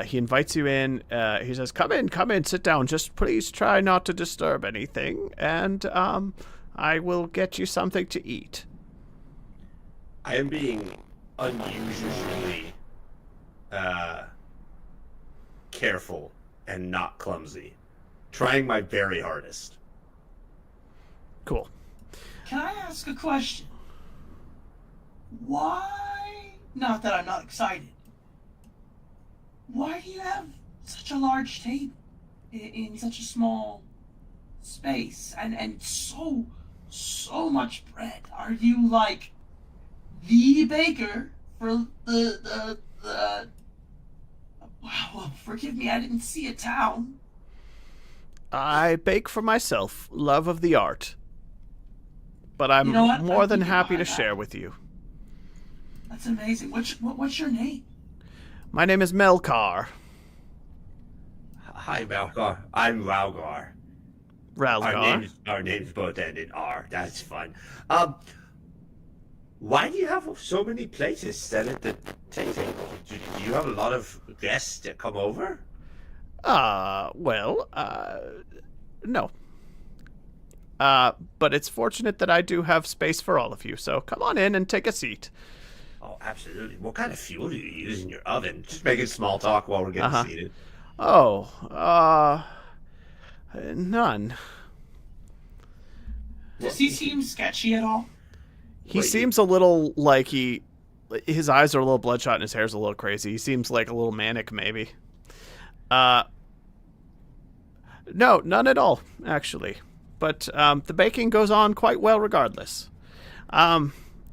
He invites you in. He says, come in, sit down. Just please try not to disturb anything, and I will get you something to eat. I am being unusually careful and not clumsy. Trying my very hardest. Cool. Can I ask a question? Why? Not that I'm not excited. Why do you have such a large table in such a small space and so much bread? Are you like the baker for the wow, forgive me, I didn't see a town. I bake for myself, love of the art. But I'm what? more than I think happy to about that. share with you. That's amazing. What's your name? My name is Melkar. Hi, Malkar. I'm Ralgar. Ralgar. Our names both end in R. That's fun. Why do you have so many places set at the table? Do you have a lot of guests that come over? No. But it's fortunate that I do have space for all of you, so come on in and take a seat. Oh, absolutely. What kind of fuel do you use in your oven? Just making small talk while we're getting seated. None. Does he seem sketchy at all? He seems a little like his eyes are a little bloodshot and his hair's a little crazy. He seems like a little manic, maybe. No, none at all, actually. But the baking goes on quite well regardless.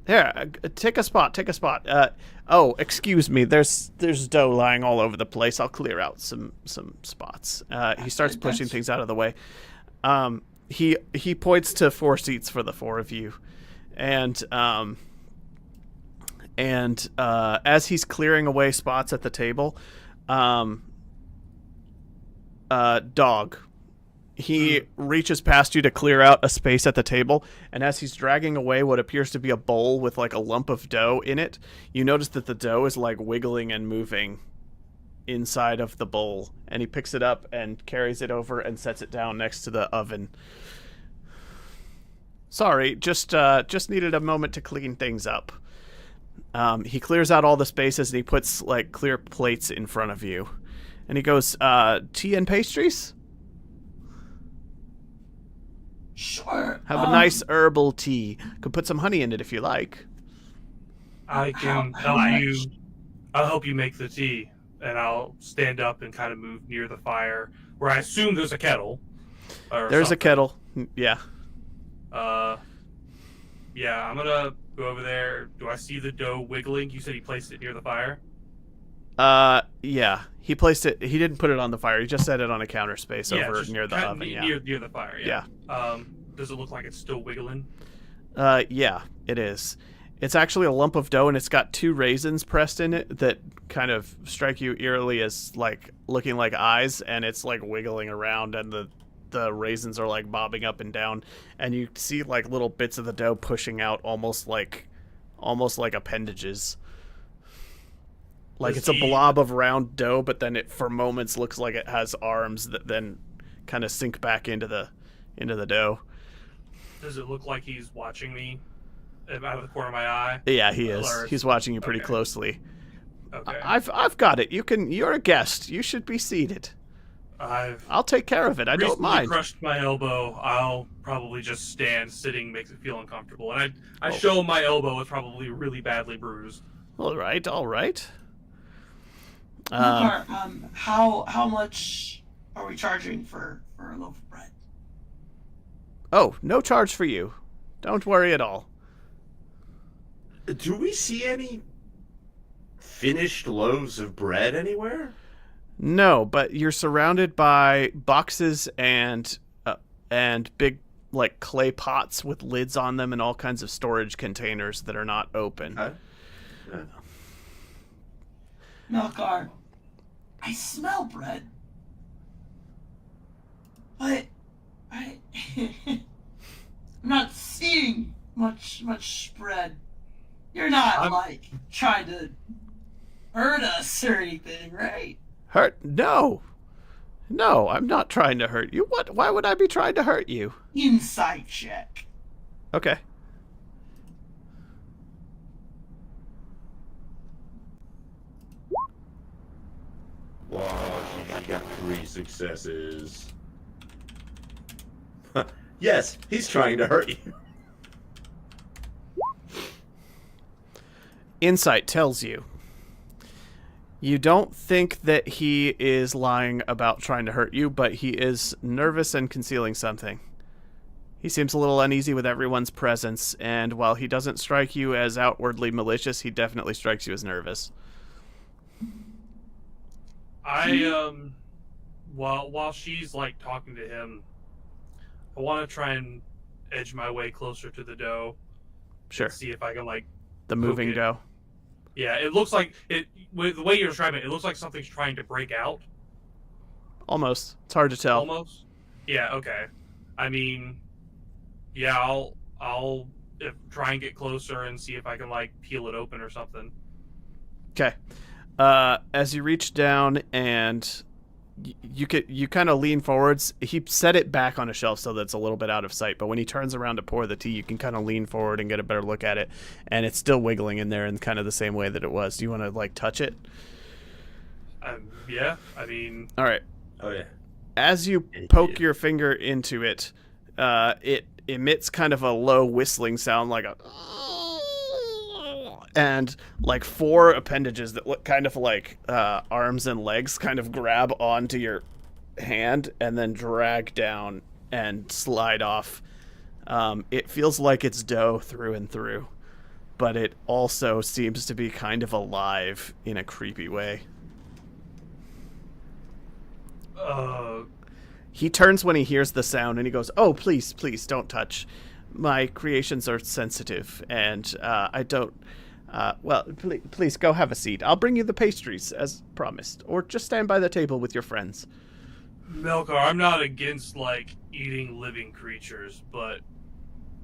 Here, take a spot. Excuse me. There's dough lying all over the place. I'll clear out some spots. He starts pushing things out of the way. He points to 4 seats for the 4 of you, and as he's clearing away spots at the table, Dog. He reaches past you to clear out a space at the table, and as he's dragging away what appears to be a bowl with like a lump of dough in it, you notice that the dough is like wiggling and moving inside of the bowl, and he picks it up and carries it over and sets it down next to the oven. Sorry, just needed a moment to clean things up. He clears out all the spaces and he puts like clear plates in front of you. And he goes, tea and pastries? Sure. Have a nice herbal tea. Could put some honey in it if you like. I can How help much? you. I'll help you make the tea, and I'll stand up and kind of move near the fire, where I assume there's a kettle. There's something. a kettle. Yeah. Yeah, I'm gonna go over there. Do I see the dough wiggling? You said he placed it near the fire. Yeah. He placed it. He didn't put it on the fire. He just set it on a counter space over just near the kinda oven. Yeah. near the fire. Yeah. Does it look like it's still wiggling? Yeah, it is. It's actually a lump of dough, and it's got 2 raisins pressed in it that kind of strike you eerily as like looking like eyes, and it's like wiggling around, and the raisins are like bobbing up and down, and you see like little bits of the dough pushing out, almost like appendages. Like it's a blob of round dough, but then it for moments looks like it has arms that then kind of sink back into the dough. Does it look like he's watching me out of the corner of my eye? Yeah, he is. Or- He's watching you pretty Okay. closely. Okay. I've got it. You're a guest. You should be seated. I've I'll take care of it. I don't recently mind. crushed my elbow. I'll probably just stand. Sitting makes it feel uncomfortable, and I show my elbow is probably really badly bruised. All right. How much are we charging for a loaf of bread? Oh, no charge for you. Don't worry at all. Do we see any finished loaves of bread anywhere? No, but you're surrounded by boxes and big like clay pots with lids on them and all kinds of storage containers that are not open. Melkar, I smell bread, but I'm not seeing much bread. You're not like trying to hurt us or anything, right? Hurt? No, I'm not trying to hurt you. What? Why would I be trying to hurt you? Insight check. Okay. Wow, he got 3 successes. Yes, he's trying to hurt you. Insight tells you don't think that he is lying about trying to hurt you, but he is nervous and concealing something. He seems a little uneasy with everyone's presence, and while he doesn't strike you as outwardly malicious, he definitely strikes you as nervous. While she's like talking to him, I want to try and edge my way closer to the dough. Sure. See if I can like The moving it. dough. Yeah, it looks like it. With the way you're describing it, it looks like something's trying to break out. Almost. It's hard to tell. Almost. Yeah. Okay. I mean, yeah. I'll try and get closer and see if I can like peel it open or something. Okay. As you reach down and you kind of lean forwards, he set it back on a shelf so that it's a little bit out of sight, but when he turns around to pour the tea, you can kind of lean forward and get a better look at it, and it's still wiggling in there in kind of the same way that it was. Do you want to like touch it? Yeah. I mean. All right. Oh yeah. As you poke your finger into it, it emits kind of a low whistling sound, like a, and like 4 appendages that look kind of like arms and legs kind of grab onto your hand and then drag down and slide off. It feels like it's dough through and through, but it also seems to be kind of alive in a creepy way. He turns when he hears the sound and he goes, "Oh, please, don't touch. My creations are sensitive, and I don't. Well, please go have a seat. I'll bring you the pastries as promised, or just stand by the table with your friends." Melkar, I'm not against like eating living creatures, but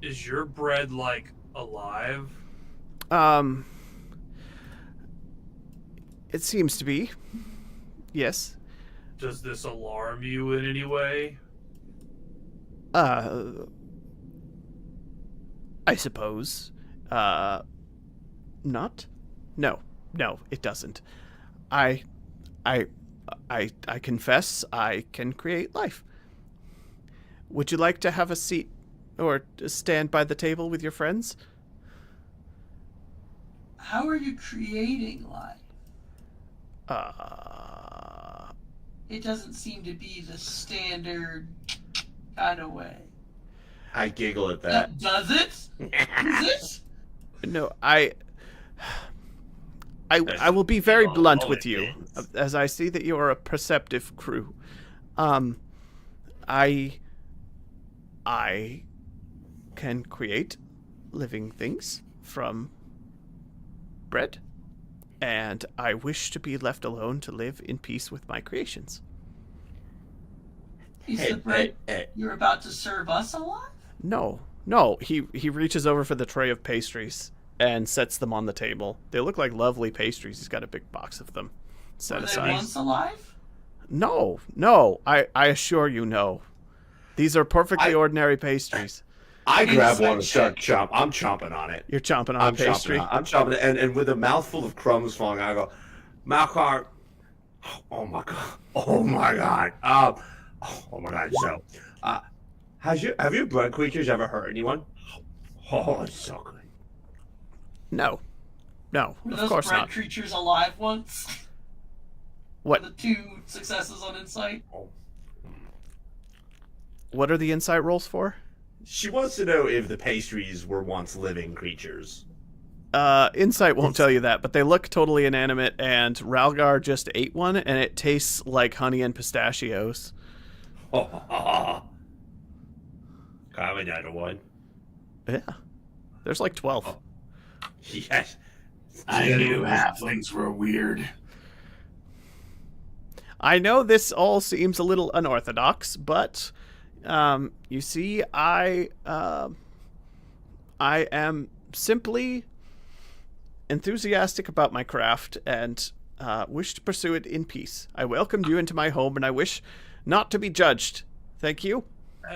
is your bread like alive? It seems to be. Yes. Does this alarm you in any way? I suppose. Not? No, it doesn't. I confess I can create life. Would you like to have a seat or stand by the table with your friends? How are you creating life? It doesn't seem to be the standard kind of way. I giggle at that. Does it? Does it? No, I will be very blunt with you, as I see that you are a perceptive crew. I can create living things from bread, and I wish to be left alone to live in peace with my creations. Is the bread you're about to serve us alive? No. He reaches over for the tray of pastries and sets them on the table. They look like lovely pastries. He's got a big box of them set aside. Were they once alive? No. I assure you, no. These are perfectly ordinary pastries. I grab one and start chomping. I'm chomping on it. You're chomping on a pastry? I'm chomping it, and with a mouthful of crumbs falling out, I go, Malcar, oh my god. Oh my god. So, have your blood creatures ever hurt anyone? Oh, it's so good. No, Were of those course bread not. creatures alive once? What? The 2 successes on insight? What are the insight rolls for? She wants to know if the pastries were once living creatures. Insight won't tell you that, but they look totally inanimate, and Ralgar just ate one, and it tastes like honey and pistachios. Got another one. Yeah. There's like 12. Yes. I knew halflings were weird. I know this all seems a little unorthodox, but you see, I am simply enthusiastic about my craft and wish to pursue it in peace. I welcomed you into my home, and I wish not to be judged. Thank you.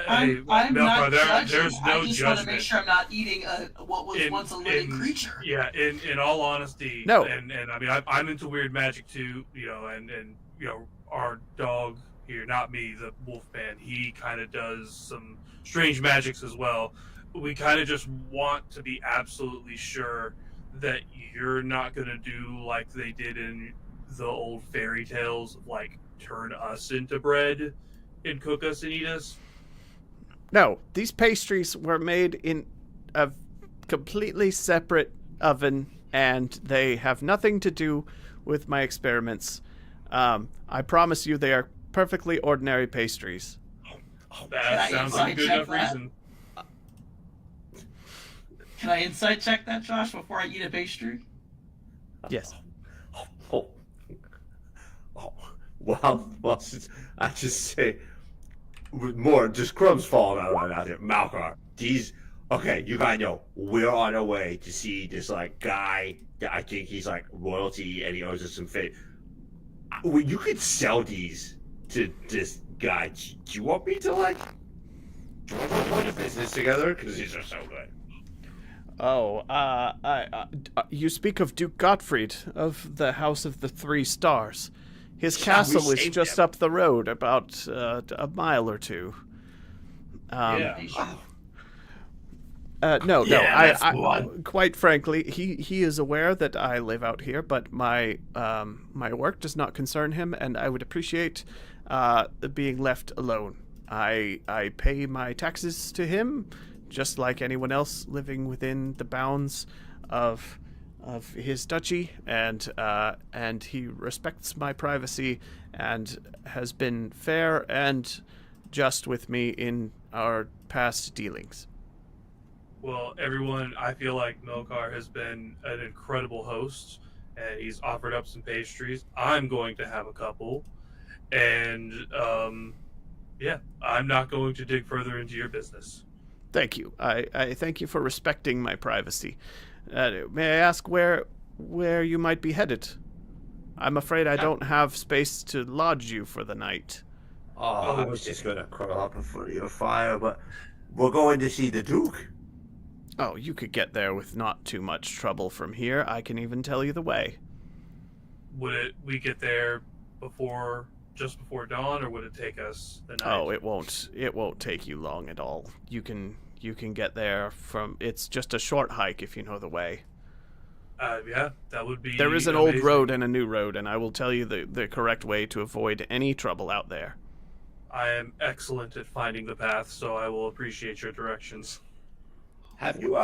I'm not judging. There's no I just judgment. want to make sure I'm not eating what was once a living creature. Yeah, in all honesty, No. and I mean I'm into weird magic too, and our dog here, not me, the Wolfman, he kind of does some strange magics as well. We kind of just want to be absolutely sure that you're not going to do like they did in the old fairy tales, like turn us into bread and cook us and eat us. No, these pastries were made in a completely separate oven, and they have nothing to do with my experiments. I promise you they are perfectly ordinary pastries. That sounds like a good enough reason. Can I insight check that, Josh, before I eat a pastry? Yes. Well, I just say with more just crumbs falling out of my mouth here. Malcar, okay, you gotta know we're on our way to see this like guy that I think he's like royalty and he owes us some favor. You could sell these to this guy. Do you want me to like? Do you want to put a business together? Because these are so good. Oh, you speak of Duke Gottfried of the House of the Three Stars. His castle is just up the road, about a mile or two. No. I quite frankly, he is aware that I live out here, but my work does not concern him, and I would appreciate being left alone. I pay my taxes to him, just like anyone else living within the bounds of his duchy, and he respects my privacy and has been fair and just with me in our past dealings. Well, everyone, I feel like Melkar has been an incredible host, and he's offered up some pastries. I'm going to have a couple, and I'm not going to dig further into your business. Thank you. I thank you for respecting my privacy. May I ask where you might be headed? I'm afraid I don't have space to lodge you for the night. I was just gonna curl up in front of your fire, but we're going to see the Duke. Oh, you could get there with not too much trouble from here. I can even tell you the way. Would we get there just before dawn, or would it take us the night? Oh, it won't take you long at all. You can get there from, it's just a short hike if you know the way. Yeah, that would be There is an amazing. old road and a new road, and I will tell you the correct way to avoid any trouble out there. I am excellent at finding the path, so I will appreciate your directions. Have you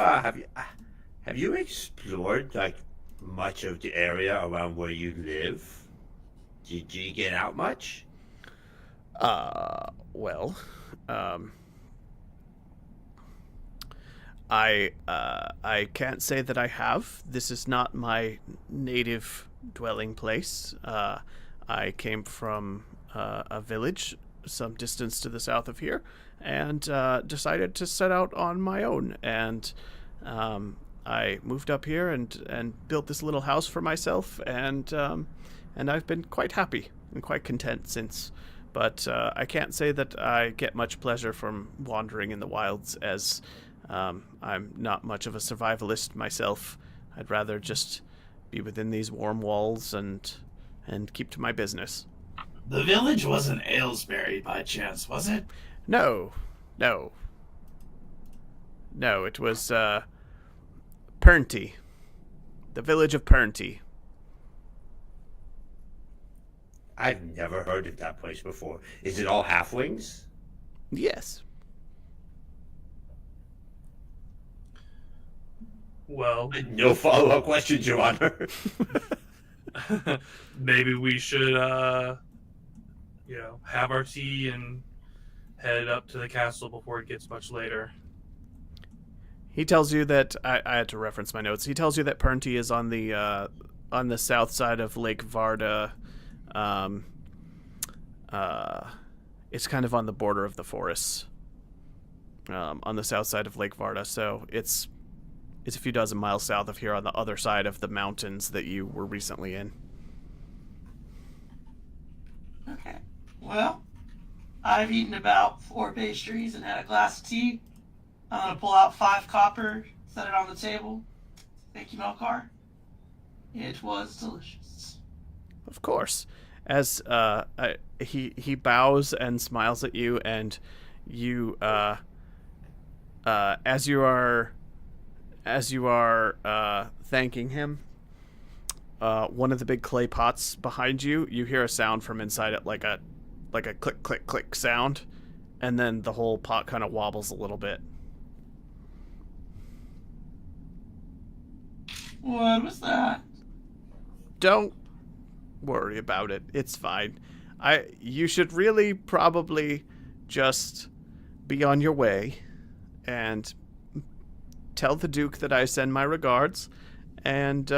explored like much of the area around where you live? Did you get out much? Well, I can't say that I have. This is not my native dwelling place. I came from a village some distance to the south of here, and decided to set out on my own. And I moved up here and built this little house for myself, and I've been quite happy and quite content since. But I can't say that I get much pleasure from wandering in the wilds, as I'm not much of a survivalist myself. I'd rather just be within these warm walls and keep to my business. The village wasn't Aylesbury by chance, was it? No, it was Pernty, the village of Pernty. I've never heard of that place before. Is it all halflings? Yes. Well, No follow-up questions, Your Honor. maybe we should, have our tea and head up to the castle before it gets much later. He tells you that I had to reference my notes. He tells you that Pernty is on the south side of Lake Varda. It's kind of on the border of the forests. On the south side of Lake Varda, so it's a few dozen miles south of here, on the other side of the mountains that you were recently in. Okay. Well, I've eaten about 4 pastries and had a glass of tea. I'm gonna pull out 5 copper, set it on the table. Thank you, Melkar. It was delicious. Of course. As he bows and smiles at you, and you as you are thanking him, one of the big clay pots behind you, you hear a sound from inside it, like a click click click sound, and then the whole pot kind of wobbles a little bit. What was that? Don't worry about it. It's fine. You should really probably just be on your way and tell the Duke that I send my regards, and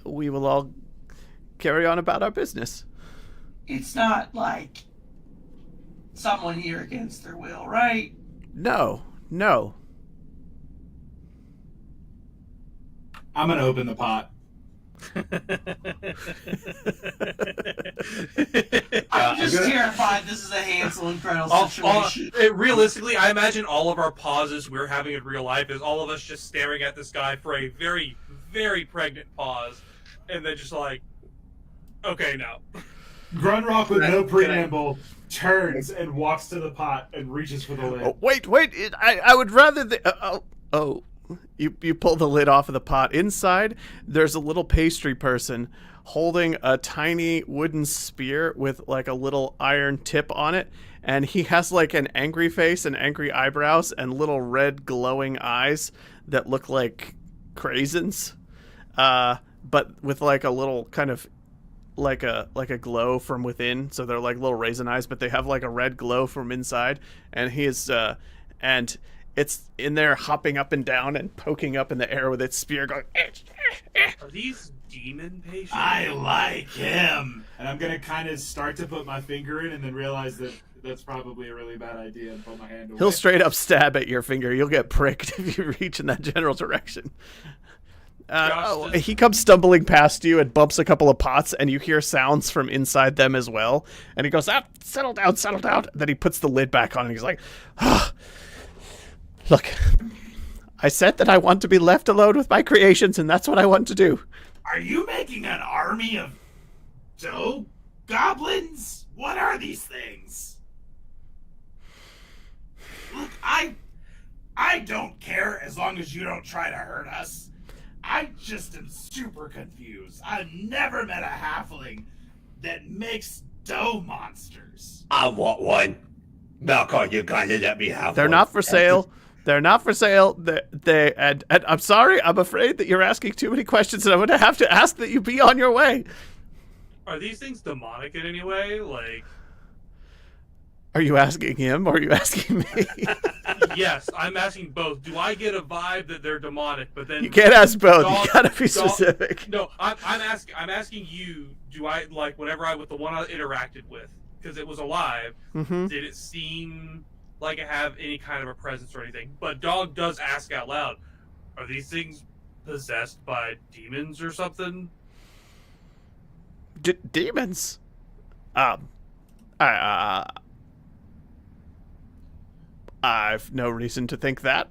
we will all carry on about our business. It's not like someone here against their will, right? No. I'm gonna open the pot. I'm just terrified this is a Hansel and Gretel situation. Realistically, I imagine all of our pauses we're having in real life is all of us just staring at this guy for a very, very pregnant pause, and then just like, okay, now. Grunrock with no preamble turns and walks to the pot and reaches for the lid. Oh, wait! I would rather You pull the lid off of the pot. Inside, there's a little pastry person holding a tiny wooden spear with like a little iron tip on it, and he has like an angry face and angry eyebrows and little red glowing eyes that look like craisins, but with like a little kind of like a glow from within. So they're like little raisin eyes, but they have like a red glow from inside, and he is and it's in there hopping up and down and poking up in the air with its spear going... Are these demon patients? I like him! And I'm gonna kind of start to put my finger in and then realize that that's probably a really bad idea and pull my hand away. He'll straight up stab at your finger. You'll get pricked if you reach in that general direction. he comes stumbling past you and bumps a couple of pots, and you hear sounds from inside them as well. And he goes, settle down, settle down. Then he puts the lid back on, and he's like, look, I said that I want to be left alone with my creations, and that's what I want to do. Are you making an army of dough goblins? What are these things? Look, I don't care as long as you don't try to hurt us. I just am super confused. I've never met a halfling that makes dough monsters. I want one. Malcolm, you gotta let me have They're one. not for sale. They're not for sale. And I'm sorry. I'm afraid that you're asking too many questions, and I'm going to have to ask that you be on your way. Are these things demonic in any way? Like, are you asking him or are you asking me? yes, I'm asking both. Do I get a vibe that they're demonic? But then You can't ask both. You gotta be specific. No, I'm asking you. Do I like whenever with the one I interacted with, because it was alive? Mm-hmm. Did it seem like it have any kind of a presence or anything? But Dog does ask out loud, are these things possessed by demons or something? Demons? I've no reason to think that.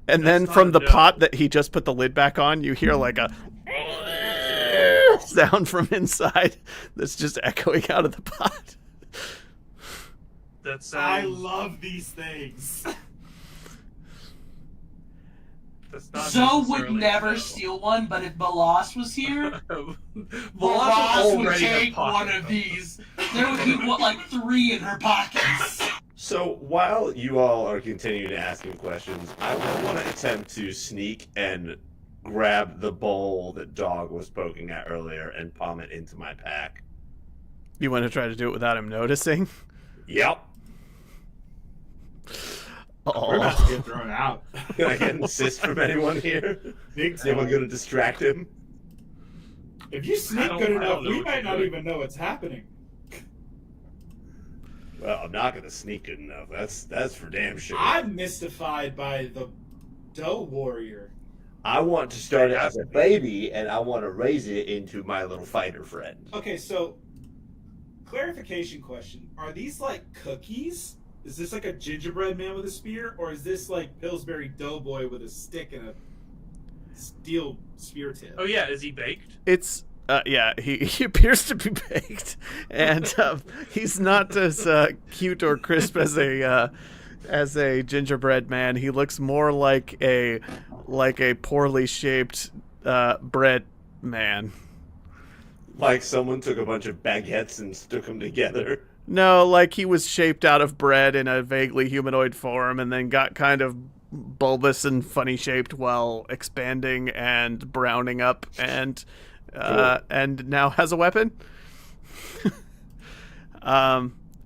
And then from the pot that he just put the lid back on, you hear like a sound from inside that's just echoing out of the pot. That sounds... I love these things. Zoe would never steal one, but if Balas was here, Balas would take one of these. There would be, like 3 in her pockets. So while you all are continuing to ask him questions, I want to attempt to sneak and grab the bowl that Dog was poking at earlier and palm it into my pack. You want to try to do it without him noticing? Yep. We're about to get thrown out. Can I get an assist from anyone here? Is anyone going to distract him? If you sneak good enough, we might not even know what's happening. Well, I'm not going to sneak good enough. That's for damn sure. I'm mystified by the dough warrior. I want to start it as a baby, and I want to raise it into my little fighter friend. Okay, so clarification question: are these like cookies? Is this like a gingerbread man with a spear, or is this like Pillsbury Doughboy with a stick and a steel spear tip? Oh yeah, is he baked? It's yeah, he appears to be baked, and he's not as cute or crisp as a gingerbread man. He looks more like a poorly shaped bread man. Like someone took a bunch of baguettes and stuck them together. No, like he was shaped out of bread in a vaguely humanoid form and then got kind of bulbous and funny shaped while expanding and browning up and now has a weapon.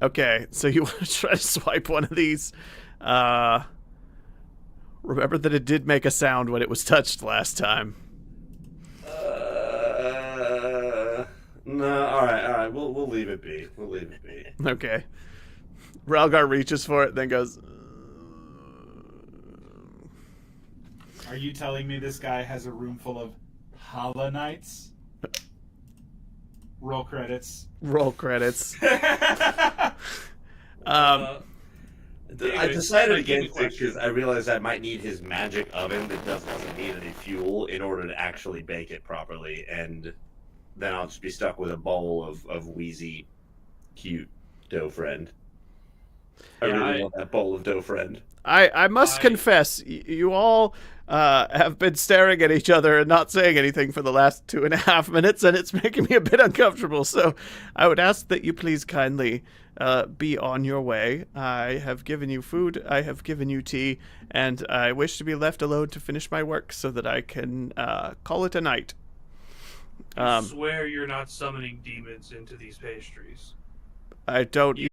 Okay, so you want to try to swipe one of these. Remember that it did make a sound when it was touched last time. No, all right. We'll leave it be. Okay. Ralgar reaches for it, then goes. Are you telling me this guy has a room full of Hala Knights? Roll credits. I decided against it because I realized I might need his magic oven that doesn't need any fuel in order to actually bake it properly, and then I'll just be stuck with a bowl of wheezy, cute dough friend. I really want that bowl of dough friend. I must confess, you all have been staring at each other and not saying anything for the last 2.5 minutes, and it's making me a bit uncomfortable. So I would ask that you please kindly be on your way. I have given you food, I have given you tea, and I wish to be left alone to finish my work so that I can call it a night. I swear you're not summoning demons into these pastries. I don't